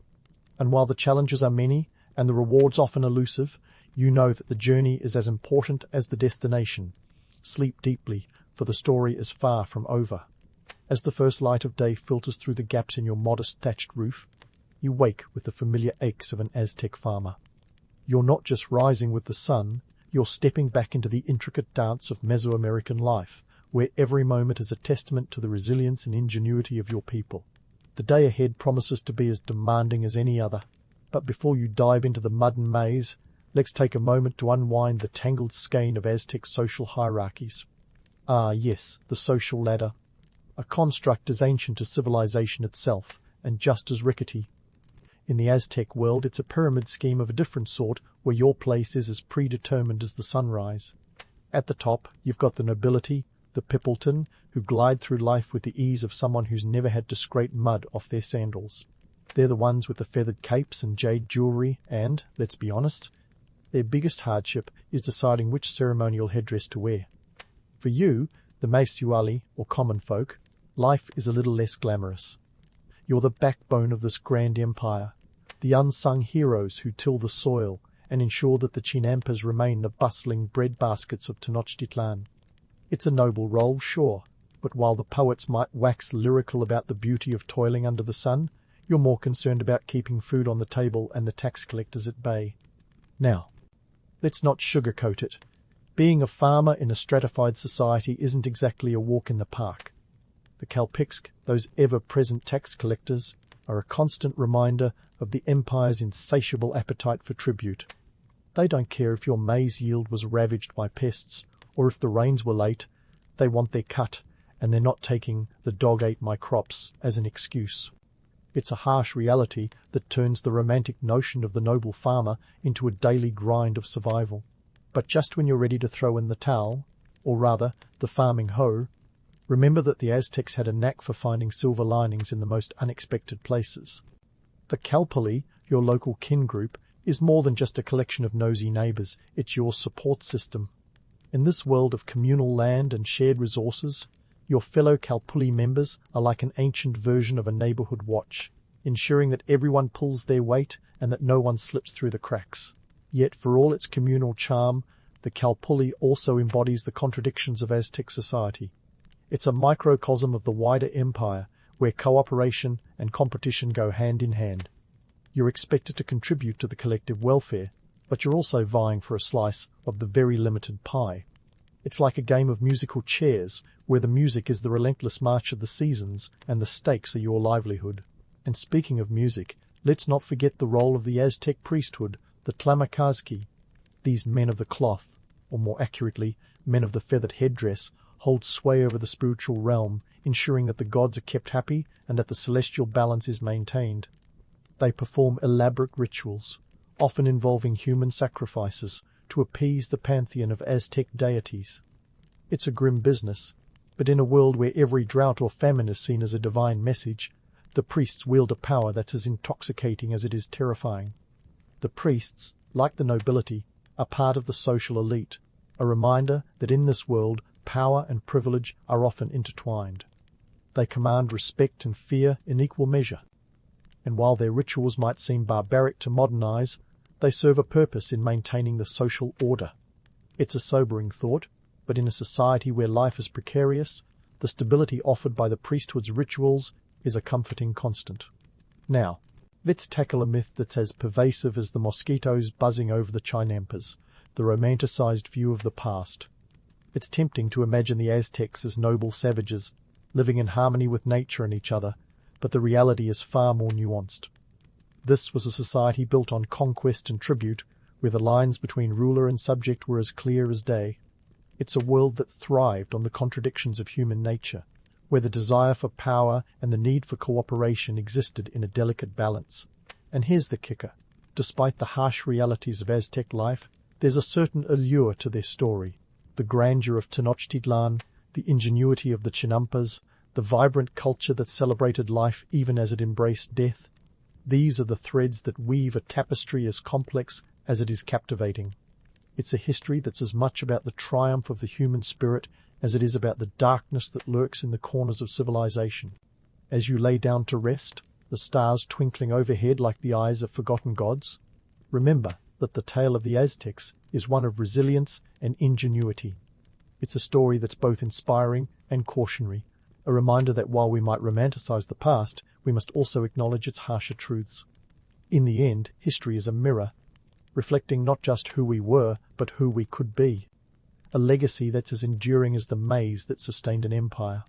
A: And while the challenges are many, and the rewards often elusive, You know that the journey is as important as the destination. Sleep deeply, for the story is far from over. As the first light of day filters through the gaps in your modest thatched roof, you wake with the familiar aches of an Aztec farmer. You're not just rising with the sun, you're stepping back into the intricate dance of Mesoamerican life, where every moment is a testament to the resilience and ingenuity of your people. The day ahead promises to be as demanding as any other. But before you dive into the mud and maze, let's take a moment to unwind the tangled skein of Aztec social hierarchies. Ah, yes, the social ladder. A construct as ancient as civilization itself, and just as rickety. In the Aztec world, it's a pyramid scheme of a different sort, where your place is as predetermined as the sunrise. At the top, you've got the nobility, the Pippleton, who glide through life with the ease of someone who's never had to scrape mud off their sandals. They're the ones with the feathered capes and jade jewelry, and, let's be honest, their biggest hardship is deciding which ceremonial headdress to wear. For you, the Maisuali, or common folk, life is a little less glamorous. You're the backbone of this grand empire, the unsung heroes who till the soil and ensure that the Chinampas remain the bustling breadbaskets of Tenochtitlan. It's a noble role, sure, but while the poets might wax lyrical about the beauty of toiling under the sun, you're more concerned about keeping food on the table and the tax collectors at bay. Now, let's not sugarcoat it. Being a farmer in a stratified society isn't exactly a walk in the park. The Kalpixk, those ever-present tax collectors, are a constant reminder of the empire's insatiable appetite for tribute. They don't care if your maize yield was ravaged by pests, or if the rains were late. They want their cut, and they're not taking "the dog ate my crops" as an excuse. It's a harsh reality that turns the romantic notion of the noble farmer into a daily grind of survival. But just when you're ready to throw in the towel, or rather, the farming hoe, remember that the Aztecs had a knack for finding silver linings in the most unexpected places. The Kalpali, your local kin group, is more than just a collection of nosy neighbours. It's your support system. In this world of communal land and shared resources, your fellow Kalpuli members are like an ancient version of a neighbourhood watch, ensuring that everyone pulls their weight and that no one slips through the cracks. Yet for all its communal charm, the Kalpuli also embodies the contradictions of Aztec society. It's a microcosm of the wider empire, where cooperation and competition go hand in hand. You're expected to contribute to the collective welfare, but you're also vying for a slice of the very limited pie. It's like a game of musical chairs, where the music is the relentless march of the seasons and the stakes are your livelihood. And speaking of music, let's not forget the role of the Aztec priesthood, the Tlamakazki. These men of the cloth, or more accurately, men of the feathered headdress, hold sway over the spiritual realm, ensuring that the gods are kept happy and that the celestial balance is maintained. They perform elaborate rituals, often involving human sacrifices, to appease the pantheon of Aztec deities. It's a grim business, but in a world where every drought or famine is seen as a divine message, the priests wield a power that's as intoxicating as it is terrifying. The priests, like the nobility, are part of the social elite, a reminder that in this world power and privilege are often intertwined. They command respect and fear in equal measure. And while their rituals might seem barbaric to modernize, they serve a purpose in maintaining the social order. It's a sobering thought, but in a society where life is precarious, the stability offered by the priesthood's rituals is a comforting constant. Now, let's tackle a myth that's as pervasive as the mosquitoes buzzing over the Chinampas, the romanticized view of the past. It's tempting to imagine the Aztecs as noble savages, living in harmony with nature and each other, but the reality is far more nuanced. This was a society built on conquest and tribute, where the lines between ruler and subject were as clear as day. It's a world that thrived on the contradictions of human nature, where the desire for power and the need for cooperation existed in a delicate balance. And here's the kicker. Despite the harsh realities of Aztec life, there's a certain allure to their story. The grandeur of Tenochtitlan, the ingenuity of the Chinampas, the vibrant culture that celebrated life even as it embraced death. These are the threads that weave a tapestry as complex as it is captivating. It's a history that's as much about the triumph of the human spirit as it is about the darkness that lurks in the corners of civilization. As you lay down to rest, the stars twinkling overhead like the eyes of forgotten gods, remember that the tale of the Aztecs is one of resilience and ingenuity. It's a story that's both inspiring and cautionary, a reminder that while we might romanticize the past, we must also acknowledge its harsher truths. In the end, history is a mirror, reflecting not just who we were, but who we could be. A legacy that's as enduring as the maze that sustained an empire.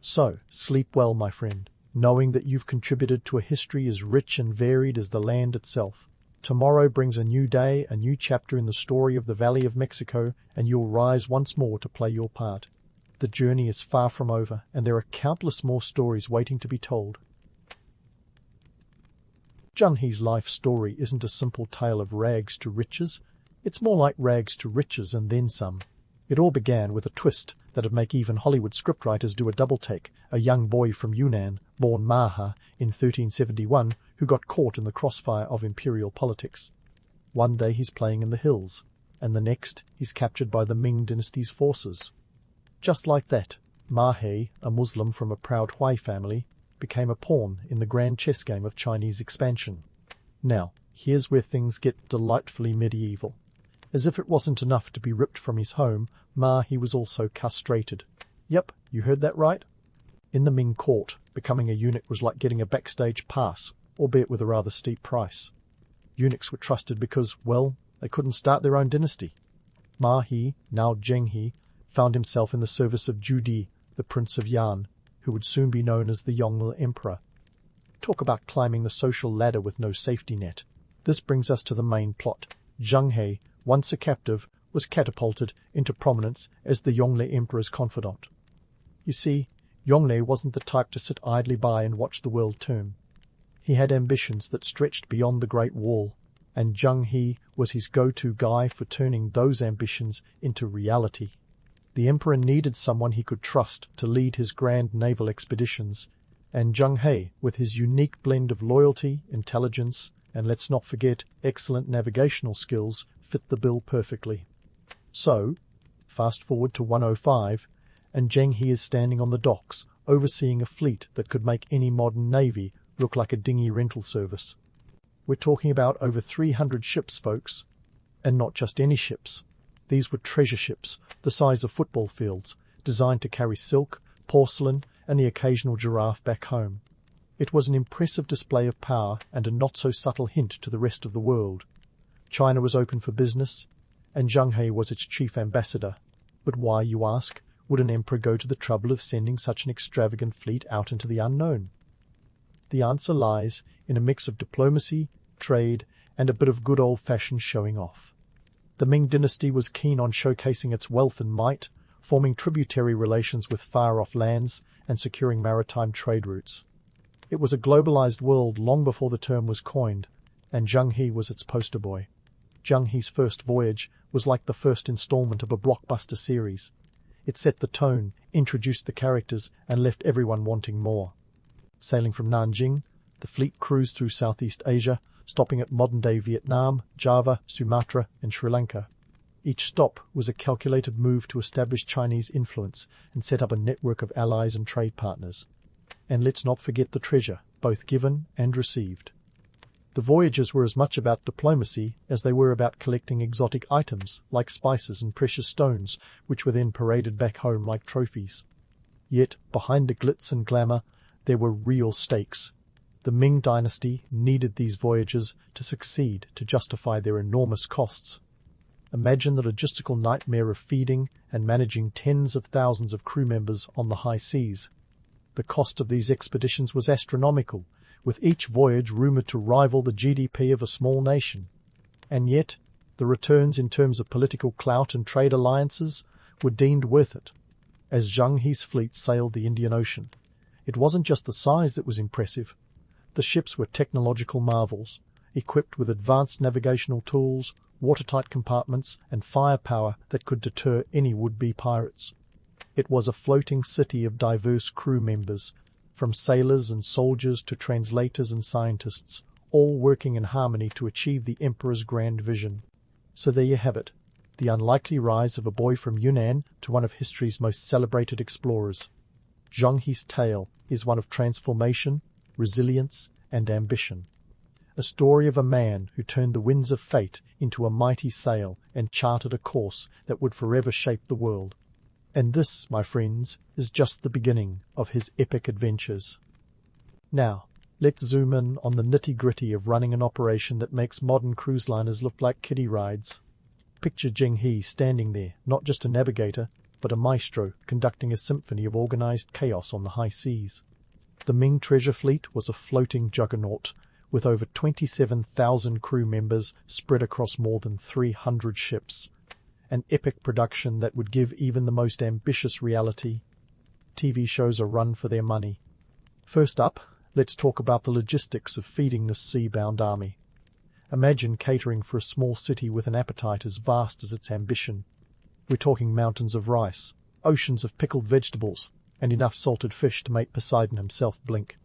A: So, sleep well, my friend, knowing that you've contributed to a history as rich and varied as the land itself. Tomorrow brings a new day, a new chapter in the story of the Valley of Mexico, and you'll rise once more to play your part. The journey is far from over, and there are countless more stories waiting to be told. Zheng He's life story isn't a simple tale of rags to riches. It's more like rags to riches and then some. It all began with a twist that'd make even Hollywood scriptwriters do a double-take, a young boy from Yunnan, born Maha in 1371, who got caught in the crossfire of imperial politics. One day he's playing in the hills, and the next he's captured by the Ming dynasty's forces. Just like that, Mahe, a Muslim from a proud Hui family, became a pawn in the grand chess game of Chinese expansion. Now, here's where things get delightfully medieval. As if it wasn't enough to be ripped from his home, Mahe was also castrated. Yep, you heard that right. In the Ming court, becoming a eunuch was like getting a backstage pass, albeit with a rather steep price. Eunuchs were trusted because, well, they couldn't start their own dynasty. Mahe, now Zheng He, found himself in the service of Judi, the Prince of Yan, who would soon be known as the Yongle Emperor. Talk about climbing the social ladder with no safety net. This brings us to the main plot. Zheng He, once a captive, was catapulted into prominence as the Yongle Emperor's confidant. You see, Yongle wasn't the type to sit idly by and watch the world turn. He had ambitions that stretched beyond the Great Wall, and Zheng He was his go-to guy for turning those ambitions into reality. The Emperor needed someone he could trust to lead his grand naval expeditions, and Zheng He, with his unique blend of loyalty, intelligence, and let's not forget excellent navigational skills, fit the bill perfectly. So, fast forward to 105, and Zheng He is standing on the docks, overseeing a fleet that could make any modern navy look like a dinghy rental service. We're talking about over 300 ships, folks, and not just any ships. These were treasure ships, the size of football fields, designed to carry silk, porcelain, and the occasional giraffe back home. It was an impressive display of power and a not-so-subtle hint to the rest of the world. China was open for business, and Zheng He was its chief ambassador. But why, you ask, would an emperor go to the trouble of sending such an extravagant fleet out into the unknown? The answer lies in a mix of diplomacy, trade, and a bit of good old-fashioned showing off. The Ming dynasty was keen on showcasing its wealth and might, forming tributary relations with far-off lands and securing maritime trade routes. It was a globalized world long before the term was coined, and Zheng He was its poster boy. Zheng He's first voyage was like the first installment of a blockbuster series. It set the tone, introduced the characters, and left everyone wanting more. Sailing from Nanjing, the fleet cruised through Southeast Asia, stopping at modern-day Vietnam, Java, Sumatra, and Sri Lanka. Each stop was a calculated move to establish Chinese influence and set up a network of allies and trade partners. And let's not forget the treasure, both given and received. The voyages were as much about diplomacy as they were about collecting exotic items like spices and precious stones, which were then paraded back home like trophies. Yet, behind the glitz and glamour, there were real stakes. The Ming dynasty needed these voyages to succeed to justify their enormous costs. Imagine the logistical nightmare of feeding and managing tens of thousands of crew members on the high seas. The cost of these expeditions was astronomical, with each voyage rumoured to rival the GDP of a small nation. And yet, the returns in terms of political clout and trade alliances were deemed worth it. As Zheng He's fleet sailed the Indian Ocean, it wasn't just the size that was impressive. The ships were technological marvels, equipped with advanced navigational tools, watertight compartments, and firepower that could deter any would-be pirates. It was a floating city of diverse crew members, from sailors and soldiers to translators and scientists, all working in harmony to achieve the Emperor's grand vision. So there you have it, the unlikely rise of a boy from Yunnan to one of history's most celebrated explorers. Zheng He's tale is one of transformation, resilience, and ambition. A story of a man who turned the winds of fate into a mighty sail and charted a course that would forever shape the world. And this, my friends, is just the beginning of his epic adventures. Now, let's zoom in on the nitty-gritty of running an operation that makes modern cruise liners look like kiddie rides. Picture Zheng standing there, not just a navigator, but a maestro conducting a symphony of organized chaos on the high seas. The Ming treasure fleet was a floating juggernaut, with over 27,000 crew members spread across more than 300 ships. An epic production that would give even the most ambitious reality TV shows a run for their money. First up, let's talk about the logistics of feeding this sea-bound army. Imagine catering for a small city with an appetite as vast as its ambition. We're talking mountains of rice, oceans of pickled vegetables, and enough salted fish to make Poseidon himself blink.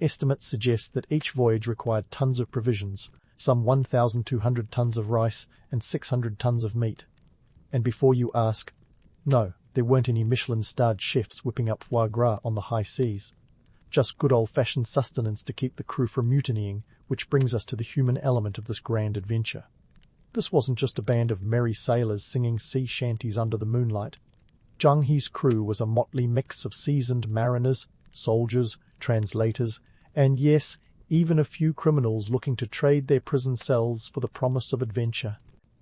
A: Estimates suggest that each voyage required tons of provisions, some 1,200 tons of rice and 600 tons of meat. And before you ask, no, there weren't any Michelin-starred chefs whipping up foie gras on the high seas. Just good old-fashioned sustenance to keep the crew from mutinying, which brings us to the human element of this grand adventure. This wasn't just a band of merry sailors singing sea shanties under the moonlight. Zheng crew was a motley mix of seasoned mariners, soldiers, translators, and yes, even a few criminals looking to trade their prison cells for the promise of adventure.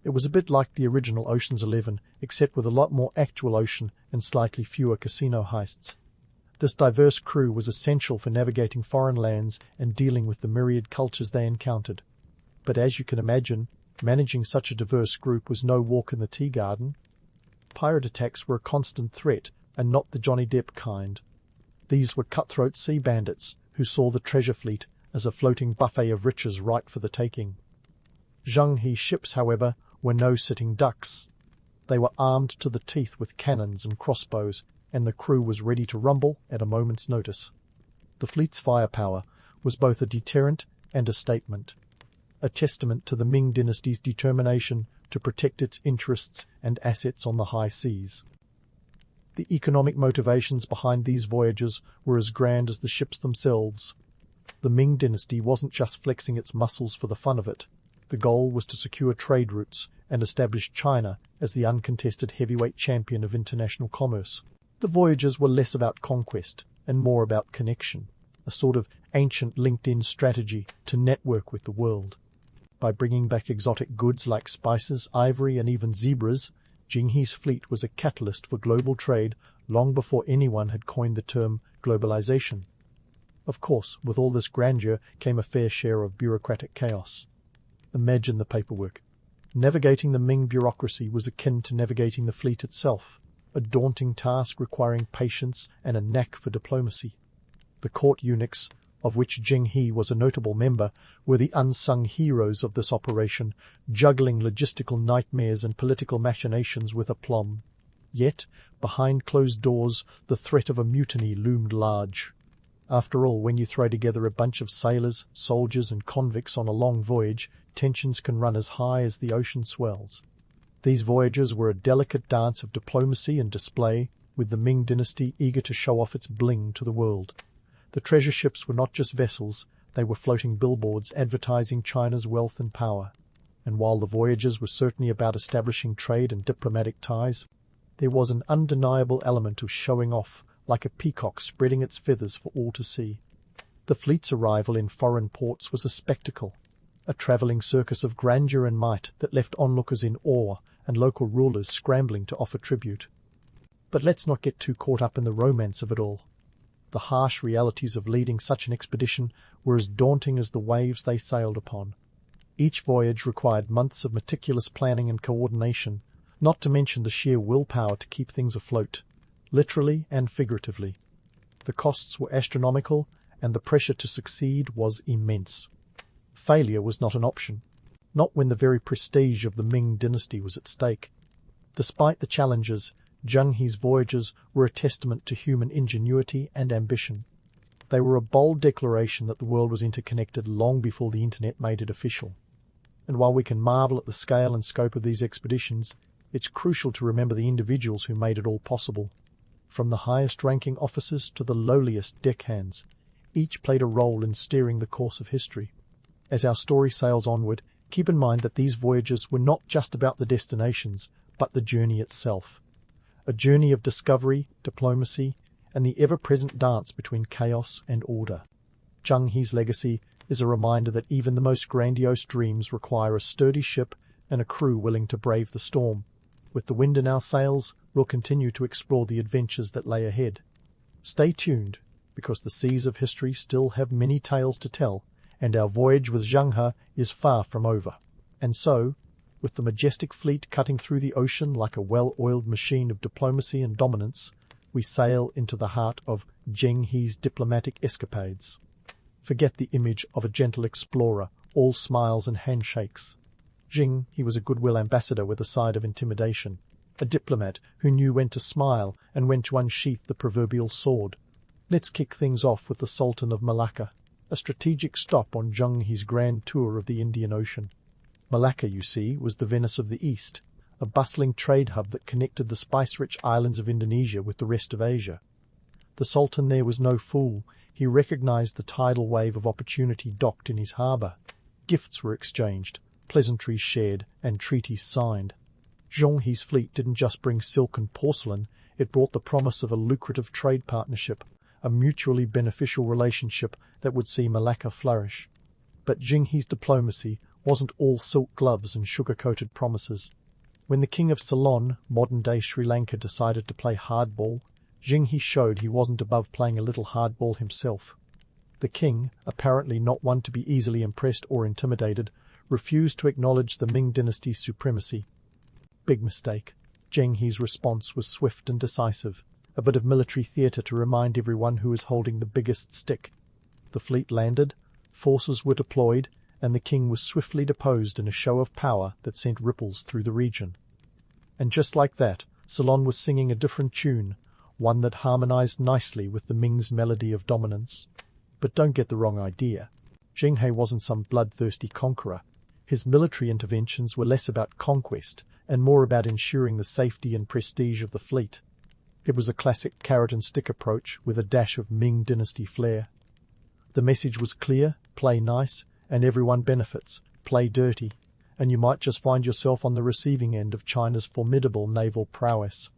A: It was a bit like the original Ocean's 11, except with a lot more actual ocean and slightly fewer casino heists. This diverse crew was essential for navigating foreign lands and dealing with the myriad cultures they encountered. But as you can imagine, managing such a diverse group was no walk in the tea garden. Pirate attacks were a constant threat, and not the Johnny Depp kind. These were cutthroat sea bandits who saw the treasure fleet as a floating buffet of riches ripe for the taking. Zheng ships, however, were no sitting ducks. They were armed to the teeth with cannons and crossbows, and the crew was ready to rumble at a moment's notice. The fleet's firepower was both a deterrent and a statement, a testament to the Ming dynasty's determination to protect its interests and assets on the high seas. The economic motivations behind these voyages were as grand as the ships themselves. The Ming dynasty wasn't just flexing its muscles for the fun of it. The goal was to secure trade routes and establish China as the uncontested heavyweight champion of international commerce. The voyages were less about conquest and more about connection, a sort of ancient LinkedIn strategy to network with the world. By bringing back exotic goods like spices, ivory, and even zebras, Zheng fleet was a catalyst for global trade long before anyone had coined the term globalization. Of course, with all this grandeur came a fair share of bureaucratic chaos. Imagine the paperwork. Navigating the Ming bureaucracy was akin to navigating the fleet itself, a daunting task requiring patience and a knack for diplomacy. The court eunuchs, of which Zheng was a notable member, were the unsung heroes of this operation, juggling logistical nightmares and political machinations with aplomb. Yet, behind closed doors, the threat of a mutiny loomed large. After all, when you throw together a bunch of sailors, soldiers, and convicts on a long voyage, tensions can run as high as the ocean swells. These voyages were a delicate dance of diplomacy and display, with the Ming dynasty eager to show off its bling to the world. The treasure ships were not just vessels, they were floating billboards advertising China's wealth and power. And while the voyages were certainly about establishing trade and diplomatic ties, there was an undeniable element of showing off, like a peacock spreading its feathers for all to see. The fleet's arrival in foreign ports was a spectacle, a travelling circus of grandeur and might that left onlookers in awe and local rulers scrambling to offer tribute. But let's not get too caught up in the romance of it all. The harsh realities of leading such an expedition were as daunting as the waves they sailed upon. Each voyage required months of meticulous planning and coordination, not to mention the sheer willpower to keep things afloat, literally and figuratively. The costs were astronomical, and the pressure to succeed was immense. Failure was not an option, not when the very prestige of the Ming dynasty was at stake. Despite the challenges, Zheng voyages were a testament to human ingenuity and ambition. They were a bold declaration that the world was interconnected long before the internet made it official. And while we can marvel at the scale and scope of these expeditions, it's crucial to remember the individuals who made it all possible. From the highest-ranking officers to the lowliest deckhands, each played a role in steering the course of history. As our story sails onward, Keep in mind that these voyages were not just about the destinations, but the journey itself. A journey of discovery, diplomacy, and the ever-present dance between chaos and order. Zheng He's legacy is a reminder that even the most grandiose dreams require a sturdy ship and a crew willing to brave the storm. With the wind in our sails, we'll continue to explore the adventures that lay ahead. Stay tuned, because the seas of history still have many tales to tell, and our voyage with Zheng He is far from over. And so, with the majestic fleet cutting through the ocean like a well-oiled machine of diplomacy and dominance, we sail into the heart of Zheng He's diplomatic escapades. Forget the image of a gentle explorer, all smiles and handshakes. Zheng He was a goodwill ambassador with a side of intimidation, a diplomat who knew when to smile and when to unsheath the proverbial sword. Let's kick things off with the Sultan of Malacca, a strategic stop on Zheng He's grand tour of the Indian Ocean. Malacca, you see, was the Venice of the East, a bustling trade hub that connected the spice-rich islands of Indonesia with the rest of Asia. The Sultan there was no fool. He recognized the tidal wave of opportunity docked in his harbour. Gifts were exchanged, pleasantries shared, and treaties signed. Zheng He's fleet didn't just bring silk and porcelain, it brought the promise of a lucrative trade partnership, a mutually beneficial relationship that would see Malacca flourish. But Zheng He's diplomacy wasn't all silk gloves and sugar-coated promises. When the king of Ceylon, modern-day Sri Lanka, decided to play hardball, Zheng He showed he wasn't above playing a little hardball himself. The king, apparently not one to be easily impressed or intimidated, refused to acknowledge the Ming dynasty's supremacy. Big mistake. Zheng He's response was swift and decisive, a bit of military theatre to remind everyone who was holding the biggest stick. The fleet landed, forces were deployed, and the king was swiftly deposed in a show of power that sent ripples through the region. And just like that, Ceylon was singing a different tune, one that harmonized nicely with the Ming's melody of dominance. But don't get the wrong idea. Zheng He wasn't some bloodthirsty conqueror. His military interventions were less about conquest and more about ensuring the safety and prestige of the fleet. It was a classic carrot-and-stick approach with a dash of Ming dynasty flair. The message was clear: play nice, and everyone benefits. Play dirty, and you might just find yourself on the receiving end of China's formidable naval prowess.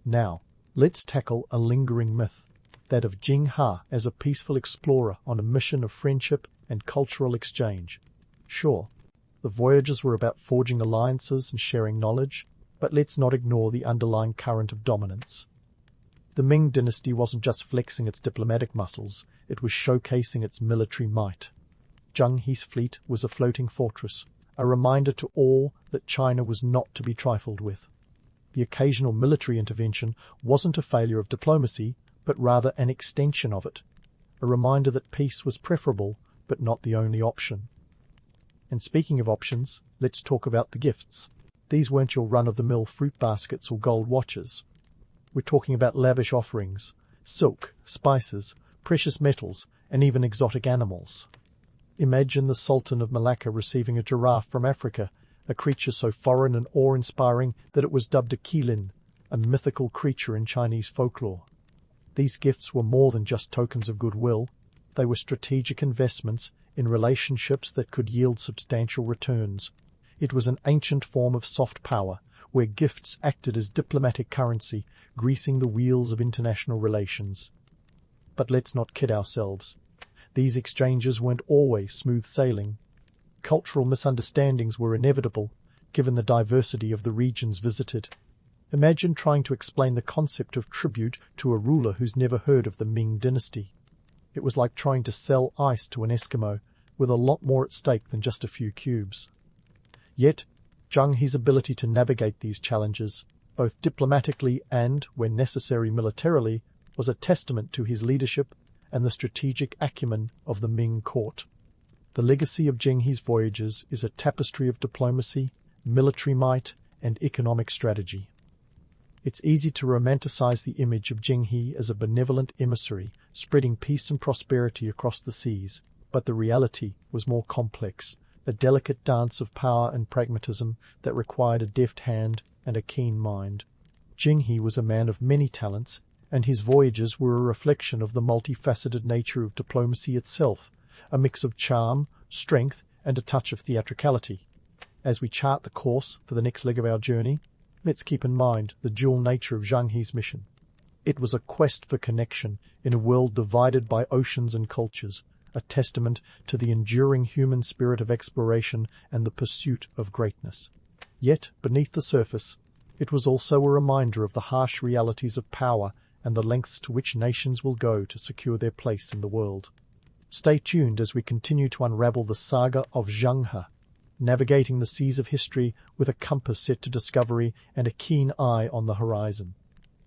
A: Now, let's tackle a lingering myth, that of Zheng He as a peaceful explorer on a mission of friendship and cultural exchange. Sure, the voyages were about forging alliances and sharing knowledge, but let's not ignore the underlying current of dominance. The Ming dynasty wasn't just flexing its diplomatic muscles, it was showcasing its military might. Zheng He's fleet was a floating fortress, a reminder to all that China was not to be trifled with. The occasional military intervention wasn't a failure of diplomacy, but rather an extension of it, a reminder that peace was preferable, but not the only option. And speaking of options, let's talk about the gifts. These weren't your run-of-the-mill fruit baskets or gold watches. We're talking about lavish offerings, silk, spices, precious metals, and even exotic animals. Imagine the Sultan of Malacca receiving a giraffe from Africa, a creature so foreign and awe-inspiring that it was dubbed a qilin, a mythical creature in Chinese folklore. These gifts were more than just tokens of goodwill. They were strategic investments in relationships that could yield substantial returns. It was an ancient form of soft power, where gifts acted as diplomatic currency, greasing the wheels of international relations. But let's not kid ourselves. These exchanges weren't always smooth sailing. Cultural misunderstandings were inevitable, given the diversity of the regions visited. Imagine trying to explain the concept of tribute to a ruler who's never heard of the Ming dynasty. It was like trying to sell ice to an Eskimo, with a lot more at stake than just a few cubes. Yet, Zheng He's ability to navigate these challenges, both diplomatically and, when necessary militarily, was a testament to his leadership and the strategic acumen of the Ming court. The legacy of Zheng He's voyages is a tapestry of diplomacy, military might, and economic strategy. It's easy to romanticize the image of Zheng He as a benevolent emissary, spreading peace and prosperity across the seas, but the reality was more complex, a delicate dance of power and pragmatism that required a deft hand and a keen mind. Zheng He was a man of many talents, and his voyages were a reflection of the multifaceted nature of diplomacy itself, a mix of charm, strength, and a touch of theatricality. As we chart the course for the next leg of our journey, let's keep in mind the dual nature of Zheng He's mission. It was a quest for connection in a world divided by oceans and cultures, a testament to the enduring human spirit of exploration and the pursuit of greatness. Yet, beneath the surface, it was also a reminder of the harsh realities of power and the lengths to which nations will go to secure their place in the world. Stay tuned as we continue to unravel the saga of Zheng He, navigating the seas of history with a compass set to discovery and a keen eye on the horizon.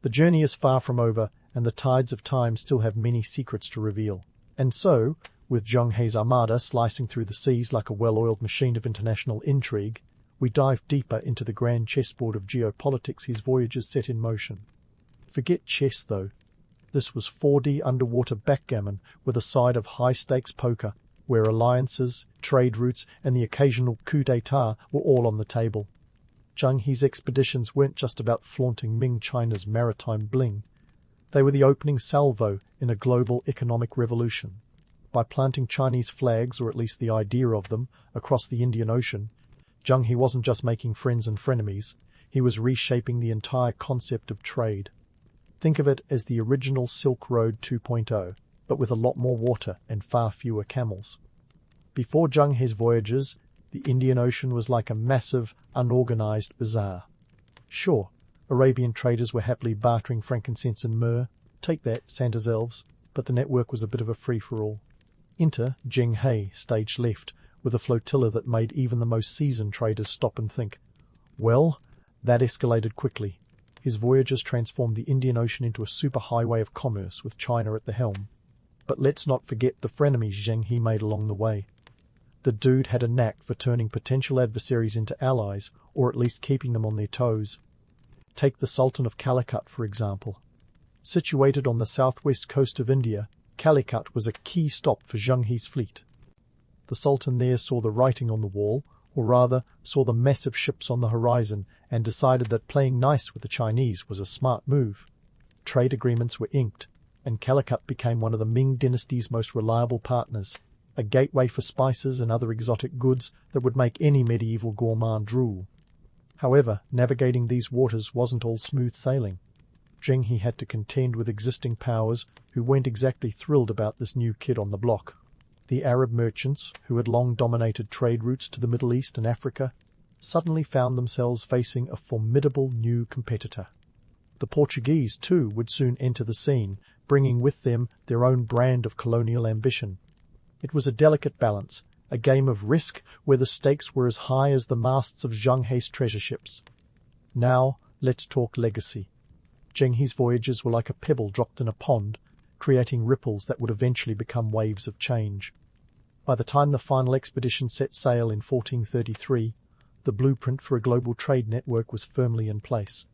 A: The journey is far from over, and the tides of time still have many secrets to reveal. And so, with Zheng He's armada slicing through the seas like a well-oiled machine of international intrigue, we dive deeper into the grand chessboard of geopolitics his voyages set in motion. Forget chess, though. This was 4D underwater backgammon with a side of high-stakes poker, where alliances, trade routes, and the occasional coup d'etat were all on the table. Zheng He's expeditions weren't just about flaunting Ming China's maritime bling. They were the opening salvo in a global economic revolution. By planting Chinese flags, or at least the idea of them, across the Indian Ocean, Zheng He wasn't just making friends and frenemies, he was reshaping the entire concept of trade. Think of it as the original Silk Road 2.0, but with a lot more water and far fewer camels. Before Zheng He's voyages, the Indian Ocean was like a massive, unorganized bazaar. Sure, Arabian traders were happily bartering frankincense and myrrh. Take that, Santa's elves. But the network was a bit of a free-for-all. Enter Zheng He, stage left, with a flotilla that made even the most seasoned traders stop and think. Well, that escalated quickly. His voyages transformed the Indian Ocean into a superhighway of commerce with China at the helm. But let's not forget the frenemies Zheng He made along the way. The dude had a knack for turning potential adversaries into allies, or at least keeping them on their toes. Take the Sultan of Calicut, for example. Situated on the southwest coast of India, Calicut was a key stop for Zheng He's fleet. The Sultan there saw the writing on the wall, or rather saw the massive ships on the horizon, and decided that playing nice with the Chinese was a smart move. Trade agreements were inked, and Calicut became one of the Ming dynasty's most reliable partners, a gateway for spices and other exotic goods that would make any medieval gourmand drool. However, navigating these waters wasn't all smooth sailing. Zheng He had to contend with existing powers who weren't exactly thrilled about this new kid on the block. The Arab merchants, who had long dominated trade routes to the Middle East and Africa, suddenly found themselves facing a formidable new competitor. The Portuguese, too, would soon enter the scene, bringing with them their own brand of colonial ambition. It was a delicate balance, a game of risk where the stakes were as high as the masts of Zheng He's treasure ships. Now, let's talk legacy. Zheng He's voyages were like a pebble dropped in a pond, creating ripples that would eventually become waves of change. By the time the final expedition set sail in 1433, the blueprint for a global trade network was firmly in place.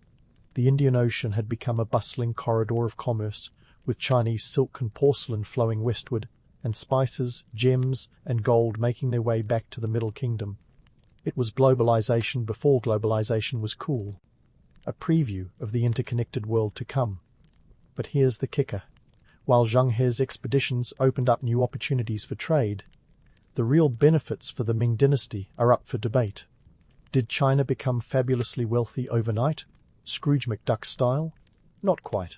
A: The Indian Ocean had become a bustling corridor of commerce, with Chinese silk and porcelain flowing westward, and spices, gems, and gold making their way back to the Middle Kingdom. It was globalization before globalization was cool, a preview of the interconnected world to come. But here's the kicker. While Zheng He's expeditions opened up new opportunities for trade, the real benefits for the Ming dynasty are up for debate. Did China become fabulously wealthy overnight, Scrooge McDuck style? Not quite.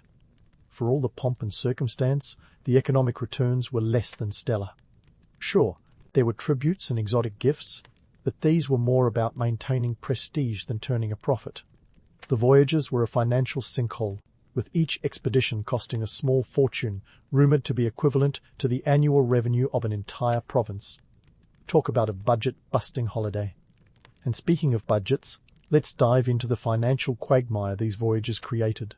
A: For all the pomp and circumstance, the economic returns were less than stellar. Sure, there were tributes and exotic gifts, but these were more about maintaining prestige than turning a profit. The voyages were a financial sinkhole, with each expedition costing a small fortune, rumoured to be equivalent to the annual revenue of an entire province. Talk about a budget-busting holiday. And speaking of budgets, let's dive into the financial quagmire these voyages created.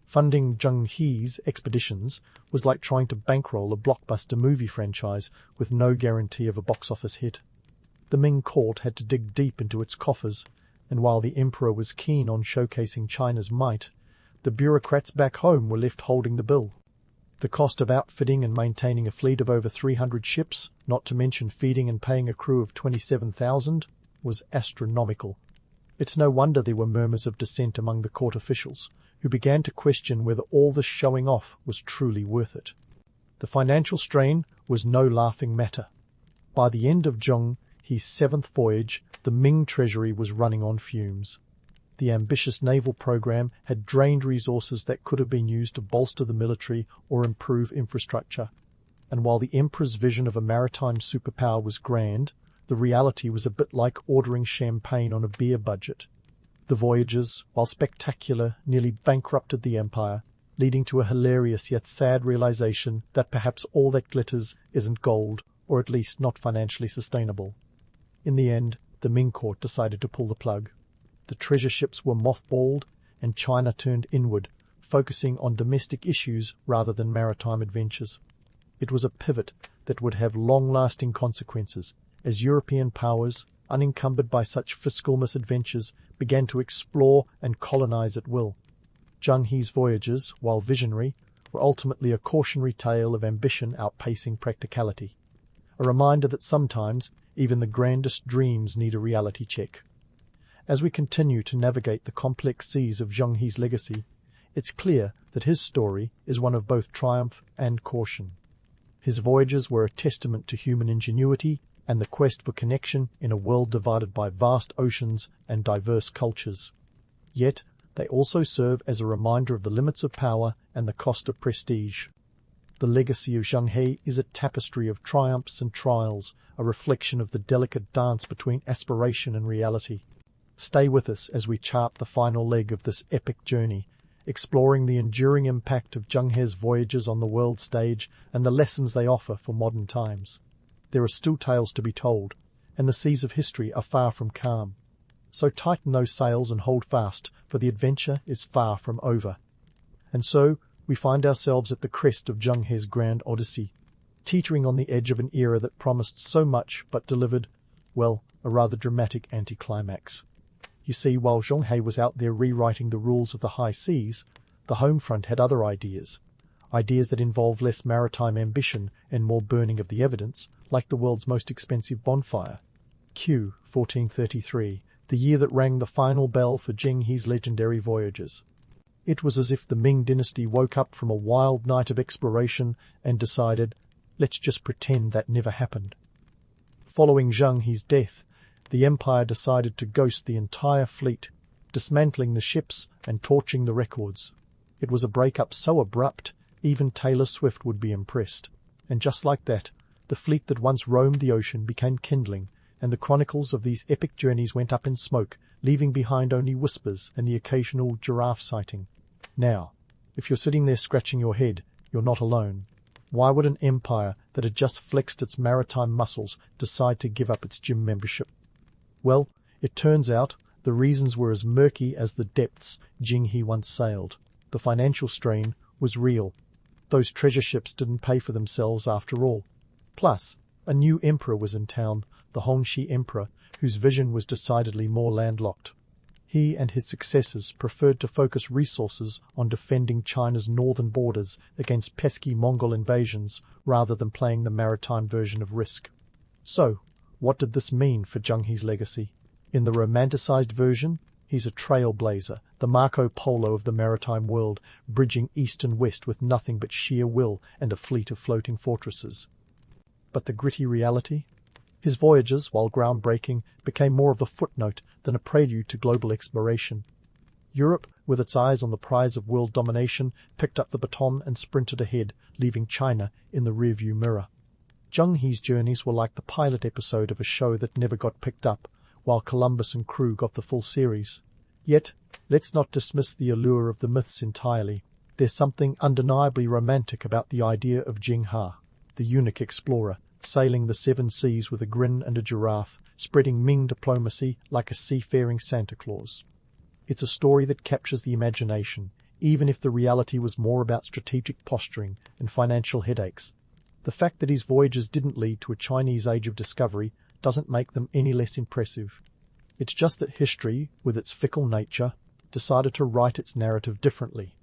A: Funding Zheng He's expeditions was like trying to bankroll a blockbuster movie franchise with no guarantee of a box office hit. The Ming court had to dig deep into its coffers, and while the emperor was keen on showcasing China's might, the bureaucrats back home were left holding the bill. The cost of outfitting and maintaining a fleet of over 300 ships, not to mention feeding and paying a crew of 27,000, was astronomical. It's no wonder there were murmurs of dissent among the court officials, who began to question whether all this showing off was truly worth it. The financial strain was no laughing matter. By the end of Zheng He's seventh voyage, The Ming treasury was running on fumes. The ambitious naval program had drained resources that could have been used to bolster the military or improve infrastructure. And while the emperor's vision of a maritime superpower was grand, the reality was a bit like ordering champagne on a beer budget. The voyages, while spectacular, nearly bankrupted the empire, leading to a hilarious yet sad realization that perhaps all that glitters isn't gold, or at least not financially sustainable. In the end, the Ming court decided to pull the plug. The treasure ships were mothballed, and China turned inward, focusing on domestic issues rather than maritime adventures. It was a pivot that would have long-lasting consequences, as European powers, unencumbered by such fiscal misadventures, began to explore and colonize at will. Zheng He's voyages, while visionary, were ultimately a cautionary tale of ambition outpacing practicality. A reminder that sometimes even the grandest dreams need a reality check. As we continue to navigate the complex seas of Zheng He's legacy, it's clear that his story is one of both triumph and caution. His voyages were a testament to human ingenuity and the quest for connection in a world divided by vast oceans and diverse cultures. Yet, they also serve as a reminder of the limits of power and the cost of prestige. The legacy of Zheng He is a tapestry of triumphs and trials, a reflection of the delicate dance between aspiration and reality. Stay with us as we chart the final leg of this epic journey, exploring the enduring impact of Zheng He's voyages on the world stage and the lessons they offer for modern times. There are still tales to be told, and the seas of history are far from calm. So tighten those sails and hold fast, for the adventure is far from over. And so, we find ourselves at the crest of Zheng He's grand odyssey, teetering on the edge of an era that promised so much but delivered, well, a rather dramatic anticlimax. You see, while Zheng He was out there rewriting the rules of the high seas, the home front had other ideas that involve less maritime ambition and more burning of the evidence, like the world's most expensive bonfire. Q. 1433, the year that rang the final bell for Zheng He's legendary voyages. It was as if the Ming dynasty woke up from a wild night of exploration and decided, let's just pretend that never happened. Following Zheng He's death, the empire decided to ghost the entire fleet, dismantling the ships and torching the records. It was a breakup so abrupt, even Taylor Swift would be impressed. And just like that, the fleet that once roamed the ocean became kindling, and the chronicles of these epic journeys went up in smoke, leaving behind only whispers and the occasional giraffe sighting. Now, if you're sitting there scratching your head, you're not alone. Why would an empire that had just flexed its maritime muscles decide to give up its gym membership? Well, it turns out the reasons were as murky as the depths Zheng He once sailed. The financial strain was real. Those treasure ships didn't pay for themselves after all. Plus, a new emperor was in town, the Hongxi Emperor, whose vision was decidedly more landlocked. He and his successors preferred to focus resources on defending China's northern borders against pesky Mongol invasions rather than playing the maritime version of Risk. So, what did this mean for Zheng He's legacy? In the romanticized version, he's a trailblazer, the Marco Polo of the maritime world, bridging east and west with nothing but sheer will and a fleet of floating fortresses. But the gritty reality? His voyages, while groundbreaking, became more of a footnote than a prelude to global exploration. Europe, with its eyes on the prize of world domination, picked up the baton and sprinted ahead, leaving China in the rearview mirror. Zheng He's journeys were like the pilot episode of a show that never got picked up, while Columbus and crew got the full series. Yet, let's not dismiss the allure of the myths entirely. There's something undeniably romantic about the idea of Zheng He, the eunuch explorer, sailing the seven seas with a grin and a giraffe, spreading Ming diplomacy like a seafaring Santa Claus. It's a story that captures the imagination, even if the reality was more about strategic posturing and financial headaches. The fact that his voyages didn't lead to a Chinese age of discovery doesn't make them any less impressive. It's just that history, with its fickle nature, decided to write its narrative differently.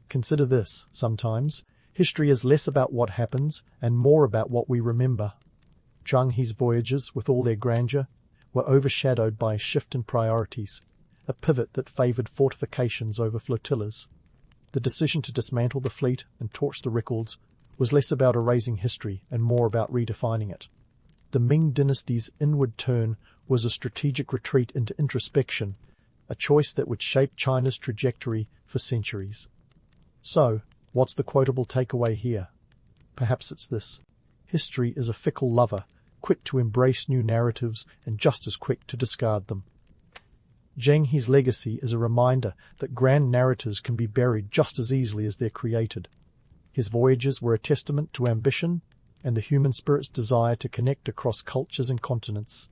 A: Consider this, sometimes, history is less about what happens and more about what we remember. Zheng He's voyages, with all their grandeur, were overshadowed by a shift in priorities, a pivot that favoured fortifications over flotillas. The decision to dismantle the fleet and torch the records was less about erasing history and more about redefining it. The Ming dynasty's inward turn was a strategic retreat into introspection, a choice that would shape China's trajectory for centuries. So, what's the quotable takeaway here? Perhaps it's this. History is a fickle lover, quick to embrace new narratives and just as quick to discard them. Zheng's legacy is a reminder that grand narratives can be buried just as easily as they're created. His voyages were a testament to ambition and the human spirit's desire to connect across cultures and continents.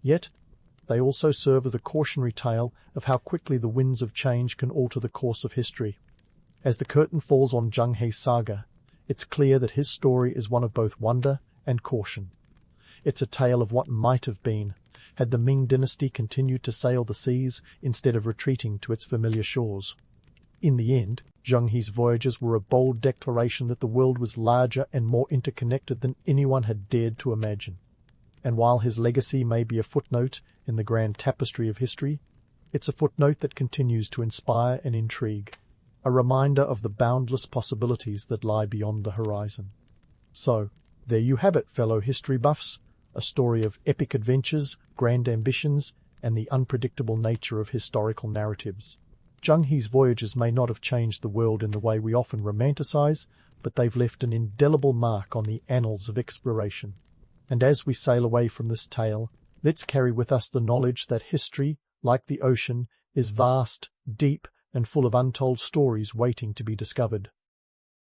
A: Yet, they also serve as a cautionary tale of how quickly the winds of change can alter the course of history. As the curtain falls on Zheng's saga, it's clear that his story is one of both wonder and caution. It's a tale of what might have been, had the Ming dynasty continued to sail the seas instead of retreating to its familiar shores. In the end, Zheng's voyages were a bold declaration that the world was larger and more interconnected than anyone had dared to imagine. And while his legacy may be a footnote in the grand tapestry of history, it's a footnote that continues to inspire and intrigue, a reminder of the boundless possibilities that lie beyond the horizon. So, there you have it, fellow history buffs, a story of epic adventures, grand ambitions, and the unpredictable nature of historical narratives. Zheng's voyages may not have changed the world in the way we often romanticize, but they've left an indelible mark on the annals of exploration. And as we sail away from this tale, let's carry with us the knowledge that history, like the ocean, is vast, deep, and full of untold stories waiting to be discovered.